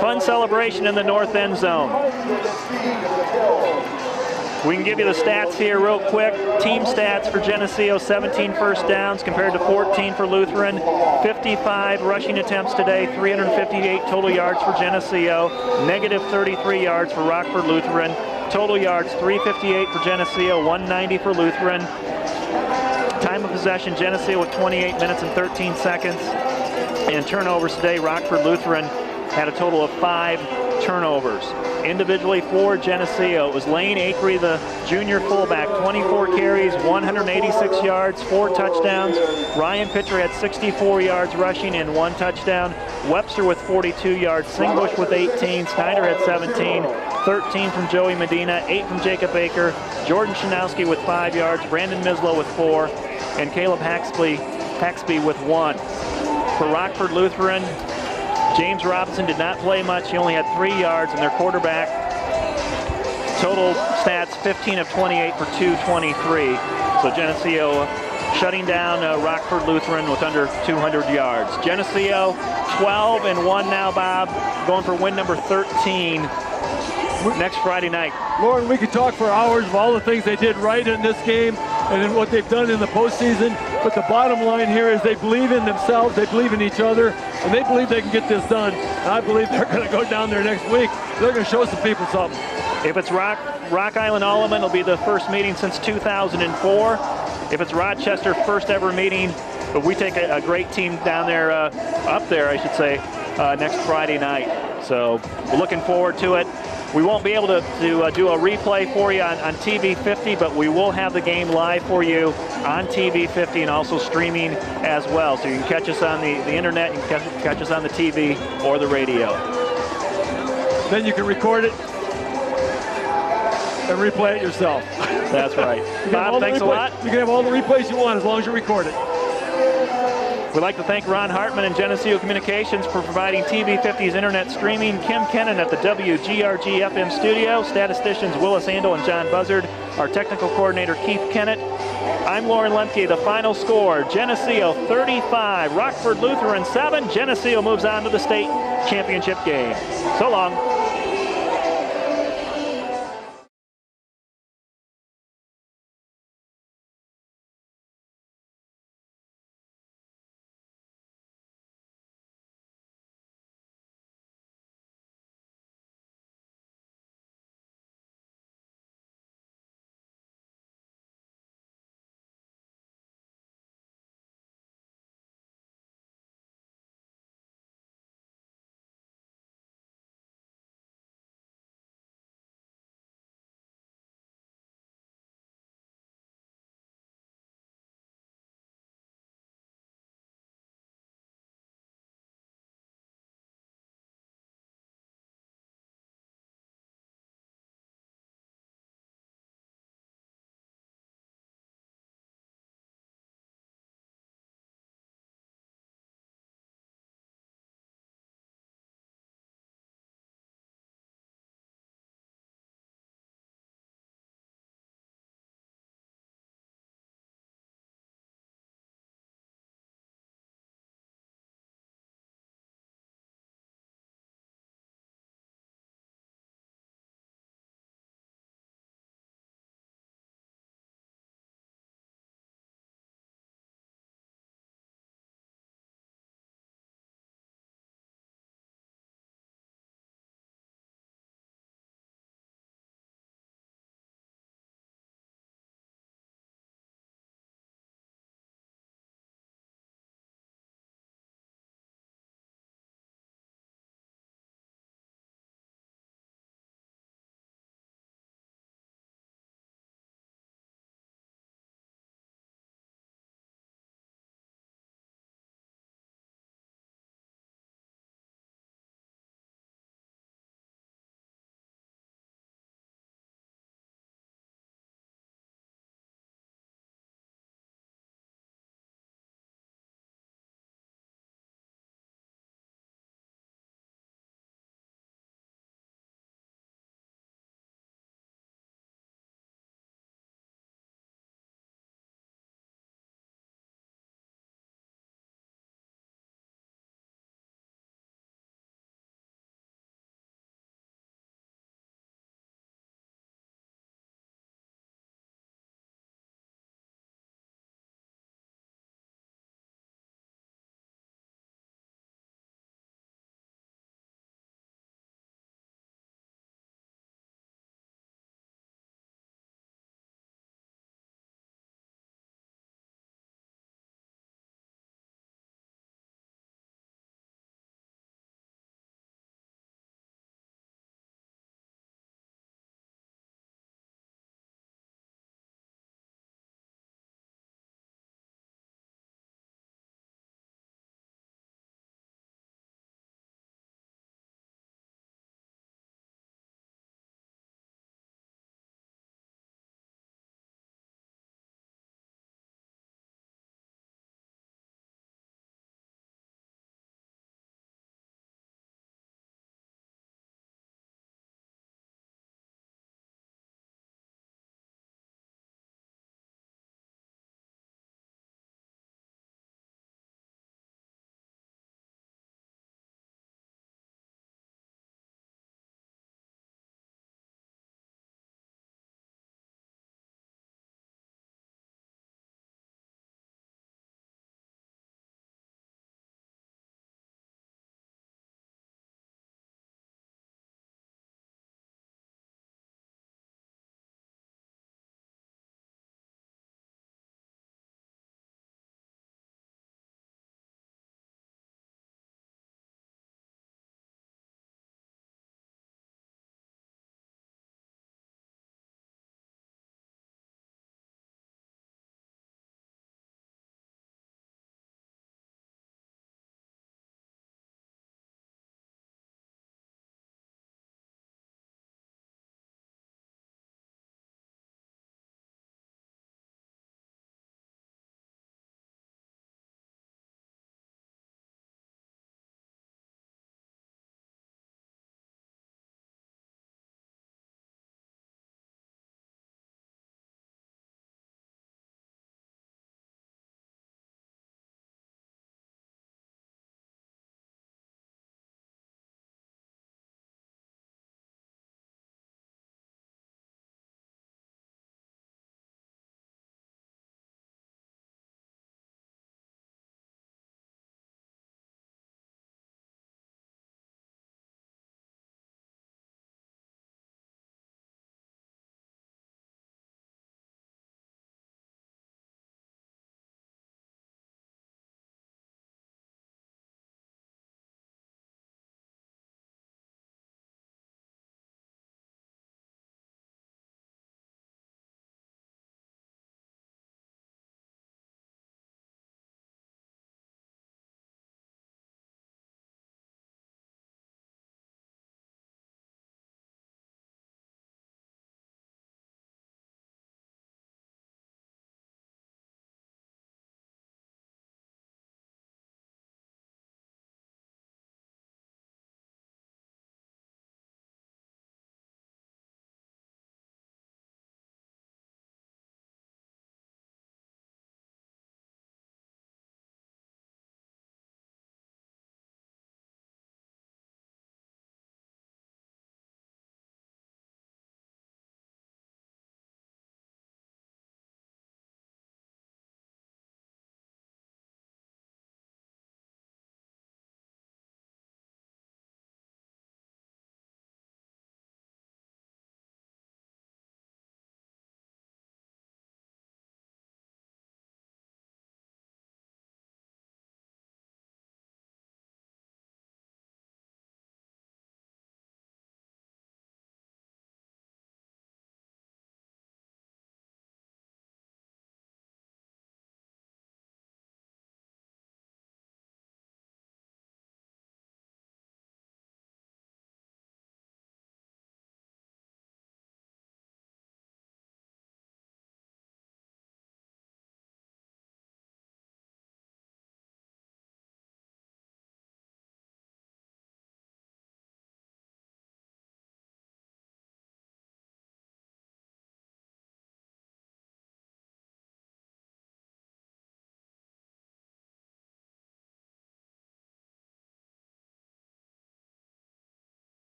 fun celebration in the north end zone. We can give you the stats here real quick. Team stats for Geneseo: 17 first downs compared to 14 for Lutheran. 55 rushing attempts today, 358 total yards for Geneseo, negative 33 yards for Rockford Lutheran. Total yards, 358 for Geneseo, 190 for Lutheran. Time of possession, Geneseo with 28 minutes and 13 seconds. And turnovers today, Rockford Lutheran had a total of 5 turnovers. Individually for Geneseo, it was Lane Akery, the junior fullback, 24 carries, 186 yards, 4 touchdowns. Ryan Pitcher had 64 yards rushing and 1 touchdown. Webster with 42 yards, Singbush with 18, Snyder had 17, 13 from Joey Medina, 8 from Jacob Baker, Jordan Shanowski with 5 yards, Brandon Mislow with 4, and Caleb Haxby with 1. For Rockford Lutheran, James Robinson did not play much. He only had 3 yards, and their quarterback, total stats 15 of 28 for 223. So Geneseo shutting down Rockford Lutheran with under 200 yards. Geneseo 12-1 now, Bob, going for win number 13 next Friday night. Lauren, we could talk for hours of all the things they did right in this game and in what they've done in the postseason, but the bottom line here is they believe in themselves, they believe in each other, and they believe they can get this done. And I believe they're going to go down there next week. They're going to show some people something. If it's Rock Island Alleman, it'll be the first meeting since 2004. If it's Rochester, first ever meeting. But we take a great team down there, up there, I should say, next Friday night. So we're looking forward to it. We won't be able to do a replay for you on TV 50, but we will have the game live for you on TV 50 and also streaming as well. So you can catch us on the internet, you can catch us on the TV or the radio. Then you can record it and replay it yourself. That's right. Bob, thanks a lot. You can have all the replays you want as long as you record it. We'd like to thank Ron Hartman and Geneseo Communications for providing TV 50's internet streaming. Kim Kennan at the WGRG FM studio. Statisticians Willis Andel and John Buzzard. Our technical coordinator Keith Kennett. I'm Lauren Lemke. The final score, Geneseo 35, Rockford Lutheran 7. Geneseo moves on to the state championship game. So long.